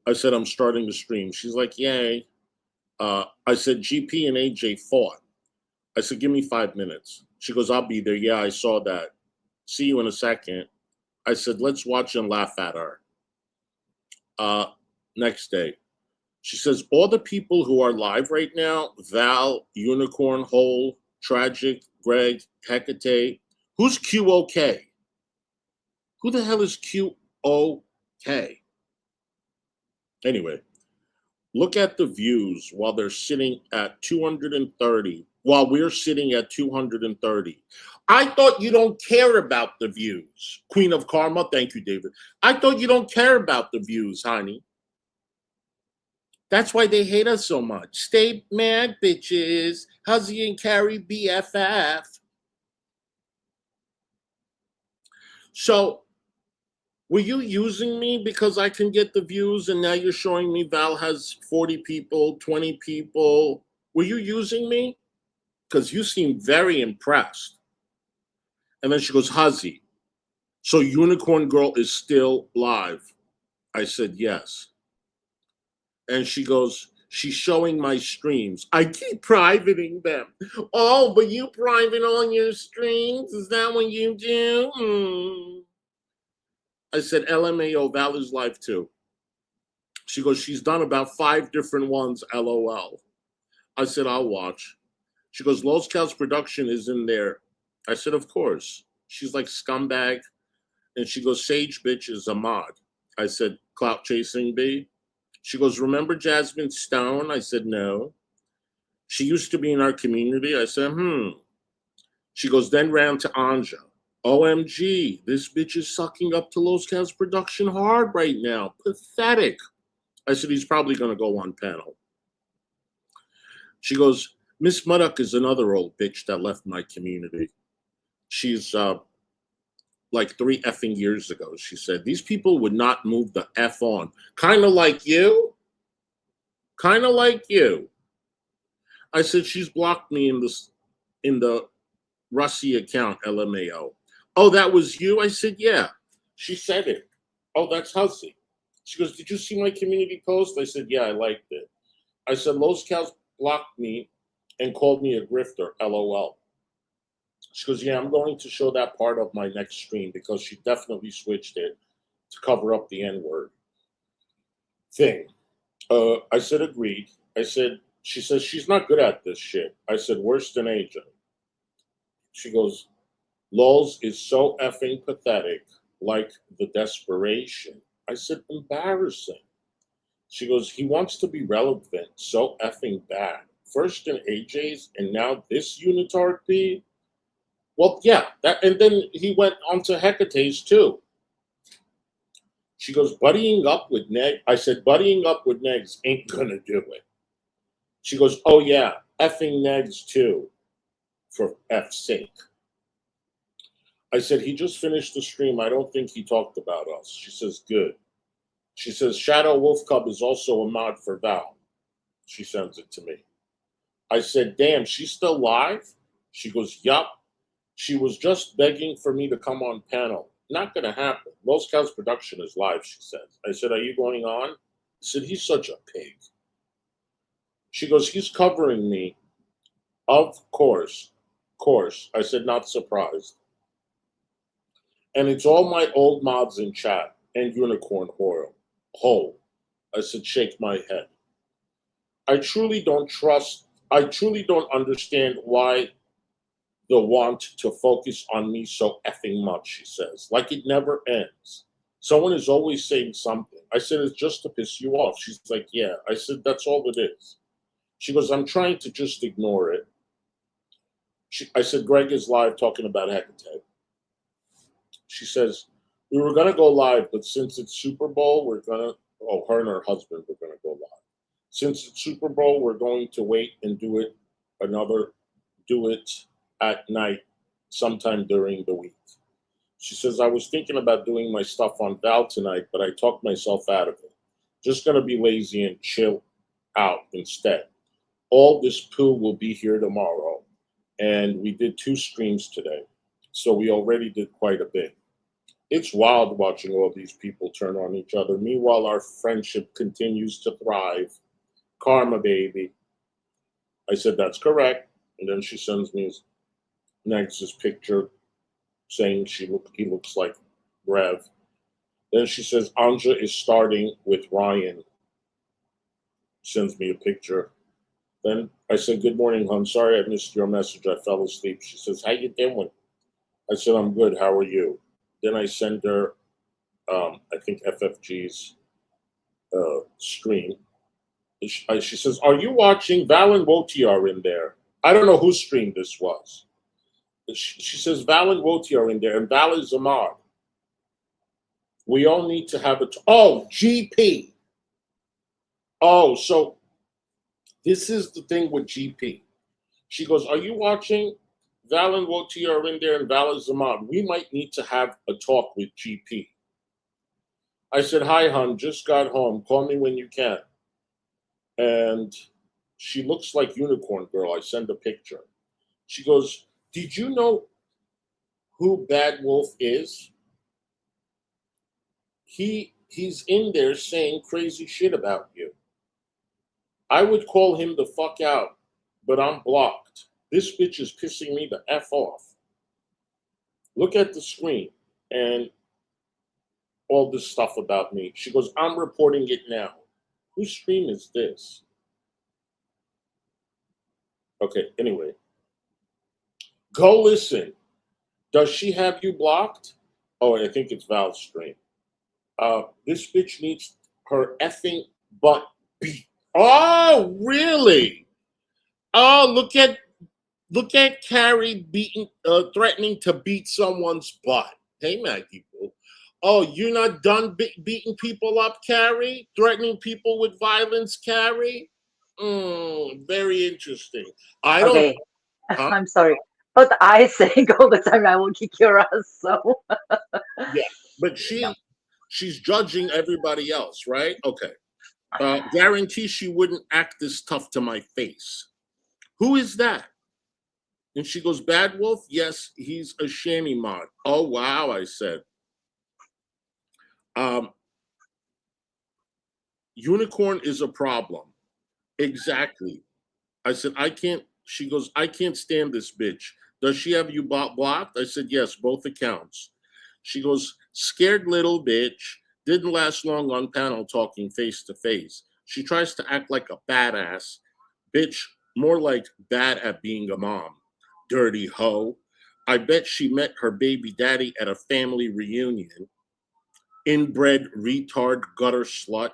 I said, I'm starting the stream. She's like, yay. I said, GP and AJ fought. I said, give me 5 minutes. She goes, I'll be there. Yeah, I saw that. See you in a second. I said, let's watch and laugh at her. Next day. She says, all the people who are live right now, Val, Unicorn, Hole, Tragic, Greg, Hecate. Who's QOK? Who the hell is QOK? Anyway, look at the views while they're sitting at 230, while we're sitting at 230. I thought you don't care about the views. Queen of Karma, thank you, David. I thought you don't care about the views, honey. That's why they hate us so much. Stay mad, bitches. Hussy and Carrie BFF. So, were you using me because I can get the views and now you're showing me Val has 40 people, 20 people? Were you using me? Because you seem very impressed. And then she goes, Hussy, so Unicorn Girl is still live? I said, yes. And she goes, she's showing my streams. I keep privating them. Oh, but you private all your streams? Is that what you do? I said, LMAO, Val is live too. She goes, she's done about 5 different ones, LOL. I said, I'll watch. She goes, Los Cal's production is in there. I said, of course. She's like scumbag. And she goes, Sage bitch is a mod. I said, clout chasing B. She goes, remember Jasmine Stone? I said, no. She used to be in our community. I said, She goes, then ran to Anja. OMG, this bitch is sucking up to Los Cal's production hard right now. Pathetic. I said, he's probably going to go on panel. She goes, Miss Muddock is another old bitch that left my community. She's like 3 effing years ago. She said, these people would not move the F on. Kind of like you. Kind of like you. I said, she's blocked me in the Hussy account, LMAO. Oh, that was you? I said, yeah. She said it. Oh, that's Hussy. She goes, did you see my community post? I said, yeah, I liked it. I said, Los Cal's blocked me and called me a grifter, LOL. She goes, yeah, I'm going to show that part of my next stream because she definitely switched it to cover up the N-word thing. I said, agreed. I said, she says, she's not good at this shit. I said, worse than AJ. She goes, Lols is so effing pathetic, like the desperation. I said, embarrassing. She goes, he wants to be relevant, so effing bad. First in AJ's and now this unitard P. Well, yeah, and then he went on to Hecate's too. She goes, buddying up with Neg. I said, buddying up with Negs ain't gonna do it. She goes, oh yeah, effing Negs too, for F's sake. I said, he just finished the stream. I don't think he talked about us. She says, good. She says, Shadow Wolf Cub is also a mod for Val. She sends it to me. I said, damn, she's still live? She goes, yup. She was just begging for me to come on panel. Not going to happen. Los Cow's production is live, she says. I said, are you going on? I said, he's such a pig. She goes, he's covering me. Of course. I said, not surprised. And it's all my old mods in chat and Unicorn Hole. I said, shake my head. I truly don't understand why the want to focus on me so effing much, she says. Like it never ends. Someone is always saying something. I said, it's just to piss you off. She's like, yeah. I said, that's all it is. She goes, I'm trying to just ignore it. I said, Greg is live talking about Hecate. She says, we were going to go live, but since it's Super Bowl, her and her husband were going to go live. Since it's Super Bowl, we're going to wait and do it at night sometime during the week. She says, I was thinking about doing my stuff on Val tonight, but I talked myself out of it. Just going to be lazy and chill out instead. All this poo will be here tomorrow. And we did 2 streams today. So we already did quite a bit. It's wild watching all these people turn on each other. Meanwhile, our friendship continues to thrive. Karma, baby. I said, that's correct. And then she sends me this picture saying he looks like Rev. Then she says, Anja is starting with Ryan. Sends me a picture. Then I said, good morning, hon. Sorry I missed your message. I fell asleep. She says, how you doing? I said, I'm good. How are you? Then I send her, I think, FFG's stream. She says, are you watching? Val and Woti are in there. I don't know whose stream this was. She says, Val and Woti are in there, and Val is a mod. We all need to have oh, GP. Oh, so this is the thing with GP. She goes, are you watching? Val and Woti are in there, and Val is a mod. We might need to have a talk with GP. I said, hi, hon, just got home. Call me when you can. And she looks like Unicorn Girl. I send a picture. She goes, did you know who Bad Wolf is? He's in there saying crazy shit about you. I would call him the fuck out, but I'm blocked. This bitch is pissing me the F off. Look at the screen and all this stuff about me. She goes, I'm reporting it now. Whose stream is this? Okay, anyway. Go listen. Does she have you blocked? Oh, I think it's Val's stream. This bitch needs her effing butt beat. Oh, really? Oh, look at Carrie threatening to beat someone's butt. Hey, Maggie Boo. Oh, you're not done beating people up, Carrie? Threatening people with violence, Carrie? Very interesting. I don't. Okay. Huh? I'm sorry. But I say all the time, I will kick your ass. So Yeah, but she's judging everybody else, right? Okay. Guarantee she wouldn't act this tough to my face. Who is that? And she goes, Bad Wolf? Yes, he's a shammy mod. Oh, wow, I said. Unicorn is a problem. Exactly. I said, I can't. She goes, I can't stand this bitch. Does she have you blocked? I said, yes, both accounts. She goes, scared little bitch. Didn't last long on panel talking face to face. She tries to act like a badass. Bitch, more like bad at being a mom. Dirty hoe. I bet she met her baby daddy at a family reunion. Inbred retard gutter slut.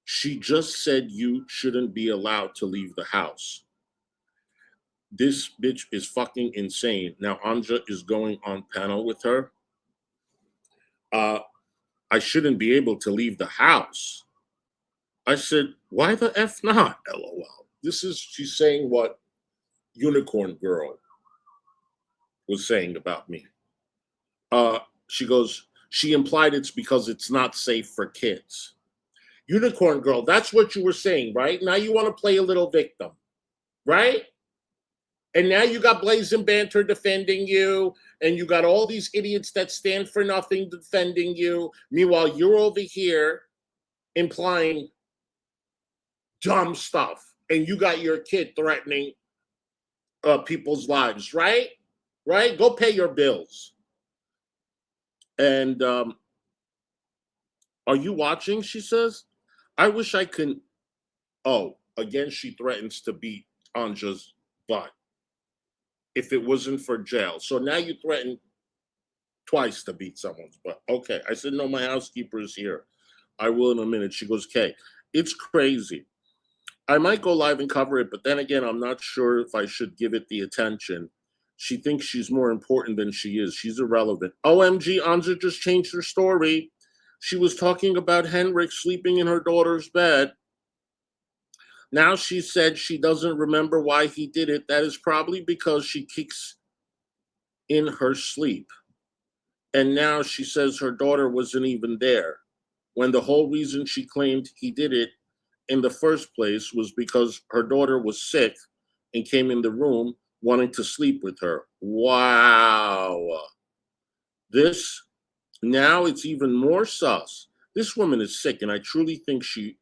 She just said you shouldn't be allowed to leave the house. This bitch is fucking insane. Now Anja is going on panel with her. I shouldn't be able to leave the house. I said, why the F not? LOL. She's saying what Unicorn Girl was saying about me. She goes, she implied it's because it's not safe for kids. Unicorn Girl, that's what you were saying, right? Now you want to play a little victim, right? And now you got Blazing Banter defending you, and you got all these idiots that stand for nothing defending you. Meanwhile, you're over here implying dumb stuff, and you got your kid threatening people's lives, right? Right? Go pay your bills. And are you watching? She says. I wish I could. Oh, again, she threatens to beat Anja's butt if it wasn't for jail. So now you threaten twice to beat someone's butt. Okay. I said, no, my housekeeper is here. I will in a minute. She goes, okay, it's crazy. I might go live and cover it, but then again, I'm not sure if I should give it the attention. She thinks she's more important than she is. She's irrelevant. OMG, Anja just changed her story. She was talking about Henrik sleeping in her daughter's bed. Now she said she doesn't remember why he did it. That is probably because she kicks in her sleep. And now she says her daughter wasn't even there, when the whole reason she claimed he did it in the first place was because her daughter was sick and came in the room wanting to sleep with her. Wow. This, now it's even more sus. This woman is sick, and I truly think she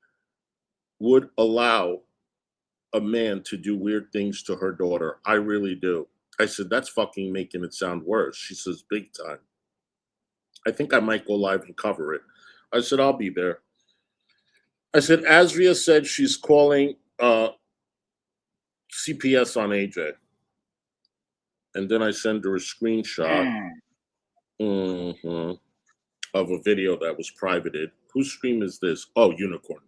would allow a man to do weird things to her daughter. I really do. I said, that's fucking making it sound worse. She says, big time. I think I might go live and cover it. I said, I'll be there. I said, Azria said she's calling CPS on AJ. And then I send her a screenshot of a video that was privated. Whose stream is this? Oh, Unicorn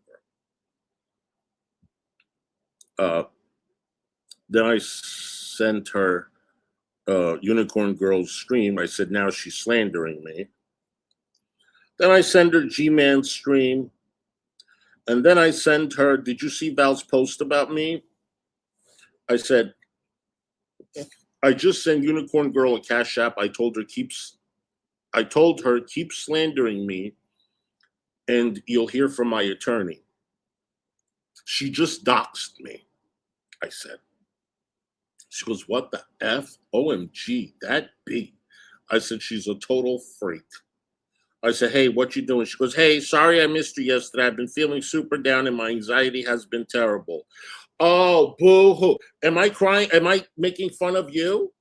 Girl. Then I sent her Unicorn Girl's stream. I said, now she's slandering me. Then I send her G-Man's stream. And then I sent her, did you see Val's post about me? I said, I just sent Unicorn Girl a Cash App. I told her keep slandering me, and you'll hear from my attorney. She just doxed me, I said. She goes, what the F? OMG, that B. I said, she's a total freak. I said, hey, what you doing? She goes, hey, sorry I missed you yesterday. I've been feeling super down and my anxiety has been terrible. Oh, boo-hoo. Am I crying? Am I making fun of you?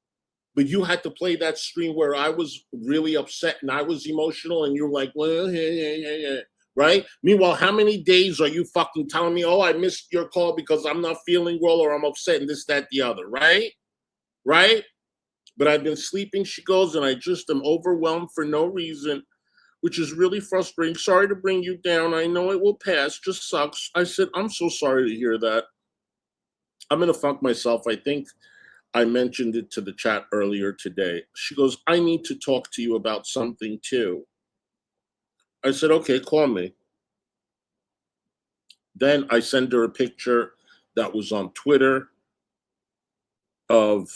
But you had to play that stream where I was really upset and I was emotional and you're like, well, yeah. Right? Meanwhile, how many days are you fucking telling me, oh, I missed your call because I'm not feeling well or I'm upset and this, that, the other, right? Right? But I've been sleeping, she goes, and I just am overwhelmed for no reason, which is really frustrating. Sorry to bring you down. I know it will pass. Just sucks. I said, I'm so sorry to hear that. I'm going to fuck myself. I think I mentioned it to the chat earlier today. She goes, I need to talk to you about something too. I said, okay, call me. Then I sent her a picture that was on Twitter of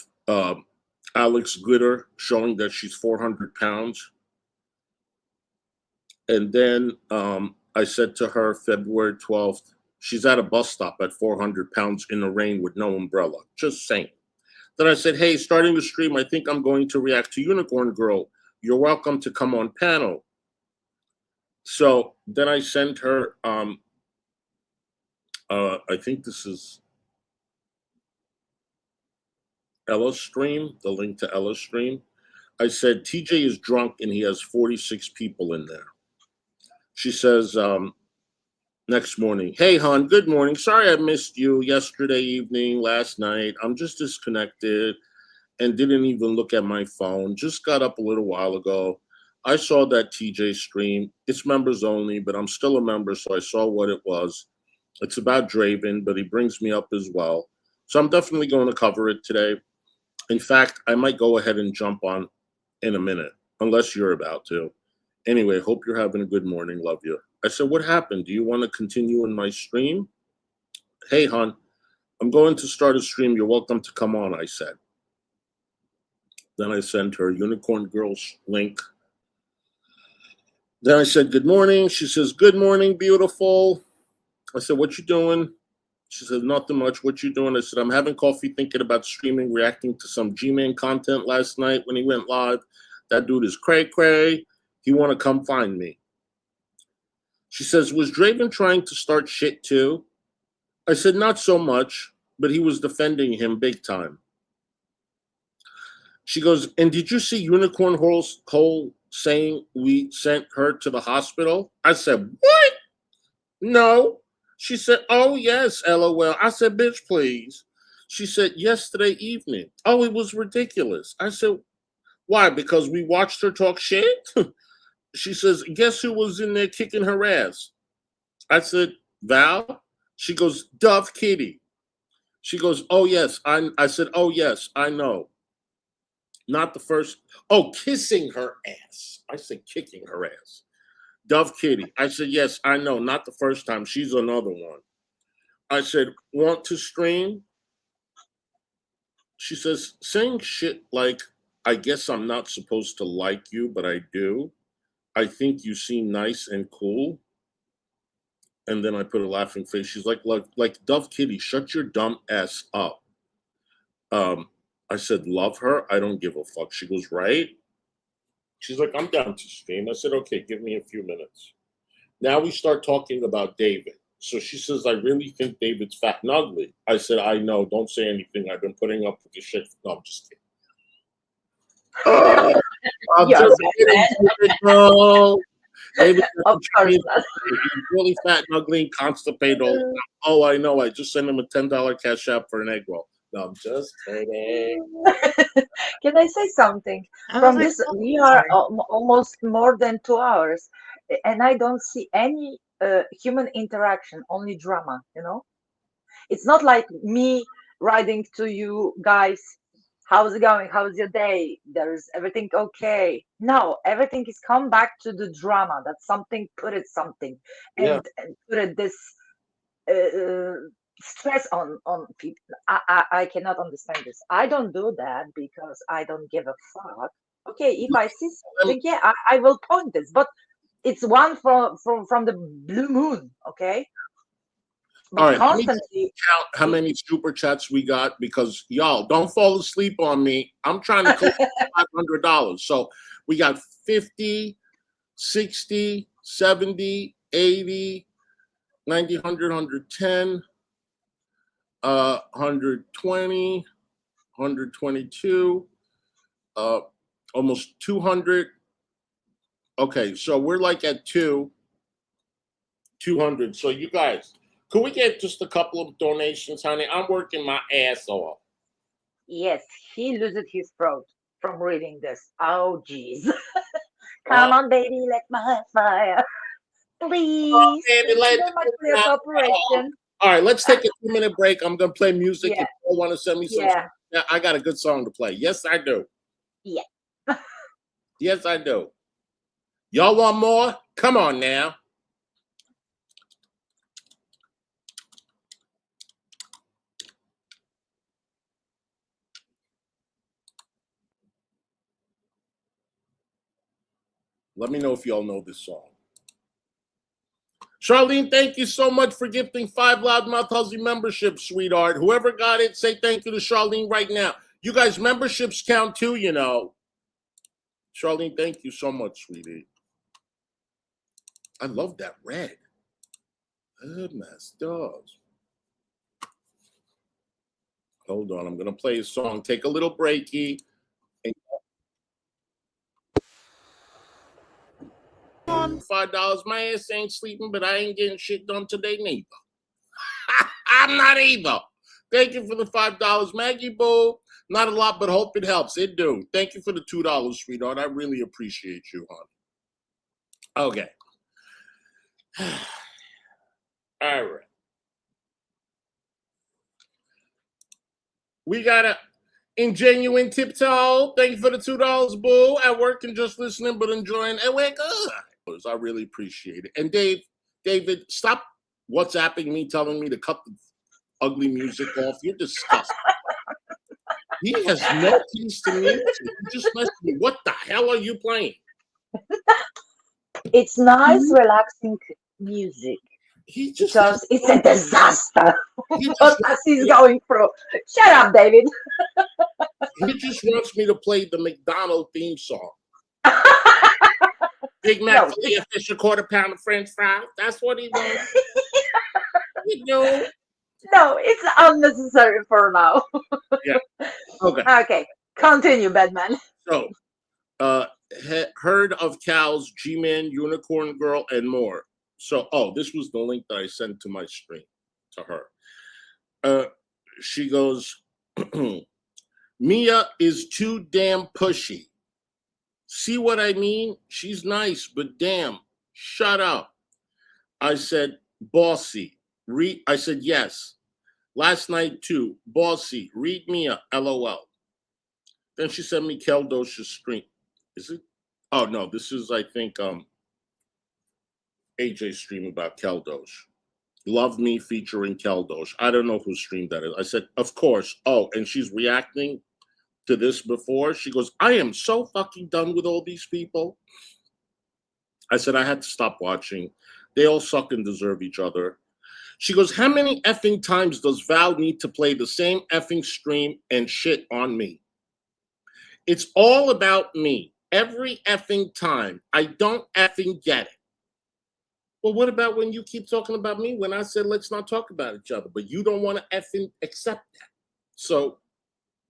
Alex Glitter showing that she's 400 pounds. And then I said to her, February 12th, she's at a bus stop at 400 pounds in the rain with no umbrella. Just saying. Then I said, hey, starting the stream, I think I'm going to react to Unicorn Girl. You're welcome to come on panel. So then I sent her, I think this is Ella's stream, the link to Ella's stream. I said, TJ is drunk and he has 46 people in there. She says, next morning, hey, hon, good morning. Sorry I missed you yesterday evening, last night. I'm just disconnected and didn't even look at my phone. Just got up a little while ago. I saw that TJ stream. It's members only, but I'm still a member, so I saw what it was. It's about Draven, but he brings me up as well. So I'm definitely going to cover it today. In fact, I might go ahead and jump on in a minute, unless you're about to. Anyway, hope you're having a good morning. Love you. I said, what happened? Do you want to continue in my stream? Hey, hon, I'm going to start a stream. You're welcome to come on, I said. Then I sent her Unicorn Girls link. Then I said, good morning. She says, good morning, beautiful. I said, what you doing? She said, nothing much. What you doing? I said, I'm having coffee thinking about streaming, reacting to some G-Man content last night when he went live. That dude is cray-cray. He want to come find me. She says, was Draven trying to start shit too? I said, not so much, but he was defending him big time. She goes, and did you see Unicorn Hole saying we sent her to the hospital? I said, what? No. She said, oh, yes, LOL. I said, bitch, please. She said, yesterday evening. Oh, it was ridiculous. I said, why? Because we watched her talk shit? She says, guess who was in there kicking her ass? I said, Val? She goes, Dove Kitty. She goes, oh, yes. I said, oh, yes, I know. Not the first. Oh, kissing her ass. I said kicking her ass. Dove Kitty. I said, yes, I know. Not the first time. She's another one. I said, want to stream? She says, saying shit like, I guess I'm not supposed to like you, but I do. I think you seem nice and cool. And then I put a laughing face. She's like Dove Kitty, shut your dumb ass up. I said, love her. I don't give a fuck. She goes, right? She's like, I'm down to stream. I said, okay, give me a few minutes. Now we start talking about David. So she says, I really think David's fat and ugly. I said, I know. Don't say anything. I've been putting up with this shit. No, I'm just kidding. I'm just kidding. No. David, Of course he's not. really fat and ugly and constipated. Oh, I know. I just sent him a $10 cash app for an egg roll. No, I'm just kidding. Can I say something? I was From like, this, oh, we are sorry. almost more than 2 hours, and I don't see any human interaction, only drama, you know? It's not like me writing to you guys, how's it going? How's your day? There's everything okay? No, everything is come back to the drama. That something put it something, Yeah. and put it this stress on people. I cannot understand this. I don't do that because I don't give a fuck. Okay, if I see something, yeah, I will point this, but it's one from the blue moon, okay? But All right, let me constantly, count how many super chats we got because y'all don't fall asleep on me. I'm trying to collect $500. So we got 50, 60, 70, 80, 90, 100, 110, 120, 122, almost 200. Okay, so we're like at 200. So you guys, could we get just a couple of donations, honey? I'm working my ass off. yes, he loses his throat from reading this. Oh, jeez. Come on, baby, let my fire. Please. Baby, Thank you very much for your cooperation. All right, let's take a 2-minute break. I'm gonna play music. Yeah. If you want to send me some, yeah, I got a good song to play. Yes, I do. Yeah. Yes, I do. Y'all want more? Come on now. Let me know if y'all know this song. Charlene, thank you so much for gifting 5 Loudmouth Hussy memberships, sweetheart. Whoever got it, say thank you to Charlene right now. You guys, memberships count too, you know. Charlene, thank you so much, sweetie. I love that red. Goodness, dogs. Hold on, I'm going to play a song. Take a little breaky. $5. My ass ain't sleeping, but I ain't getting shit done today neither. I'm not either. Thank you for the $5, Maggie Boo. Not a lot, but hope it helps. It do. Thank you for the $2, sweetheart. I really appreciate you, honey. Okay. All right. We got a Ingenuine Tiptoe. Thank you for the $2, Boo. At work and just listening, but enjoying. And we're good. I really appreciate it. And David, stop WhatsApping me, telling me to cut the ugly music off. You're disgusting. He has no keys to music. He just messaged me. What the hell are you playing? It's nice, relaxing music He just because it's a disaster he what just Hussy is going through. Shut up, David. he just wants me to play the McDonald's theme song. Big Mac, No, filet of fish, a quarter pound of French fries. That's what he wants. You know. no, it's unnecessary for now. Yeah. Okay. Okay, continue, Batman. So, herd of cows, G-Man, Unicorn Girl, and more. So, this was the link that I sent to my stream to her. She goes, Mia is too damn pushy. See what I mean? She's nice, but damn, shut up. I said, bossy. I said, yes. Last night, too. Bossy. Read Mia. LOL. Then she sent me Keldosh's stream. Is it? Oh, no. This is, I think, AJ's stream about Keldosh. Love Me featuring Keldosh. I don't know whose stream that is. I said, of course. Oh, and she's reacting to this before. She goes, I am so fucking done with all these people. I said, I had to stop watching. They all suck and deserve each other. She goes, how many effing times does Val need to play the same effing stream and shit on me? It's all about me. Every effing time. I don't effing get it. Well, what about when you keep talking about me when I said let's not talk about each other, but you don't want to effing accept that? So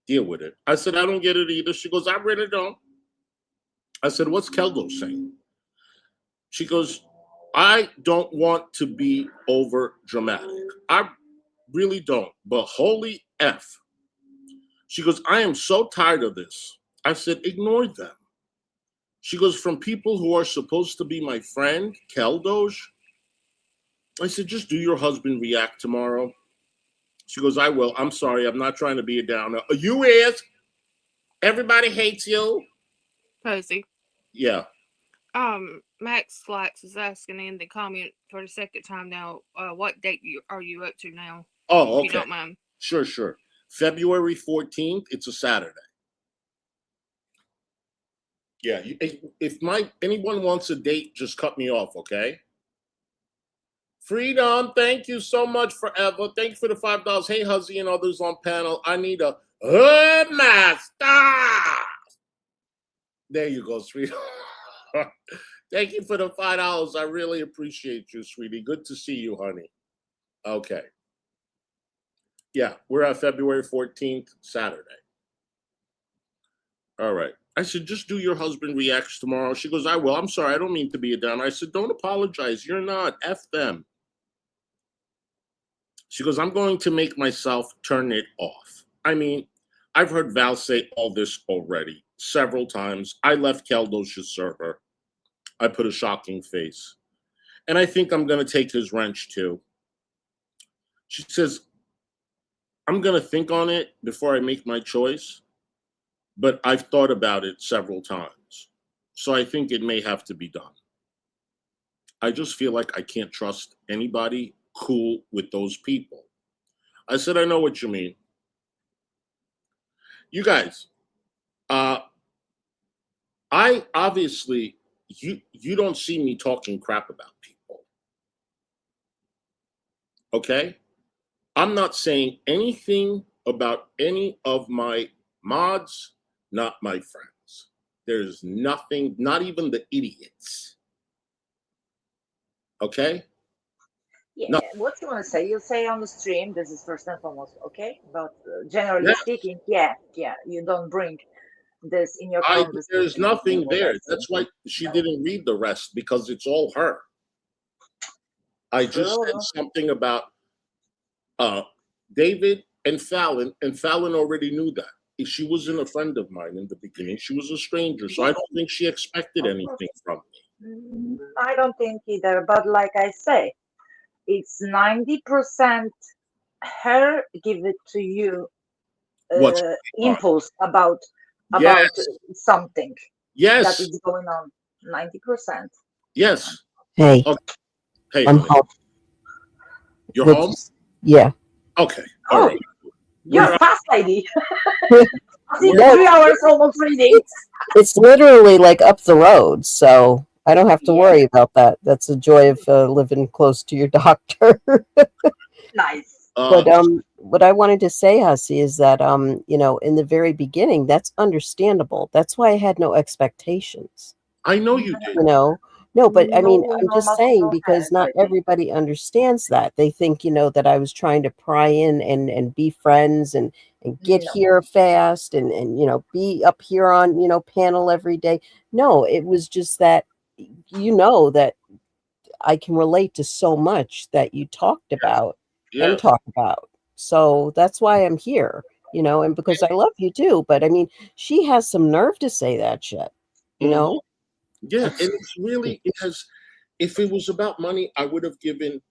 deal with it. I said, I don't get it either. She goes, I really don't. I said, what's Keldo saying? She goes, I don't want to be over dramatic. I really don't, but holy F. She goes, I am so tired of this. I said, ignore them. She goes, from people who are supposed to be my friend, Keldosh. I said, just do your husband react tomorrow. She goes, I will. I'm sorry. I'm not trying to be a downer. You is. Everybody hates you. Posey. Yeah. Max Flax is asking in the comment for the second time now, what date are you up to now? Oh, okay. If you don't mind. Sure. February 14th. It's a Saturday. Yeah. If anyone wants a date, just cut me off, okay? Freedom, thank you so much forever. Thank you for the $5. Hey, Hussy and others on panel. I need a hood master. There you go, sweetie. Thank you for the $5. I really appreciate you, sweetie. Good to see you, honey. Okay. Yeah, we're at February 14th, Saturday. All right. I said, just do your husband reacts tomorrow. She goes, I will. I'm sorry. I don't mean to be a downer. I said, don't apologize. You're not. F them. She goes, I'm going to make myself turn it off. I mean, I've heard Val say all this already several times. I left Keldosh's server. I put a shocking face. And I think I'm going to take his wrench too. She says, I'm going to think on it before I make my choice. But I've thought about it several times. So I think it may have to be done. I just feel like I can't trust anybody cool with those people. I said, I know what you mean. You guys, I obviously, you don't see me talking crap about people. Okay? I'm not saying anything about any of my mods, not my friends. There's nothing, not even the idiots. Okay? Yeah, No. what you want to say? You say on the stream, this is first and foremost, okay? But generally speaking, yeah, you don't bring this in your conversation. There's nothing there. That's why she didn't read the rest, because it's all her. I just said something about David and Fallon already knew that. She wasn't a friend of mine in the beginning. She was a stranger, so I don't think she expected anything from me. I don't think either, but like I say, it's 90% her give it to you impulse about something that is going on. 90%. Yes. Hey. Okay. Hey, I'm home. You're home? Yeah. Okay. All right. You're fast, lady. I think No, 3 hours almost reading. it's literally like up the road, so I don't have to Yeah, worry about that. That's the joy of living close to your doctor. nice. But what I wanted to say, Hussy, is that in the very beginning, that's understandable. That's why I had no expectations. I know you did. No, but I mean, No I'm just normal saying people because has, not I think. everybody understands that. They think, that I was trying to pry in and be friends and get No. here fast and be up here on, panel every day. No, it was just that, that I can relate to so much that you talked about and Yes. talk about. So that's why I'm here, and because I love you too. But I mean, she has some nerve to say that shit, you know? Yeah, It's and it's really it has. If it was about money, I would have given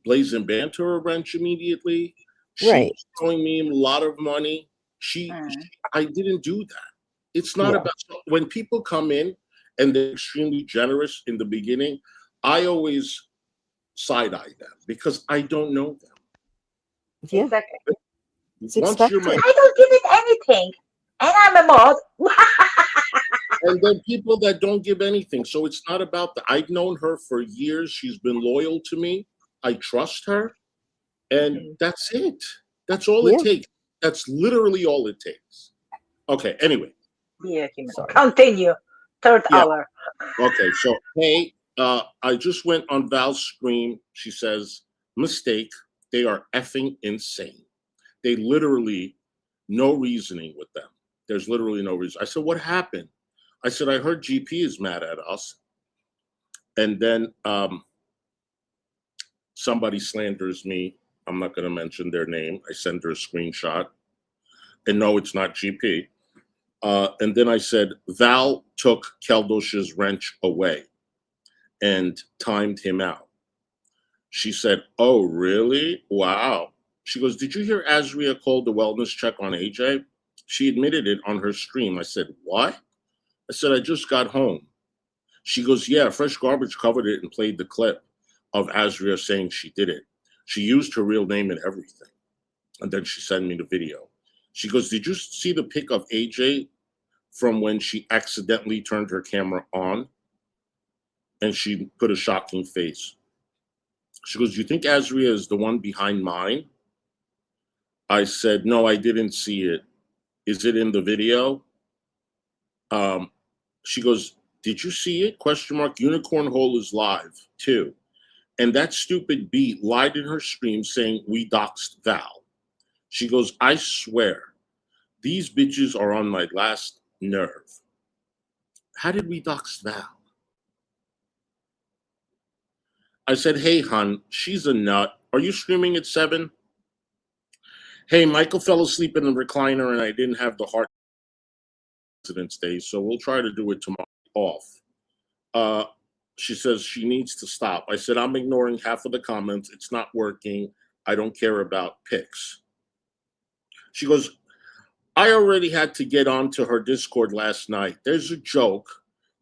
Blazing Banter a wrench immediately. She right. was throwing me a lot of money. Mm. I didn't do that. It's not Yeah. about when people come in and they're extremely generous in the beginning. I always side eye them because I don't know them. Yeah. Exactly. It's Once you're And my expected. I don't give it anything. And I'm a mod. and then people that don't give anything. So it's not about that. I've known her for years. She's been loyal to me. I trust her. And that's it. That's all it Yeah. takes. That's literally all it takes. Okay, anyway. Yeah, Sorry. continue. Third Yeah. hour. Okay, so hey, I just went on Val's screen. She says, mistake. They are effing insane. They literally, no reasoning with them. There's literally no reason. I said, what happened? I said, I heard GP is mad at us. And then somebody slanders me. I'm not going to mention their name. I send her a screenshot. And no, it's not GP. And then I said, Val took Keldosh's wrench away and timed him out. She said, oh, really? Wow. She goes, did you hear Azria called the wellness check on AJ? She admitted it on her stream. I said, what? I said, I just got home. She goes, yeah, Fresh Garbage covered it and played the clip of Azria saying she did it. She used her real name and everything. And then she sent me the video. She goes, did you see the pic of AJ from when she accidentally turned her camera on? And she put a shocking face. She goes, do you think Azria is the one behind mine? I said, no, I didn't see it. Is it in the video? She goes, did you see it? Question mark. Unicorn Hole is live too. And that stupid B lied in her stream saying we doxed Val. She goes, I swear, these bitches are on my last nerve. How did we dox Val? I said, hey, hon, she's a nut. Are you streaming at 7? Hey, Michael fell asleep in the recliner and I didn't have the heart President's Day, so we'll try to do it tomorrow off. She says she needs to stop. I said, I'm ignoring half of the comments. It's not working. I don't care about pics. She goes, I already had to get onto her Discord last night. There's a joke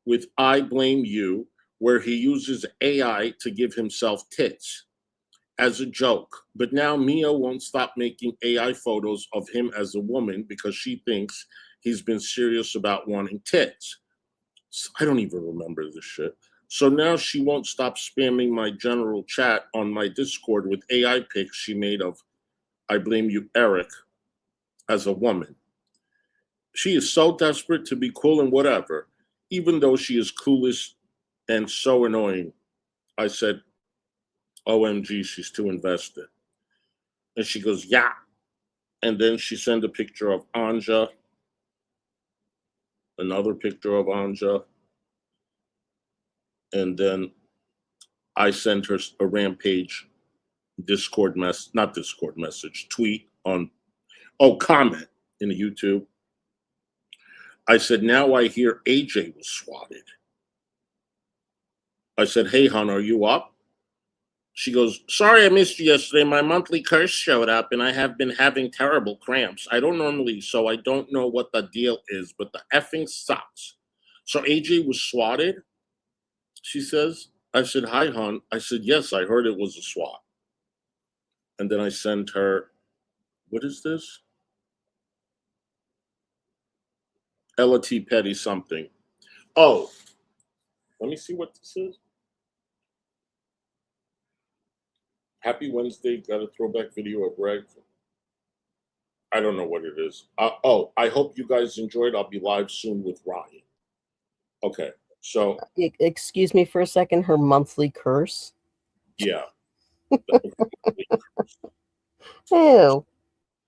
with I Blame You where he uses AI to give himself tits as a joke. But now Mia won't stop making AI photos of him as a woman because she thinks he's been serious about wanting tits. I don't even remember this shit. So now she won't stop spamming my general chat on my Discord with AI pics she made of I Blame You, Eric, as a woman. She is so desperate to be cool and whatever, even though she is coolest and so annoying. I said, OMG, she's too invested. And she goes, yeah. And then she sent a picture of Anja, another picture of Anja. And then I sent her a rampage tweet on, comment in the YouTube. I said, now I hear AJ was swatted. I said, hey, hon, are you up? She goes, sorry I missed you yesterday. My monthly curse showed up and I have been having terrible cramps. I don't normally, so I don't know what the deal is, but the effing sucks. So AJ was swatted, she says. I said, hi, hon. I said, yes, I heard it was a swat. And then I sent her What is this? Ella T. Petty something. Oh, let me see what this is. Happy Wednesday. Got a throwback video of Greg. I don't know what it is. I hope you guys enjoyed. I'll be live soon with Ryan. Okay, so. Excuse me for a second. Her monthly curse. Yeah. Ew.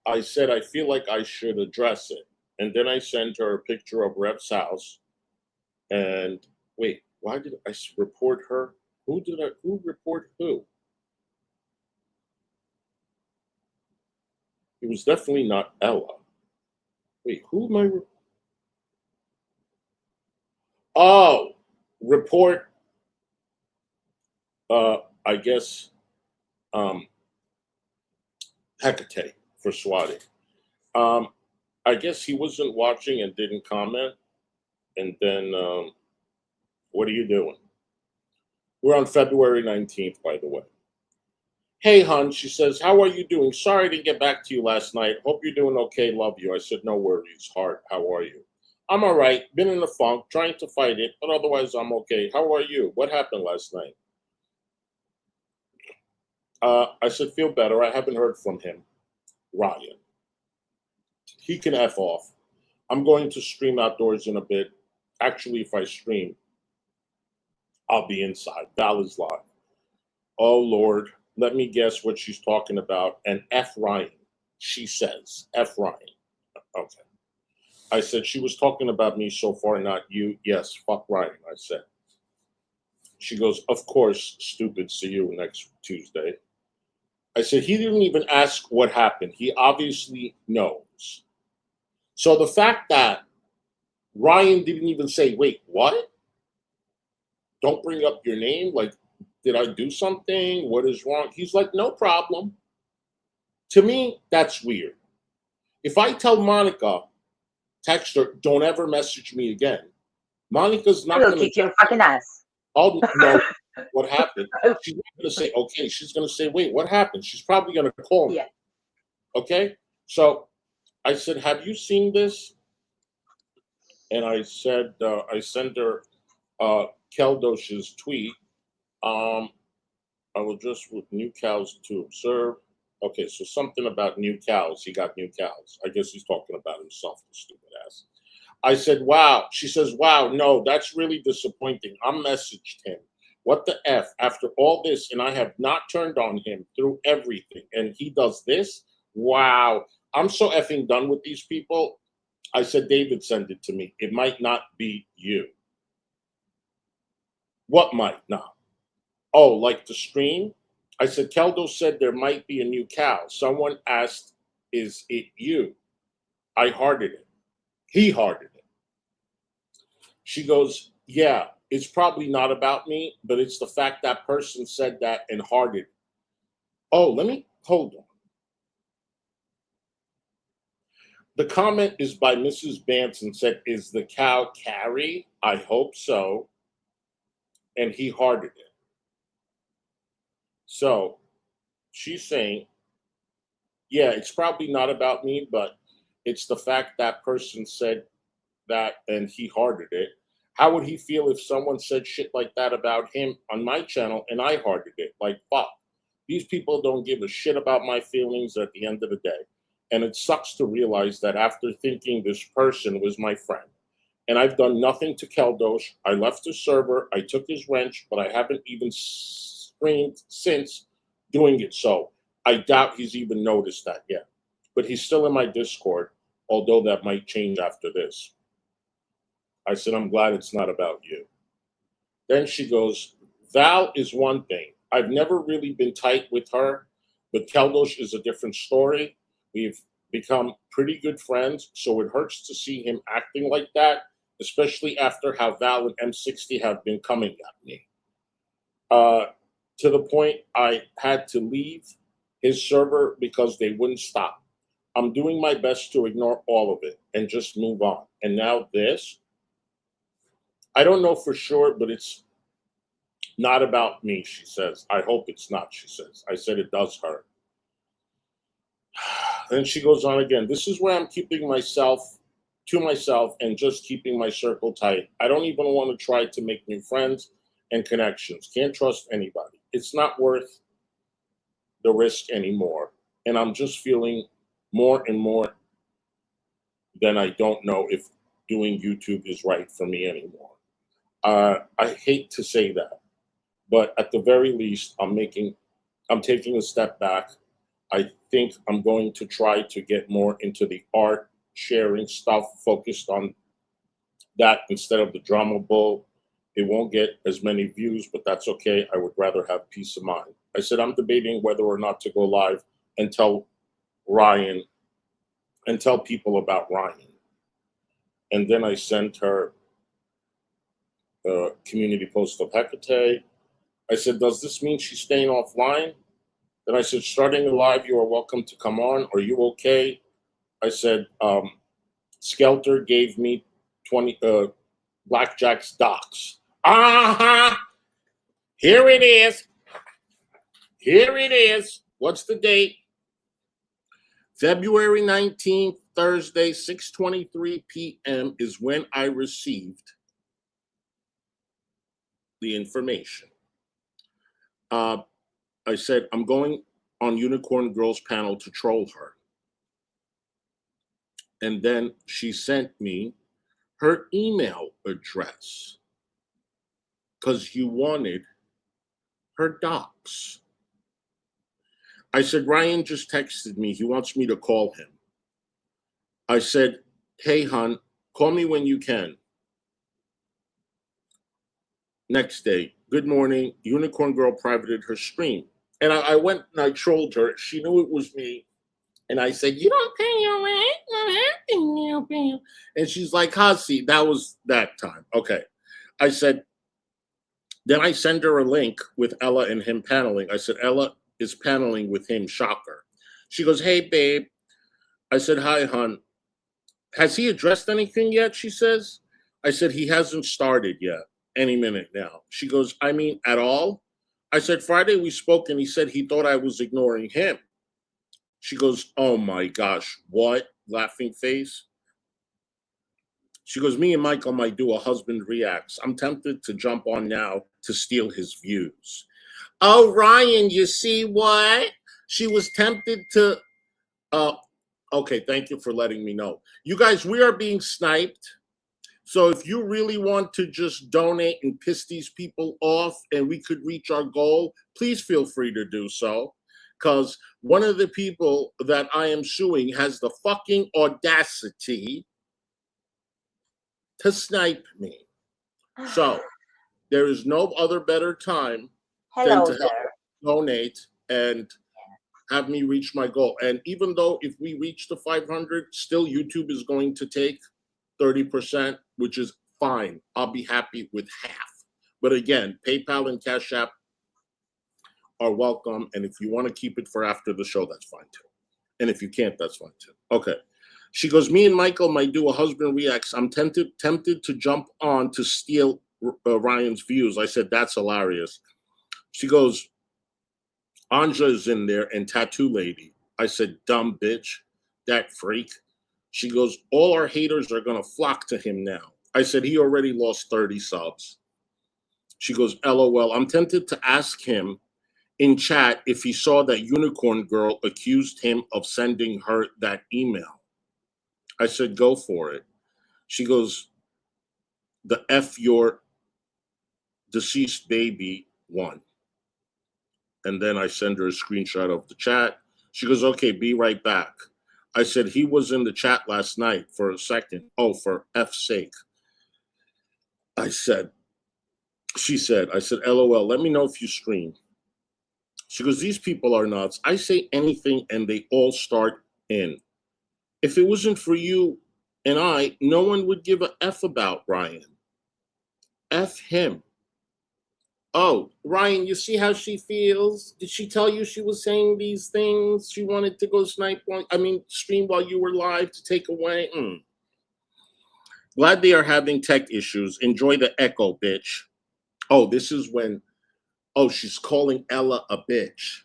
I said I feel like I should address it. And then I sent her a picture of Rep's house. And wait, why did I report her? Who report who? It was definitely not Ella. Wait, who am I? Oh, report. I guess Hecate for swatting. I guess he wasn't watching and didn't comment. And then, what are you doing? We're on February 19th, by the way. Hey, hon, she says, how are you doing? Sorry I didn't get back to you last night. Hope you're doing okay. Love you. I said, no worries, heart. How are you? I'm all right. Been in a funk, trying to fight it, but otherwise I'm okay. How are you? What happened last night? I said, feel better. I haven't heard from him. Ryan. He can F off. I'm going to stream outdoors in a bit. Actually, if I stream, I'll be inside. Val is live. Oh, Lord. Let me guess what she's talking about. And F Ryan, she says. F Ryan. Okay. I said, she was talking about me so far, not you. Yes, fuck Ryan, I said. She goes, of course, stupid. See you next Tuesday. I said, he didn't even ask what happened. He obviously knows. So the fact that Ryan didn't even say, wait, what? Don't bring up your name. Like, did I do something? What is wrong? He's like, no problem. To me, that's weird. If I tell Monica, text her, don't ever message me again, Monica's not I will going to kick your fucking ass. Oh, no, what happened? She's not going to say, okay. She's going to say, wait, what happened? She's probably going to call me. Yeah. Okay? So I said, have you seen this? And I said, I sent her Keldosh's tweet. I will just with new cows to observe. Okay, so something about new cows. He got new cows. I guess he's talking about himself, the stupid ass. I said, wow. She says, wow, no, that's really disappointing. I messaged him. What the F? After all this, and I have not turned on him through everything, and he does this? Wow. I'm so effing done with these people. I said, David, send it to me. It might not be you. What might not? Oh, like the stream? I said, Keldo said there might be a new cow. Someone asked, is it you? I hearted it. He hearted it. She goes, yeah, it's probably not about me, but it's the fact that person said that and hearted. Oh, hold on. The comment is by Mrs. Banson, said, is the cow Carrie? I hope so. And he hearted it. So she's saying, yeah, it's probably not about me, but it's the fact that person said that and he hearted it. How would he feel if someone said shit like that about him on my channel and I hearted it? Like, fuck. These people don't give a shit about my feelings at the end of the day. And it sucks to realize that after thinking this person was my friend. And I've done nothing to Keldosh. I left his server. I took his wrench, but I haven't even screamed since doing it. So I doubt he's even noticed that yet. But he's still in my Discord, although that might change after this. I said, I'm glad it's not about you. Then she goes, Val is one thing. I've never really been tight with her, but Keldosh is a different story. We've become pretty good friends, so it hurts to see him acting like that, especially after how Val and M60 have been coming at me. To the point I had to leave his server because they wouldn't stop. I'm doing my best to ignore all of it and just move on. And now this, I don't know for sure, but it's not about me, she says. I hope it's not, she says. I said it does hurt. And she goes on again. This is where I'm keeping myself to myself and just keeping my circle tight. I don't even want to try to make new friends and connections. Can't trust anybody. It's not worth the risk anymore. And I'm just feeling more and more than I don't know if doing YouTube is right for me anymore. I hate to say that, but at the very least, I'm taking a step back. I think I'm going to try to get more into the art sharing stuff, focused on that instead of the drama bull. It won't get as many views, but that's okay. I would rather have peace of mind. I said I'm debating whether or not to go live and tell Ryan and tell people about Ryan. And then I sent her a community post of Hecate. I said, does this mean she's staying offline? Then I said, starting a live, you are welcome to come on. Are you okay? I said, Skelter gave me 20 Blackjack's docs. Here it is. Here it is. What's the date? February 19th, Thursday, 6:23 p.m. is when I received the information. I said, I'm going on Unicorn Girl's panel to troll her. And then she sent me her email address because you wanted her docs. I said, Ryan just texted me. He wants me to call him. I said, hey, hon, call me when you can. Next day, good morning. Unicorn Girl privated her stream. And I went and I trolled her. She knew it was me. And I said, you don't pay your rent? And she's like, Hussy, that was that time. Okay. I said, then I send her a link with Ella and him paneling. I said, Ella is paneling with him, shocker. She goes, hey, babe. I said, hi, hon. Has he addressed anything yet? She says. I said, he hasn't started yet. Any minute now. She goes, I mean, at all? I said, Friday we spoke and he said he thought I was ignoring him. She goes, oh my gosh, what? Laughing face. She goes, me and Michael might do a husband reacts. I'm tempted to jump on now to steal his views. Oh, Ryan, you see what? She was tempted to, okay, thank you for letting me know. You guys, we are being sniped. So if you really want to just donate and piss these people off and we could reach our goal, please feel free to do so. Because one of the people that I am suing has the fucking audacity to snipe me. So there is no other better time than to help donate and have me reach my goal. And even though if we reach the 500, still YouTube is going to take 30%, which is fine. I'll be happy with half. But again, PayPal and Cash App are welcome. And if you want to keep it for after the show, that's fine too. And if you can't, that's fine too. Okay. She goes, me and Michael might do a husband reacts. I'm tempted to jump on to steal Ryan's views. I said, that's hilarious. She goes, Anja is in there and Tattoo Lady. I said, dumb bitch, that freak. She goes, all our haters are going to flock to him now. I said, he already lost 30 subs. She goes, LOL. I'm tempted to ask him in chat if he saw that Unicorn Girl accused him of sending her that email. I said, go for it. She goes, the F your deceased baby one. And then I send her a screenshot of the chat. She goes, okay, be right back. I said, he was in the chat last night for a second. Oh, for F's sake. I said, LOL, let me know if you stream. She goes, these people are nuts. I say anything and they all start in. If it wasn't for you and I, no one would give a F about Ryan. F him. Oh, Ryan, you see how she feels? Did she tell you she was saying these things? She wanted to go stream while you were live to take away? Glad they are having tech issues. Enjoy the echo, bitch. Oh, this is when, she's calling Ella a bitch.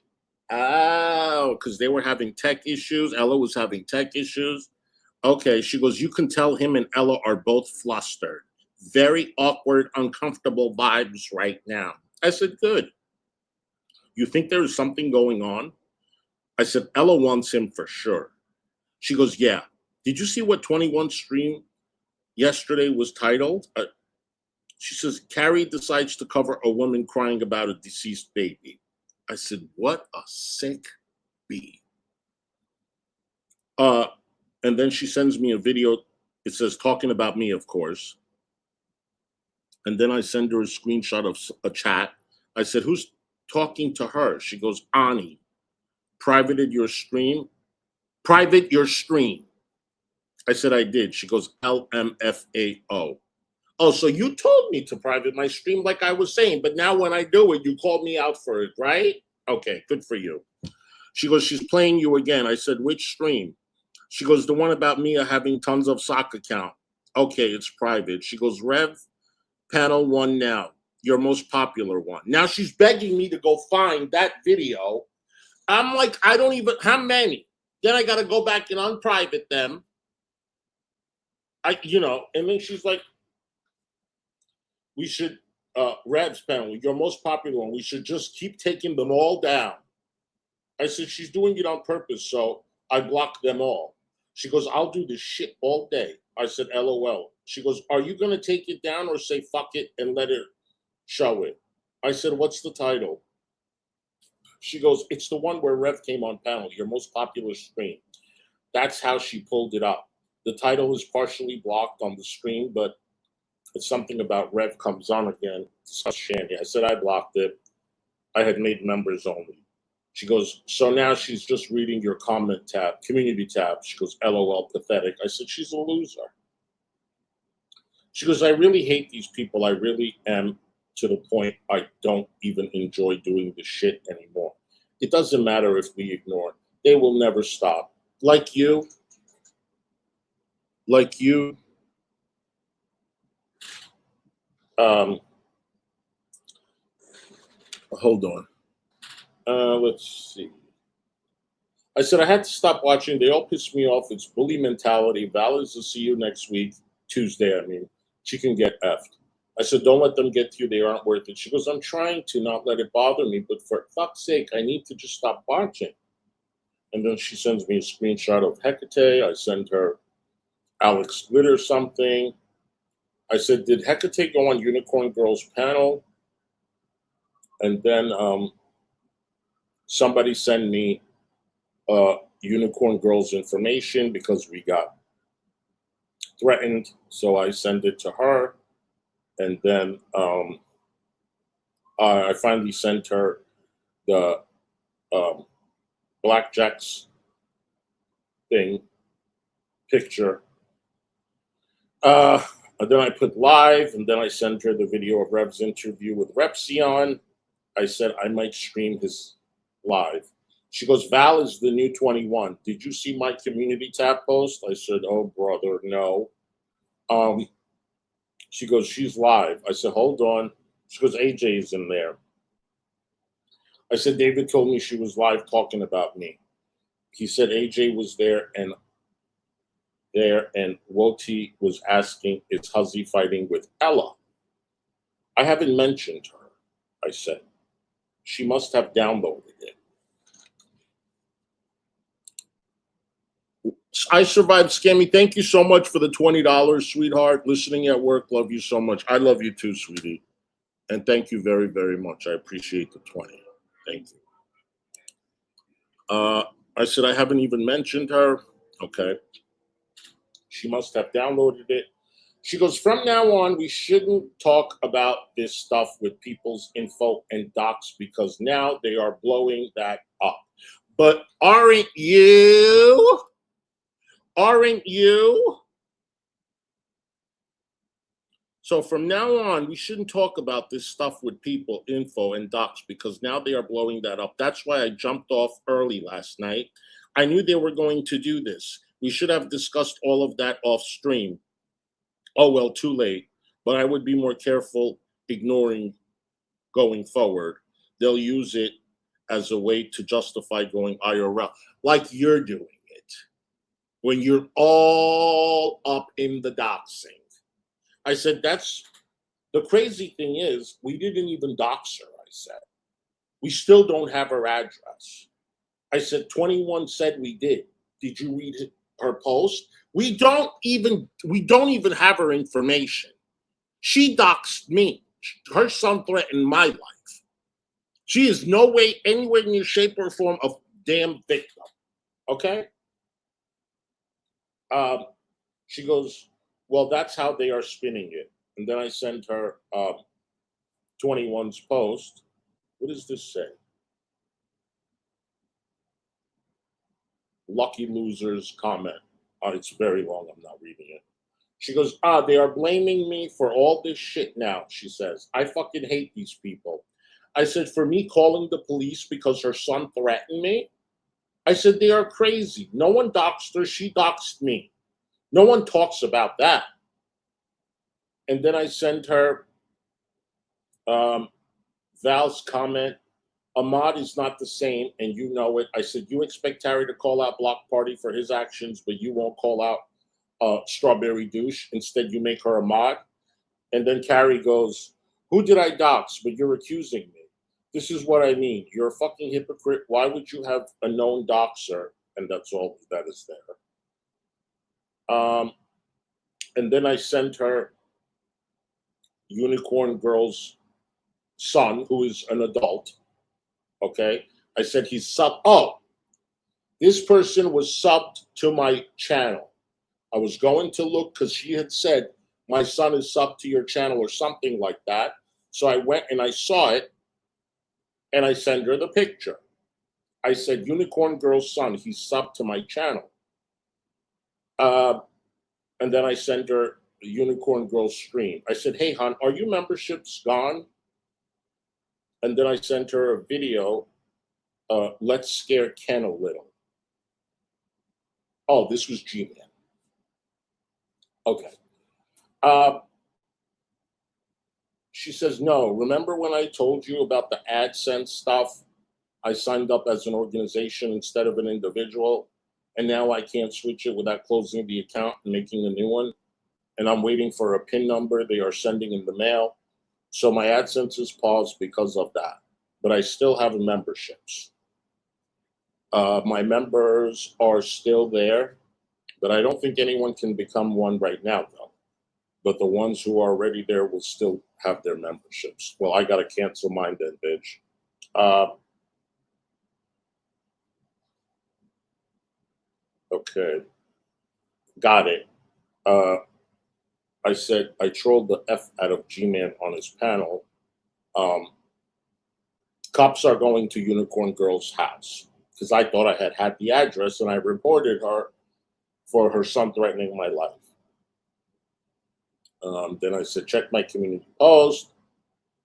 Oh, because they were having tech issues. Ella was having tech issues. Okay, she goes, you can tell him and Ella are both flustered. Very awkward, uncomfortable vibes right now. I said, good. You think there is something going on? I said, Ella wants him for sure. She goes, yeah. Did you see what 21 stream yesterday was titled? She says, Carrie decides to cover a woman crying about a deceased baby. I said, what a sick bee. And then she sends me a video. It says, talking about me, of course. And then I send her a screenshot of a chat. I said, who's talking to her? She goes, Ani. Private your stream. I said, I did. She goes, LMFAO. Oh, so you told me to private my stream like I was saying, but now when I do it, you called me out for it, right? Okay, good for you. She goes, she's playing you again. I said, which stream? She goes, the one about Mia having tons of sock account. Okay, it's private. She goes, Rev, panel 1 now, your most popular one. Now she's begging me to go find that video. I'm like, I don't even, how many? Then I got to go back and unprivate them. And then she's like, we should, Rev's panel, your most popular one, we should just keep taking them all down. I said, she's doing it on purpose, so I blocked them all. She goes, I'll do this shit all day. I said, LOL. She goes, are you going to take it down or say fuck it and let it show it? I said, what's the title? She goes, it's the one where Rev came on panel, your most popular stream. That's how she pulled it up. The title is partially blocked on the screen, but it's something about Rev comes on again. Shandy. I said I blocked it. I had made members only. She goes, so now she's just reading your comment tab, community tab. She goes, LOL, pathetic. I said, she's a loser. She goes, I really hate these people. I really am, to the point I don't even enjoy doing this shit anymore. It doesn't matter if we ignore. They will never stop. Like you. Hold on. Let's see. I said I had to stop watching. They all piss me off. It's bully mentality. Val is to see you next week, Tuesday, I mean. She can get effed. I said, don't let them get to you. They aren't worth it. She goes, I'm trying to not let it bother me, but for fuck's sake, I need to just stop watching. And then she sends me a screenshot of Hecate. I send her Alex Glitter something. I said, did Hecate go on Unicorn Girls panel? And then somebody sent me Unicorn Girls information because we got threatened. So I send it to her. And then I finally sent her the Blackjack's picture. And then I put live, and then I sent her the video of Rev's interview with Repsion. I said I might stream his live. She goes, Val is the new 21. Did you see my community tab post? I said, oh, brother, no. She goes, she's live. I said, hold on. She goes, AJ's in there. I said, David told me she was live talking about me. He said AJ was there and Woti was asking, is Hussy fighting with Ella? I haven't mentioned her, I said. She must have downloaded it. I survived, Scammy. Thank you so much for the $20, sweetheart. Listening at work, love you so much. I love you too, sweetie. And thank you very, very much. I appreciate the 20. Thank you. I said I haven't even mentioned her. Okay. She must have downloaded it. She goes, from now on, we shouldn't talk about this stuff with people's info and docs because now they are blowing that up. But aren't you? Aren't you? So from now on, we shouldn't talk about this stuff with people, info, and docs because now they are blowing that up. That's why I jumped off early last night. I knew they were going to do this. We should have discussed all of that off stream. Oh, well, too late. But I would be more careful ignoring going forward. They'll use it as a way to justify going IRL, like you're doing it, when you're all up in the doxing. I said, that's the crazy thing is, we didn't even dox her, I said. We still don't have her address. I said, 21 said we did. Did you read her post? We don't even have her information. She doxed me. Her son threatened my life. She is no way, anywhere near shape or form a damn victim. Okay? She goes, well, that's how they are spinning it. And then I sent her 21's post. What does this say? Lucky losers comment. It's very long. I'm not reading it. She goes, they are blaming me for all this shit now, she says. I fucking hate these people. I said, for me calling the police because her son threatened me? I said, they are crazy. No one doxed her. She doxed me. No one talks about that. And then I sent her Val's comment. Ahmad is not the same, and you know it. I said, you expect Carrie to call out Block Party for his actions, but you won't call out Strawberry Douche. Instead, you make her Ahmad. And then Carrie goes, who did I dox? But you're accusing me. This is what I mean. You're a fucking hypocrite. Why would you have a known doxer? And that's all that is there. And then I sent her Unicorn Girl's son, who is an adult. Okay. I said he's sub. Oh, this person was subbed to my channel. I was going to look because she had said, my son is subbed to your channel or something like that. So I went and I saw it and I sent her the picture. I said, Unicorn Girl's son, he's subbed to my channel. And then I sent her the Unicorn Girl stream. I said, hey, hon, are your memberships gone? And then I sent her a video, let's scare Ken a little. Oh, this was G-Man. Okay. She says, no, remember when I told you about the AdSense stuff? I signed up as an organization instead of an individual, and now I can't switch it without closing the account and making a new one. And I'm waiting for a PIN number they are sending in the mail. So my AdSense is paused because of that. But I still have memberships. My members are still there, but I don't think anyone can become one right now, though. But the ones who are already there will still have their memberships. Well, I got to cancel mine then, bitch. Okay. Got it. I said I trolled the F out of G-Man on his panel. Cops are going to Unicorn Girl's house because I thought I had the address and I reported her for her son threatening my life. Then I said, check my community post.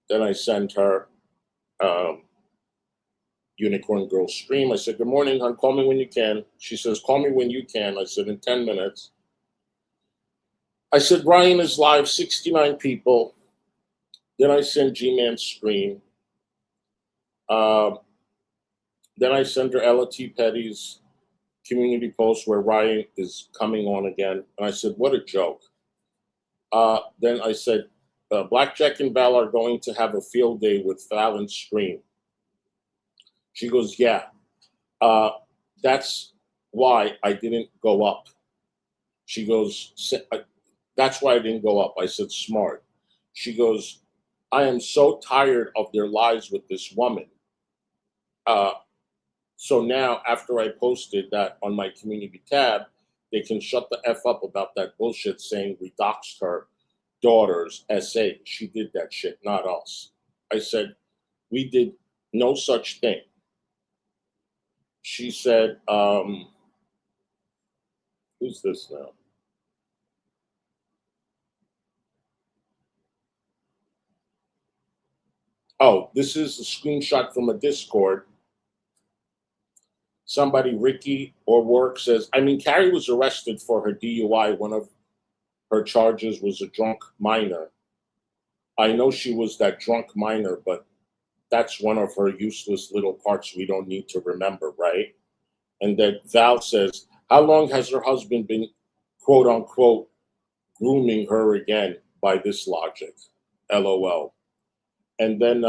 Then I sent her Unicorn Girl stream. I said, good morning, hon. Call me when you can. She says, call me when you can. I said, in 10 minutes. I said, Ryan is live, 69 people. Then I sent G-Man stream. Then I sent her Ella T. Petty's community post where Ryan is coming on again. And I said, what a joke. Then I said, Blackjack and Val are going to have a field day with Fallon's stream. She goes, yeah, that's why I didn't go up. She goes, that's why I didn't go up. I said, smart. She goes, I am so tired of their lies with this woman. So now after I posted that on my community tab, they can shut the F up about that bullshit saying we doxed her daughter's SA. She did that shit, not us. I said, we did no such thing. She said, who's this now? Oh, this is a screenshot from a Discord. Somebody, Ricky or Work, says, I mean, Carrie was arrested for her DUI. One of her charges was a drunk minor. I know she was that drunk minor, but that's one of her useless little parts we don't need to remember, right? And then Val says, how long has her husband been, quote unquote, grooming her again by this logic? LOL. And then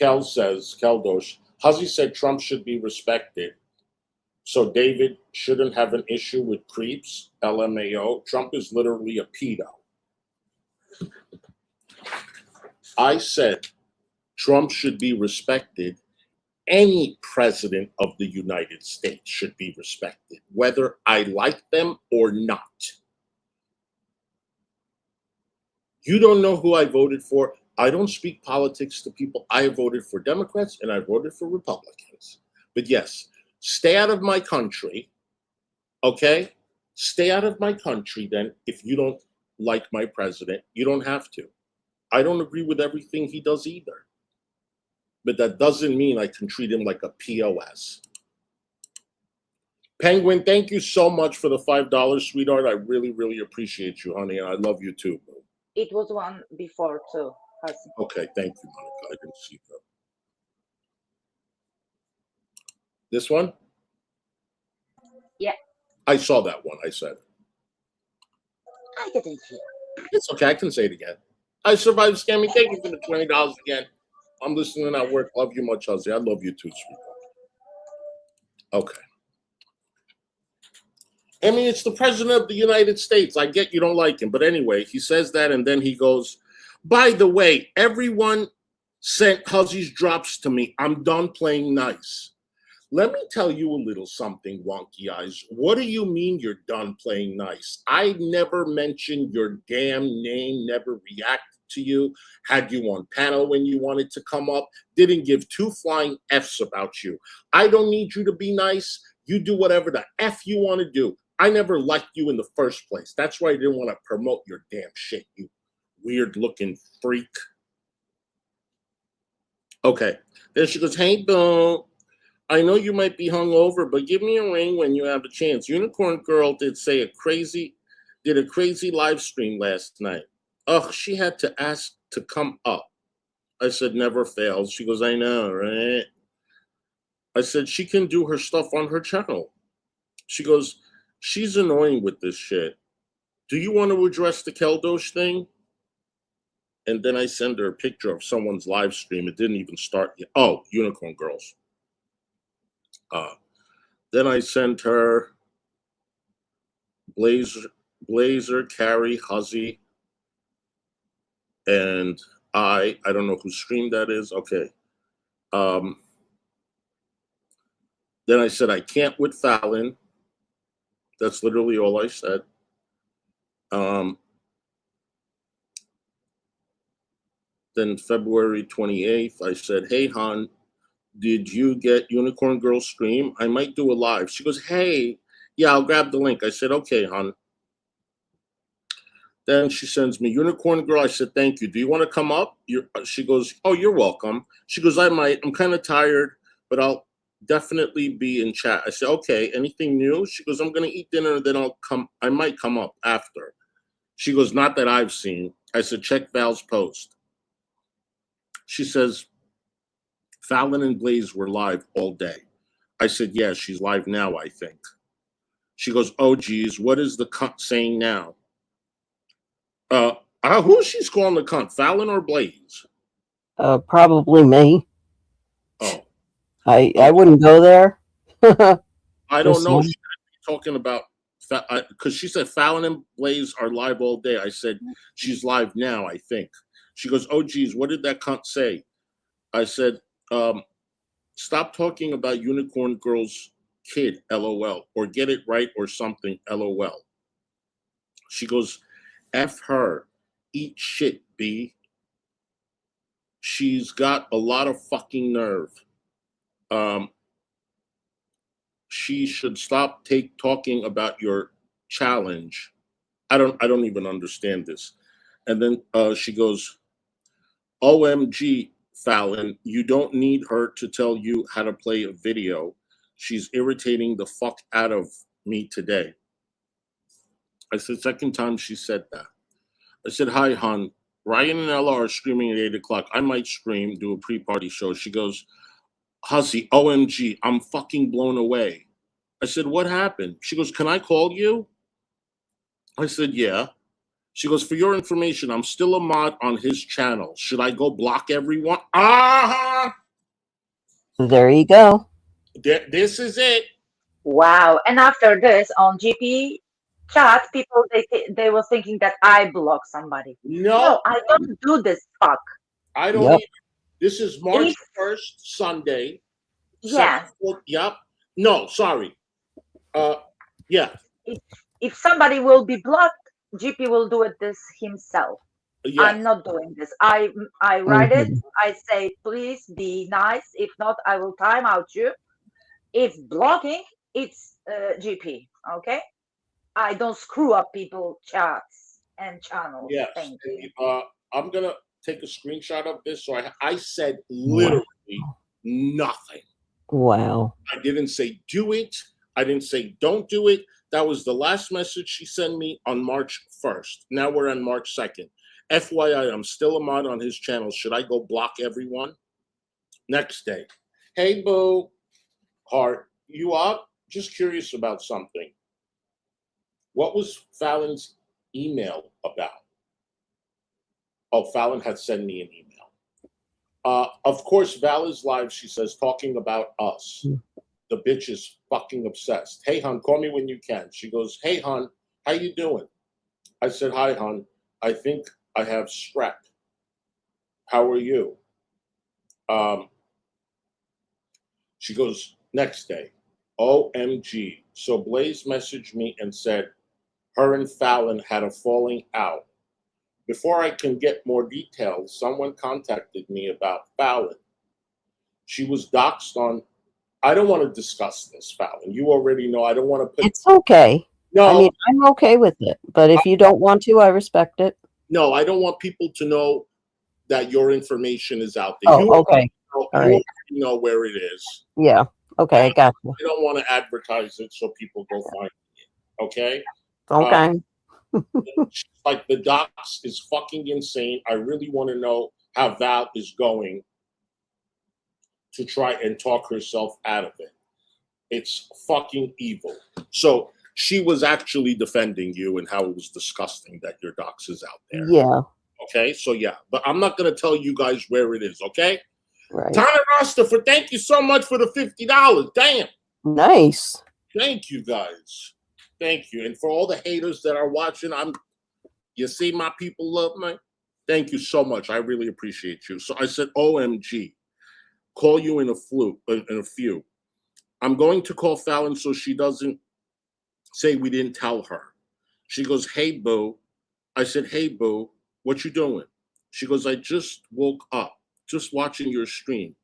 Keldosh, Hussy said Trump should be respected. So David shouldn't have an issue with creeps, LMAO. Trump is literally a pedo. I said Trump should be respected. Any president of the United States should be respected, whether I like them or not. You don't know who I voted for. I don't speak politics to people. I voted for Democrats and I voted for Republicans. But yes, stay out of my country, okay? Stay out of my country then if you don't like my president. You don't have to. I don't agree with everything he does either. But that doesn't mean I can treat him like a POS. Penguin, thank you so much for the $5, sweetheart. I really, really appreciate you, honey, and I love you too. It was one before too. Hussy. Okay, thank you, Monica. I didn't see that. This one? Yeah. I saw that one, I said. I didn't hear. It's okay, I can say it again. I survived scamming. Thank you for the $20 again. I'm listening at work. Love you much, Hussy. I love you too, sweetheart. Okay. I mean, it's the president of the United States. I get you don't like him. But anyway, he says that and then he goes, by the way, everyone sent Hussy's drops to me. I'm done playing nice. Let me tell you a little something, wonky eyes. What do you mean you're done playing nice? I never mentioned your damn name, never reacted to you, had you on panel when you wanted to come up, didn't give two flying Fs about you. I don't need you to be nice. You do whatever the F you want to do. I never liked you in the first place. That's why I didn't want to promote your damn shit, you weird looking freak. Okay. Then she goes, hey, Bill. I know you might be hungover, but give me a ring when you have a chance. Unicorn Girl did a crazy live stream last night. Ugh, she had to ask to come up. I said, never fails. She goes, I know, right? I said, she can do her stuff on her channel. She goes, she's annoying with this shit. Do you want to address the Keldosh thing? And then I send her a picture of someone's live stream. It didn't even start yet. Oh, Unicorn Girls. Then I sent her Blazer, Carrie, Hussy, and I don't know whose stream that is. Okay. Then I said, I can't with Fallon. That's literally all I said. Then February 28th, I said, hey, hon, did you get Unicorn Girl stream? I might do a live. She goes, hey, yeah, I'll grab the link. I said, okay, hon. Then she sends me Unicorn Girl. I said, thank you. Do you want to come up? She goes, oh, you're welcome. She goes, I might. I'm kind of tired, but I'll definitely be in chat. I said, okay, anything new? She goes, I'm going to eat dinner, then I might come up after. She goes, not that I've seen. I said, check Val's post. She says, Fallon and Blaze were live all day. I said, yeah, she's live now, I think. She goes, oh, geez, what is the cunt saying now? Who she's calling the cunt, Fallon or Blaze? Probably me. Oh. I wouldn't go there. I don't know. She's talking about, because she said Fallon and Blaze are live all day. I said, she's live now, I think. She goes, oh, geez, what did that cunt say? I said, stop talking about Unicorn Girl's kid, LOL, or get it right or something, LOL. She goes, F her, eat shit, B. She's got a lot of fucking nerve. She should stop talking about your challenge. I don't even understand this. And then she goes, OMG, Fallon, you don't need her to tell you how to play a video. She's irritating the fuck out of me today. I said, second time she said that. I said, hi, hon. Ryan and Ella are streaming at 8 o'clock. I might stream, do a pre-party show. She goes, Hussy, OMG, I'm fucking blown away. I said, what happened? She goes, can I call you? I said, yeah. She goes, for your information, I'm still a mod on his channel. Should I go block everyone? There you go. This is it. Wow. And after this, on GP chat, people they were thinking that I block somebody. No, I don't do this. Fuck. I don't even. This is March 1st, Sunday. Yes. Yep. No, sorry. Yeah. If somebody will be blocked, GP will do it this himself. Yeah. I'm not doing this. I write it. I say, please be nice. If not, I will time out you. If blocking, it's GP. Okay. I don't screw up people chats and channels. Yes. Thank you. I'm gonna take a screenshot of this. So I said literally nothing. Wow. I didn't say do it. I didn't say don't do it. That was the last message she sent me on March 1st. Now we're on March 2nd. FYI, I'm still a mod on his channel. Should I go block everyone? Next day. Hey, boo. Heart, you up? Just curious about something. What was Fallon's email about? Oh, Fallon had sent me an email. Of course, Val is live, she says, talking about us. The bitch is fucking obsessed. Hey, hon, call me when you can. She goes, hey, hon, how you doing? I said, hi, hon. I think I have strep. How are you? She goes, next day, OMG. So Blaze messaged me and said her and Fallon had a falling out. Before I can get more details, someone contacted me about Fallon. She was doxxed on. I don't want to discuss this, Fallon. You already know I don't want to put. It's okay. No, I mean, I'm okay with it. But if you don't want to, I respect it. No, I don't want people to know that your information is out there. Oh, okay. All right. You know where it is. Yeah. Okay, I got you. I don't want to advertise it so people go find it. Okay? Okay. Like the docs is fucking insane. I really want to know how Val is going to try and talk herself out of it. It's fucking evil. So she was actually defending you and how it was disgusting that your docs is out there. Yeah. Okay, so yeah, but I'm not gonna tell you guys where it is. Okay. Right. Tana Rostaford, thank you so much for the $50. Damn. Nice. Thank you guys. Thank you, and for all the haters that are watching, you see my people love me. Thank you so much. I really appreciate you. So I said, OMG, call you in a few. I'm going to call Fallon so she doesn't say we didn't tell her. She goes, hey, boo. I said, hey, boo, what you doing? She goes, I just woke up, just watching your stream.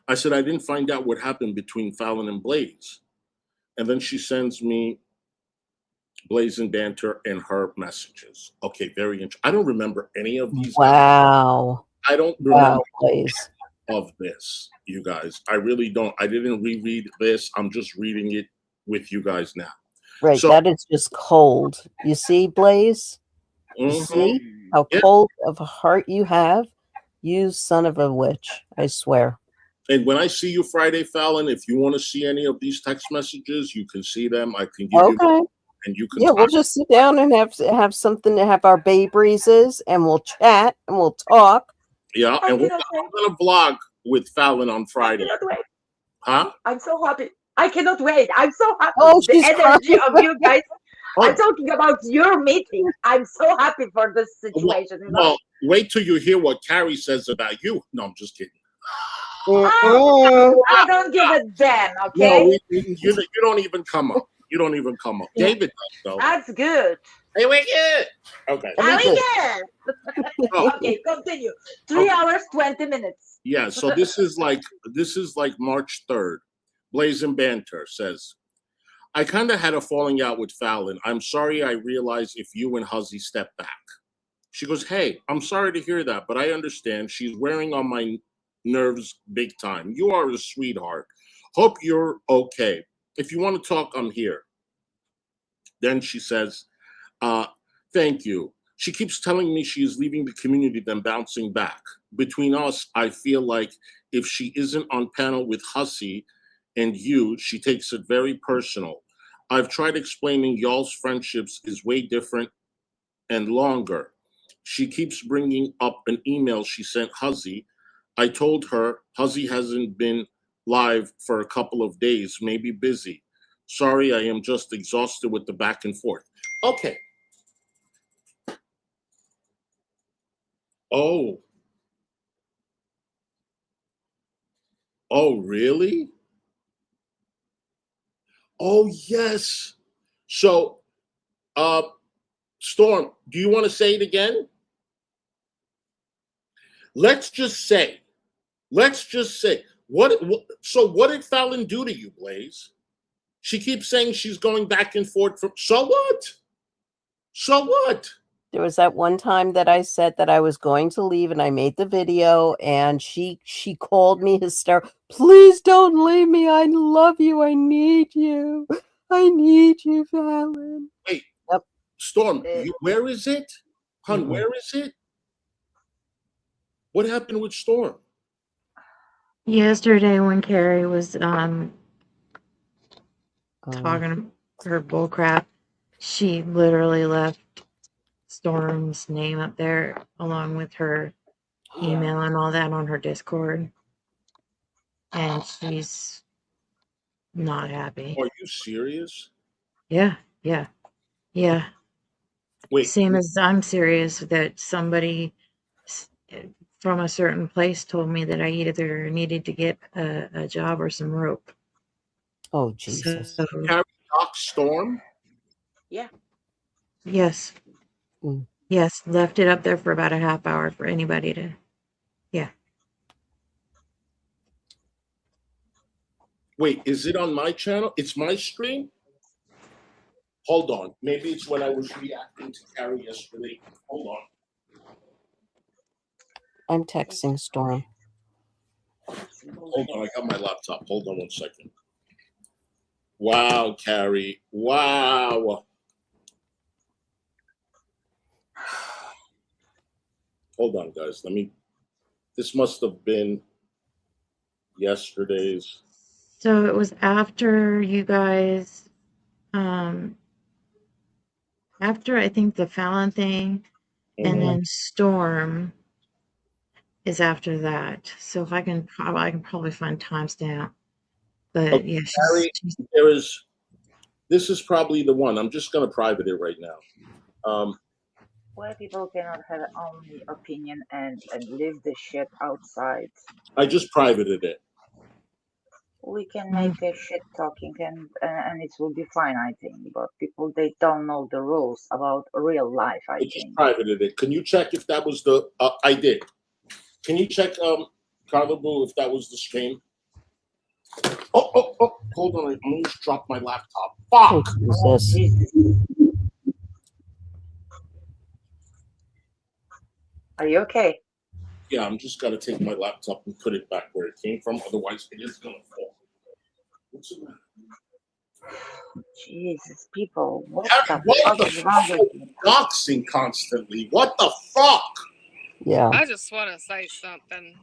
I said, I didn't find out what happened between Fallon and Blaze. And then she sends me Blaze and Banter and her messages. Okay, very interesting. I don't remember any of these. Wow. I don't remember Blaze. of this, you guys. I really don't. I didn't reread this. I'm just reading it with you guys now. Right, so, that is just cold. You see, Blaze? You see how cold of a heart you have? You son of a witch, I swear. And when I see you Friday, Fallon, if you want to see any of these text messages, you can see them. I can give you them, and you can. Yeah, we'll just sit down and have something to have our Bay Breezes, and we'll chat and we'll talk. Yeah, and we're gonna vlog with Fallon on Friday. I cannot wait. Huh? I'm so happy. I cannot wait. I'm so happy. Oh, the energy of you guys. I'm talking about your meeting. I'm so happy for this situation. Well, wait till you hear what Carrie says about you. No, I'm just kidding. I don't give a damn, okay? No, you don't even come up. You don't even come up. David does, though. That's good. Hey, we good. Okay. Okay, continue. 3 hours, 20 minutes. Yeah, so this is like March 3rd. Blaze and Banter says, I kind of had a falling out with Fallon. I'm sorry I realized if you and Hussy step back. She goes, hey, I'm sorry to hear that, but I understand. She's wearing on my nerves big time. You are a sweetheart. Hope you're okay. If you want to talk, I'm here. Then she says, thank you. She keeps telling me she is leaving the community, then bouncing back. Between us, I feel like if she isn't on panel with Hussy and you, she takes it very personal. I've tried explaining y'all's friendships is way different and longer. She keeps bringing up an email she sent Hussy. I told her Hussy hasn't been live for a couple of days, maybe busy. Sorry, I am just exhausted with the back and forth. Okay. Oh. Oh, really? Oh, yes. So, Storm, do you want to say it again? Let's just say, so what did Fallon do to you, Blaze? She keeps saying she's going back and forth from, so what? So what? There was that one time that I said that I was going to leave and I made the video and she called me hysterical. Please don't leave me. I love you. I need you. I need you, Fallon. Wait, Yep. Storm, where is it? Hun, where is it? What happened with Storm? Yesterday when Carrie was talking her bullcrap, she literally left Storm's name up there along with her email and all that on her Discord. And she's not happy. Are you serious? Yeah. Wait. Same as I'm serious that somebody from a certain place told me that I either needed to get a job or some rope. Oh, Jesus. So, Carrie Doc Storm? Yeah. Yes. Yes, left it up there for about a half hour for anybody to, yeah. Wait, is it on my channel? It's my stream? Hold on. Maybe it's when I was reacting to Carrie yesterday. Hold on. I'm texting Storm. Hold on, I got my laptop. Hold on 1 second. Wow, Carrie. Wow. Hold on, guys. This must have been yesterday's. So it was after you guys, after I think the Fallon thing, and then Storm is after that. So if I can probably find timestamp. But Okay, yeah, Carrie, this is probably the one. I'm just gonna private it right now. Why people cannot have only opinion and leave the shit outside? I just privated it. We can make a shit talking and it will be fine, I think. But people, they don't know the rules about real life, I just think. privated it. Can you check if that was the? I did. Can you check, Carla Boo, if that was the stream? Oh! Hold on, I almost dropped my laptop. Fuck! Oh, Jesus. Are you okay? Yeah, I'm just gonna take my laptop and put it back where it came from. Otherwise, it is gonna fall. What's the matter? Jesus, people, what What the fuck is wrong with you? Doxing constantly. What the fuck? Yeah. I just want to say something.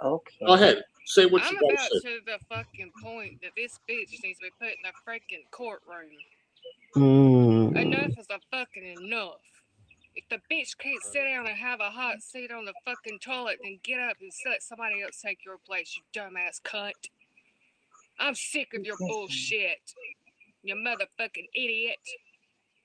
Okay. Go ahead. Say what I'm you gotta about say. to the fucking point that this bitch needs to be put in a freaking courtroom. Enough is a fucking enough. If the bitch can't sit down and have a hot seat on the fucking toilet, then get up and let somebody else take your place, you dumbass cunt. I'm sick of your bullshit. You motherfucking idiot.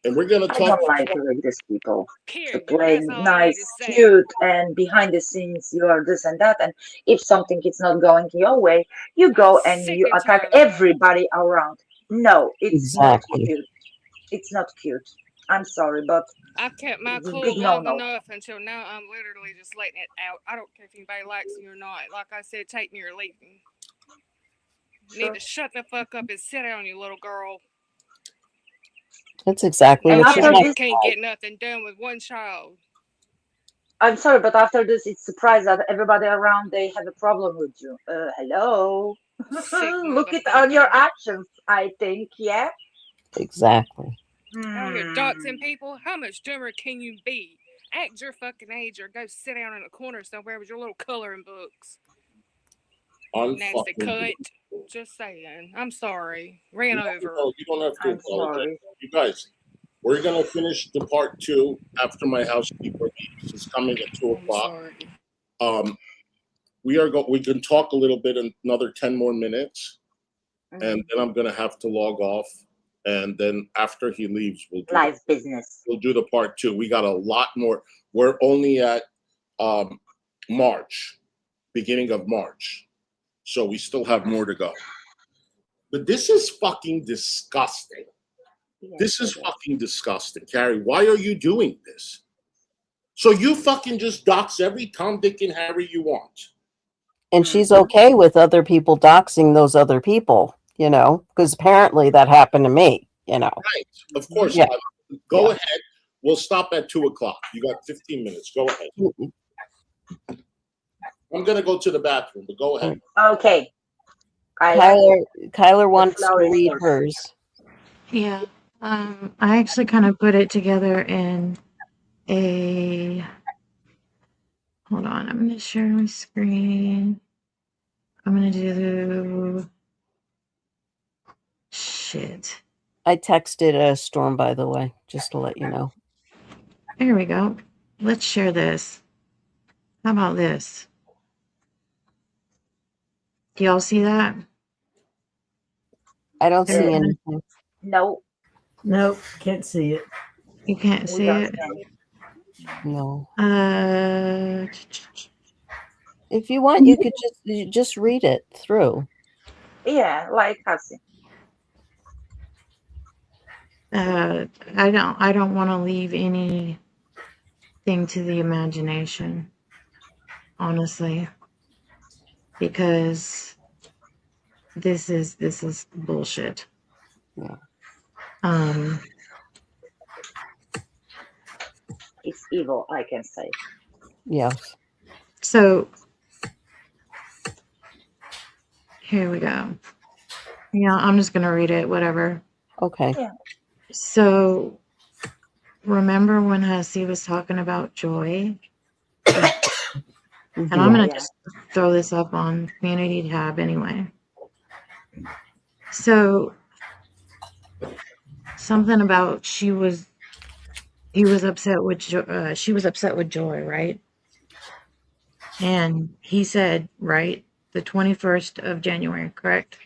And we're gonna I talk. don't like these people. To Period. play That's all I nice, need to say. cute, and behind the scenes you are this and that. And if something is not going your way, you go and sick you and attack tired of it. everybody around. No, it's not Exactly. cute. It's not cute. I'm sorry, but I've kept my it's a cool big long no-no. enough until now. I'm literally just letting it out. I don't care if anybody likes me or not. Like I said, take me or leave me. Sure. Need to shut the fuck up and sit down, you little girl. That's exactly And what after she's like. this, Can't get nothing done with one child. I'm sorry, but after this, it's surprised that everybody around they have a problem with you. Hello. Sick Look it on your actions, I think. Yeah. Exactly. Hell here doxing people. How much dumber can you be? Act your fucking age or go sit down in a corner somewhere with your little coloring books. Nasty cunt. Just saying. I'm sorry. Ran over. No, you don't have to I'm apologize. sorry. You guys, we're gonna finish the part 2 after my housekeeper leaves. It's coming at 2 I'm o'clock. sorry. We can talk a little bit in another 10 more minutes, and Mhm. then I'm gonna have to log off. And then after he leaves, Live business. we'll do the part 2. We got a lot more. We're only at March, beginning of March, so we still have more to go. But this is fucking disgusting. Yes, This is it is. fucking disgusting, Carrie. Why are you doing this? So you fucking just dox every Tom, Dick, and Harry you want. And she's okay with other people doxing those other people, you know, because apparently that happened to me, you know. Right. Of course. Yeah. Go Yeah. ahead. We'll stop at 2 o'clock. You got 15 minutes. Go ahead. I'm going to go to the bathroom, but go ahead. Okay. Kyla, Kyler wants to floor is read yours. hers. Yeah. I actually kind of put it together in a. Hold on. I'm going to share my screen. I'm going to do. Shit. I texted Storm, by the way, just to let you know. There we go. Let's share this. How about this? Do y'all see that? I don't see Everybody? anything. No, Nope, can't see it. You can't we see don't it? send. No. If If you want, you could just read it through. Yeah, like Hussy. I don't want to leave anything to the imagination, honestly, because this is bullshit. Yeah. It's evil, I can say. Yes. So here we go. Yeah, I'm just gonna read it, whatever. Okay. Yeah. So remember when Hussy was talking about joy? And I'm gonna just throw this up on community tab anyway. So something about she was upset with Joy, right? And he said, right, the 21st of January, correct?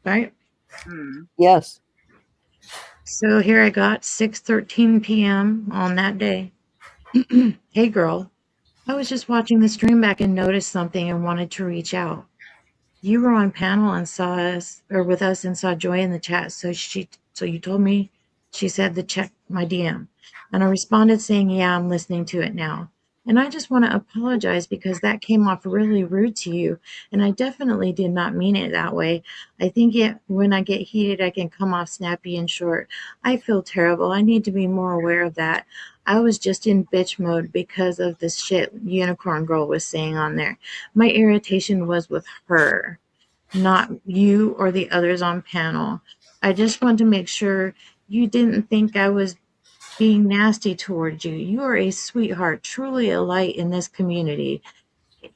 Right? Yes. So here I got 6:13 p.m. on that day. Hey girl, I was just watching the stream back and noticed something and wanted to reach out. You were on panel and saw us, or with us, and saw Joy in the chat. So you told me, she said to check my DM. And I responded saying, yeah, I'm listening to it now. And I just want to apologize because that came off really rude to you. And I definitely did not mean it that way. I think when I get heated, I can come off snappy and short. I feel terrible. I need to be more aware of that. I was just in bitch mode because of the shit Unicorn Girl was saying on there. My irritation was with her, not you or the others on panel. I just want to make sure you didn't think I was being nasty towards you. You are a sweetheart, truly a light in this community.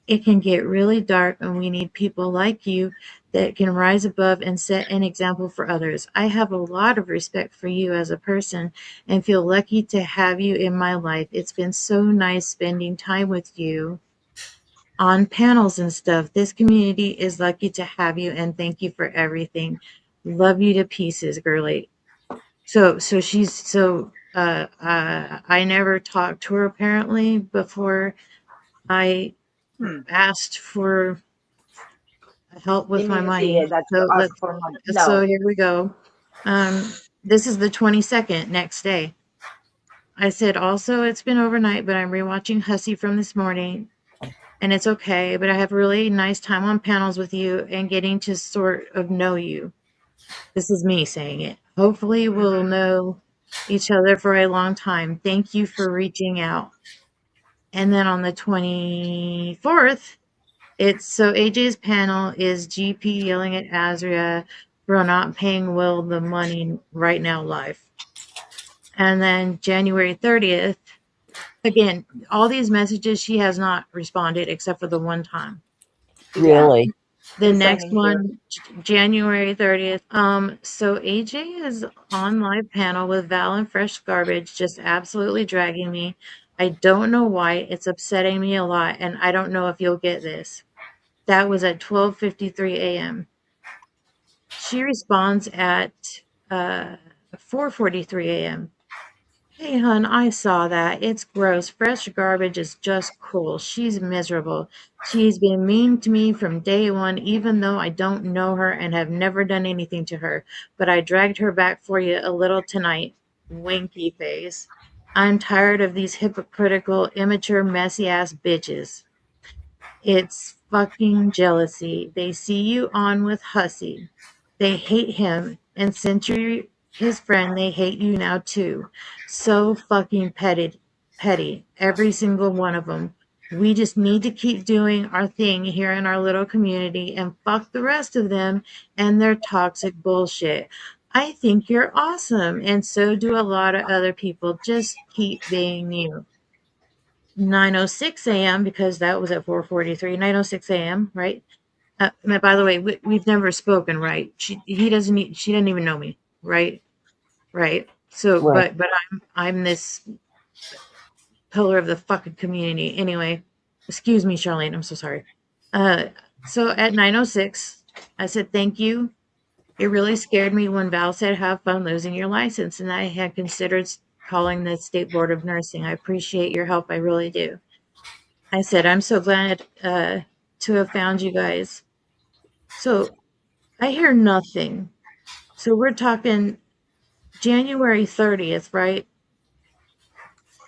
It can get really dark, and we need people like you that can rise above and set an example for others. I have a lot of respect for you as a person and feel lucky to have you in my life. It's been so nice spending time with you on panels and stuff. This community is lucky to have you, and thank you for everything. Love you to pieces, girly. I never talked to her apparently before I asked for help with my money. That you ask for money. No. So here we go. This is the 22nd, next day. I said, also, it's been overnight, but I'm rewatching Hussy from this morning, and it's okay, but I have a really nice time on panels with you and getting to sort of know you. This is me saying it. Hopefully we'll know each other for a long time. Thank you for reaching out. And then on the 24th, AJ's panel is GP yelling at Azria for not paying Will the money right now live. And then January 30th, again, all these messages she has not responded except for the one time. Really? The The next same in here. one, January 30th. So AJ is on live panel with Val and Fresh Garbage, just absolutely dragging me. I don't know why. It's upsetting me a lot, and I don't know if you'll get this. That was at 12:53 a.m. She responds at 4:43 a.m. Hey, hun, I saw that. It's gross. Fresh Garbage is just cool. She's miserable. She's been mean to me from day one, even though I don't know her and have never done anything to her. But I dragged her back for you a little tonight. Winky face. I'm tired of these hypocritical, immature, messy ass bitches. It's fucking jealousy. They see you on with Hussy. They hate him, and since you're his friend, they hate you now too. So fucking petty, every single one of them. We just need to keep doing our thing here in our little community and fuck the rest of them and their toxic bullshit. I think you're awesome, and so do a lot of other people. Just keep being you. 9:06 a.m. because that was at 4:43. 9:06 a.m. Right? By the way, we've never spoken, right? He doesn't. She doesn't even know me, right? Right. So, Right. but I'm this pillar of the fucking community. Anyway, excuse me, Charlene. I'm so sorry. So at 9:06, I said thank you. It really scared me when Val said, "Have fun losing your license," and I had considered calling the state board of nursing. I appreciate your help. I really do. I said, I'm so glad to have found you guys. So I hear nothing. So we're talking January 30th, right?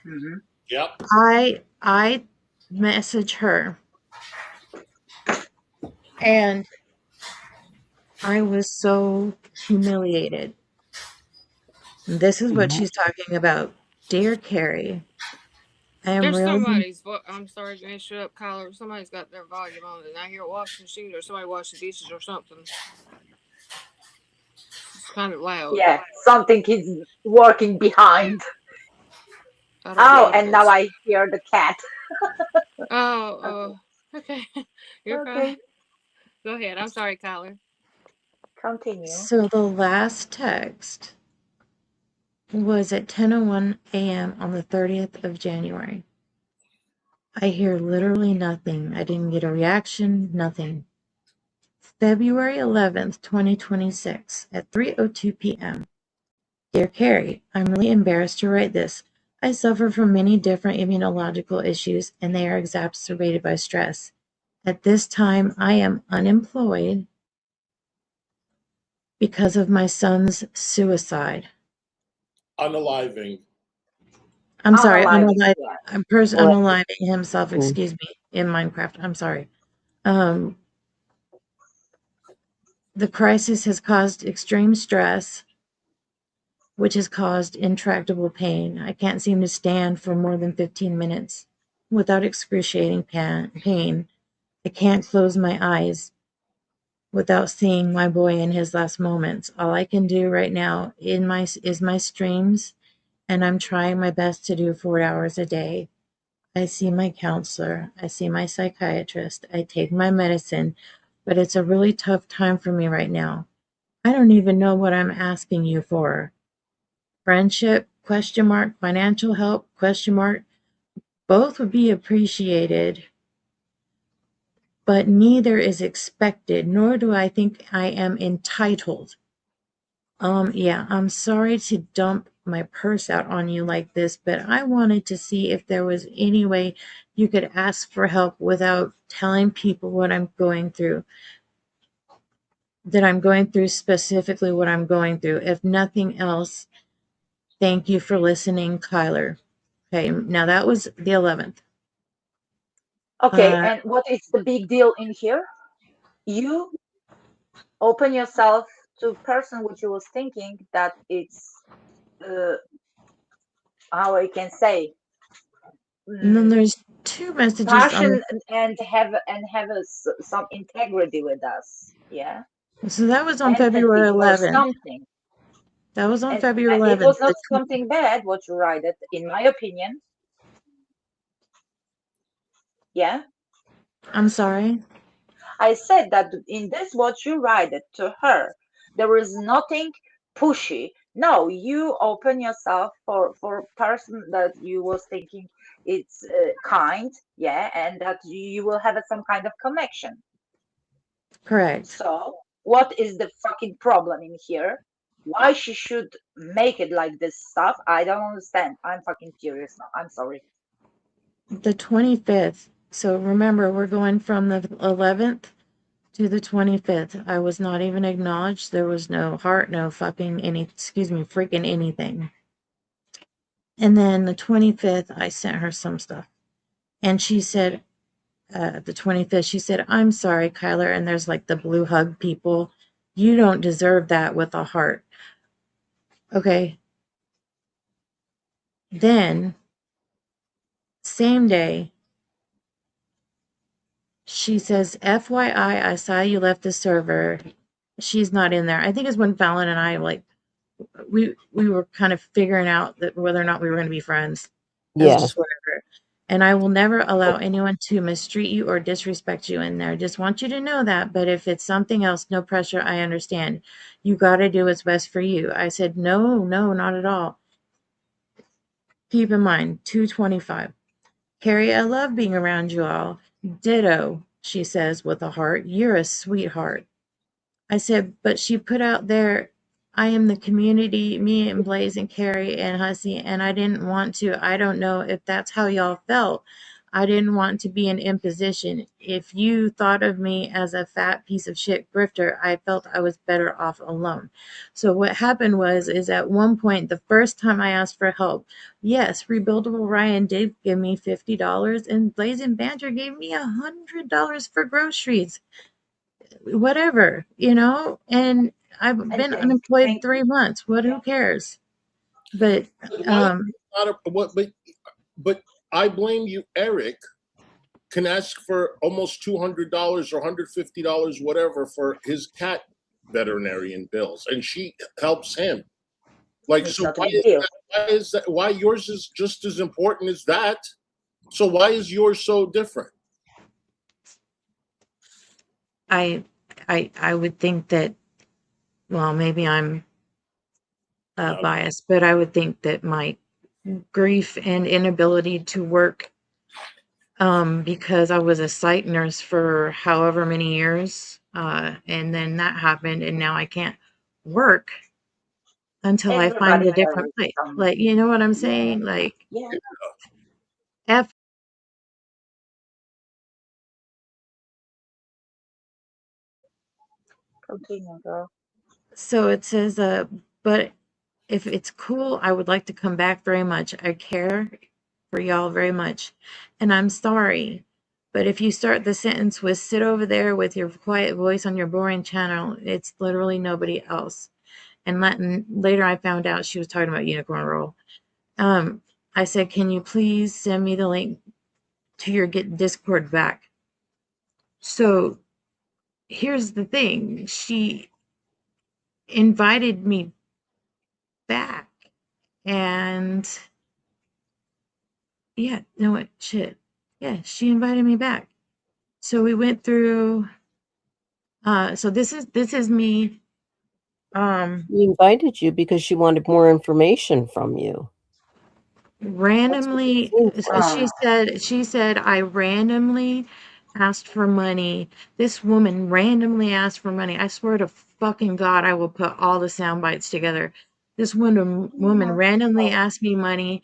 Mm-hmm. Yep. I message her and I was so humiliated. This is what she's talking about. Dear Carrie, I am There's really somebody's. I'm sorry, man. Shut up, Kyler. Somebody's got their volume on, and I hear a washing machine or somebody washing dishes or something. It's kind of loud. Yeah, something is working behind. I don't know Oh, what it and now is. I hear the cat. Oh, okay. You're fine. Okay, Go ahead. I'm sorry, Kyler. continue. so the last text was at 10:01 a.m. on the 30th of January. I hear literally nothing. I didn't get a reaction, nothing. February 11th, 2026 at 3:02 p.m. Dear Carrie, I'm really embarrassed to write this. I suffer from many different immunological issues and they are exacerbated by stress. At this time, I am unemployed because of my son's suicide. Unaliving. I'm sorry, Unaliving, yeah. unaliving himself, excuse me, in Minecraft. I'm sorry. The crisis has caused extreme stress, which has caused intractable pain. I can't seem to stand for more than 15 minutes without excruciating pain. I can't close my eyes without seeing my boy in his last moments. All I can do right now is my streams, and I'm trying my best to do 4 hours a day. I see my counselor, I see my psychiatrist, I take my medicine, but it's a really tough time for me right now. I don't even know what I'm asking you for. Friendship, question mark, financial help, question mark. Both would be appreciated, but neither is expected, nor do I think I am entitled. Yeah, I'm sorry to dump my purse out on you like this, but I wanted to see if there was any way you could ask for help without telling people what I'm going through. That I'm going through specifically what I'm going through. If nothing else, thank you for listening, Kyler. Okay, now that was the 11th. Okay, and what is the big deal in here? You open yourself to person which you was thinking that it's how I can say And then there's two messages on passion and have some integrity with us. Yeah. So that was on empathy February or 11th. something. That was on And February it 11th. was not something bad what you write it, in my opinion. Yeah. I'm sorry. I said that in this what you write it to her, there is nothing pushy. No, you open yourself for person that you was thinking it's kind, yeah, and that you will have some kind of connection. Correct. So what is the fucking problem in here? Why she should make it like this stuff? I don't understand. I'm fucking curious now. I'm sorry. The 25th. So remember, we're going from the 11th to the 25th. I was not even acknowledged. There was no heart, no fucking freaking anything. And then the 25th, I sent her some stuff. And she said, the 25th, she said, I'm sorry, Kyler. And there's like the blue hug people. You don't deserve that with a heart. Okay. Then, same day, she says, FYI, I saw you left the server. She's not in there. I think it's when Fallon and I we were kind of figuring out that whether or not we were going to be friends. It was just whatever. And I will never allow anyone to mistreat you or disrespect you in there. Just want you to know that. But if it's something else, no pressure. I understand. You got to do what's best for you. I said, no, not at all. Keep in mind, 225. Carrie, I love being around you all. Ditto, she says with a heart. You're a sweetheart. I said, but she put out there, I am the community, me and Blaze and Carrie and Hussy, and I didn't want to. I don't know if that's how y'all felt. I didn't want to be an imposition. If you thought of me as a fat piece of shit grifter, I felt I was better off alone. So what happened is at one point, the first time I asked for help, yes, Rebuildable Ryan did give me $50, and Blaze and Banter gave me $100 for groceries. Whatever, and I've been unemployed 3 months. Who cares? But but I blame you. Eric can ask for almost $200 or $150, whatever, for his cat veterinarian bills, and she helps him. Like, It's so not a big deal. why yours is just as important as that? So why is yours so different? I would think that, well, maybe I'm biased, but I would think that my grief and inability to work, because I was a psych nurse for however many years, and then that happened, and now I can't work until I find Everybody a different carries place. some. Like, you know what I'm Yeah. saying? Like, Yeah. F. Continue, girl. So it says, but if it's cool, I would like to come back very much. I care for y'all very much. And I'm sorry. But if you start the sentence with sit over there with your quiet voice on your boring channel, it's literally nobody else. And later I found out she was talking about Unicorn Roll. I said, can you please send me the link to your Get Discord back? So here's the thing. She invited me back. And yeah, no, what shit. Yeah, she invited me back. So we went through, so this is me. She invited you because she wanted more information from you. Randomly, she said I randomly asked for money. This woman randomly asked for money. I swear to fucking God, I will put all the sound bites together. This woman randomly asked me money.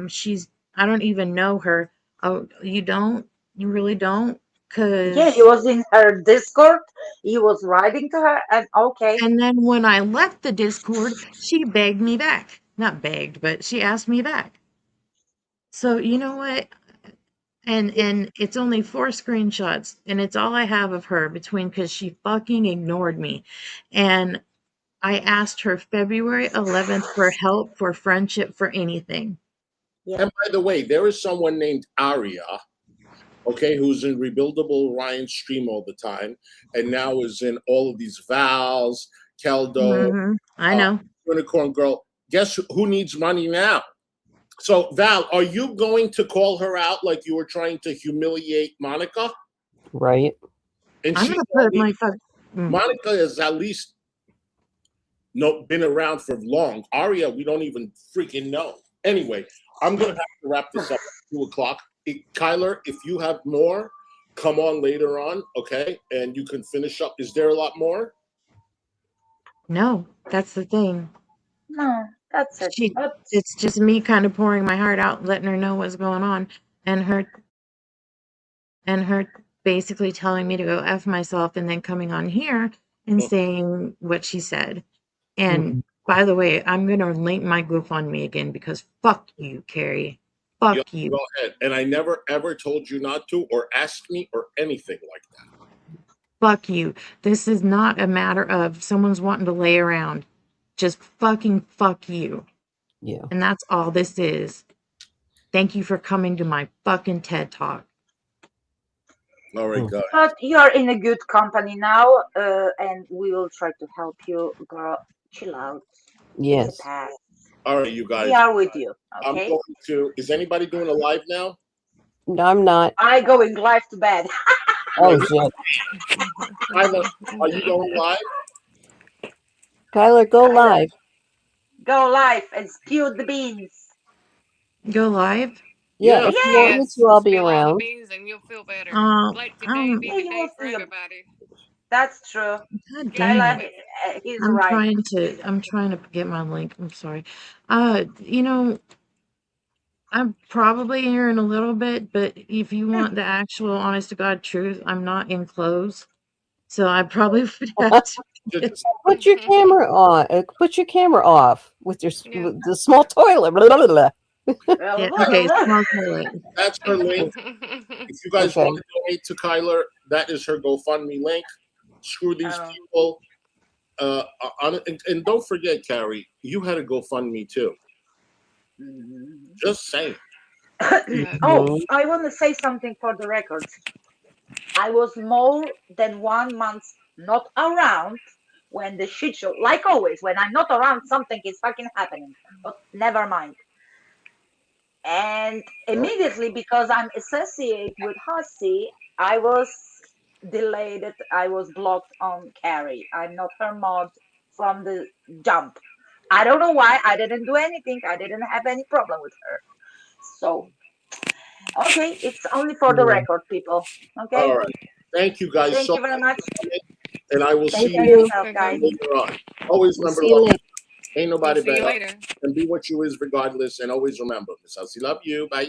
She's, I don't even know her. Oh, you don't? You really don't? Yeah, he Cause, was in her Discord. He was writing to her, and okay. and then when I left the Discord, she begged me back. Not begged, but she asked me back. So you know what? And it's only 4 screenshots, and it's all I have of her between, because she fucking ignored me. And I asked her February 11th for help, for friendship, for anything. Yeah. And by the way, there is someone named Aria okay, who's in Rebuildable Ryan's stream all the time, and now is in all of these Vals, Keldo, I know. Unicorn Girl. Guess who needs money now? So, Val, are you going to call her out like you were trying to humiliate Monica? Right. And I'm she gonna told put me my Monica has at least been around for long. Aria, we don't even freaking know. Anyway, I'm going to have to wrap this up at 2 o'clock. Kyler, if you have more, come on later on, okay? And you can finish up. Is there a lot more? No, that's the thing. No, that's it. It's just me kind of pouring my heart out, letting her know what's going on, and her basically telling me to go F myself, and then coming on here and saying what she said. And by the way, I'm gonna link my GoFundMe again because fuck you, Carrie. Fuck you. Go ahead. And I never ever told you not to or asked me or anything like that. Fuck you. This is not a matter of someone's wanting to lay around. Just fucking fuck you. Yeah. And that's all this is. Thank you for coming to my fucking TED Talk. All right, guys. But you're in a good company now, and we will try to help you, girl. Chill out. Yes. It's a pass. All right, you guys. We are with you. Okay. I'm going to. Is anybody doing a live now? No, I'm not. I going live to bed. Oh shit. Kyler, are you going live? Kyler, go live. Go live and spew the beans. Go live? Yeah, if you want me to, I'll be spill all the around. beans and you'll feel better. Let today I'm- be Yeah, the you day will for feel- everybody. That's true. God Kyla, dang it. he's I'm right. trying to get my link. I'm sorry. You know, I'm probably here in a little bit, but if you want the actual honest to God truth, I'm not in clothes. So I probably would have to Put your camera on. Put your camera off with your with the small toilet. Blah, blah, blah. Yeah, okay, small toilet. That's her link. If you guys want to donate to Kyler, that is her GoFundMe link. Screw these people. And don't forget, Carrie, you had a GoFundMe too. Just saying. Oh, I want to say something for the records. I was more than 1 month not around when the shit show, like always, when I'm not around, something is fucking happening. But never mind. And immediately, because I'm associated with Hussy, I was delayed. I was blocked on Carrie. I'm not her mod from the jump. I don't know why. I didn't do anything. I didn't have any problem with her. So, okay, it's only for the record, people. Okay. All right. Thank you guys Thank so you very much. And I will Take see care of you yourself, guys. later on. Always We'll remember, see you later. ain't nobody See you better. later. And be what you is regardless. And always remember, Miss Hussy, love you. Bye.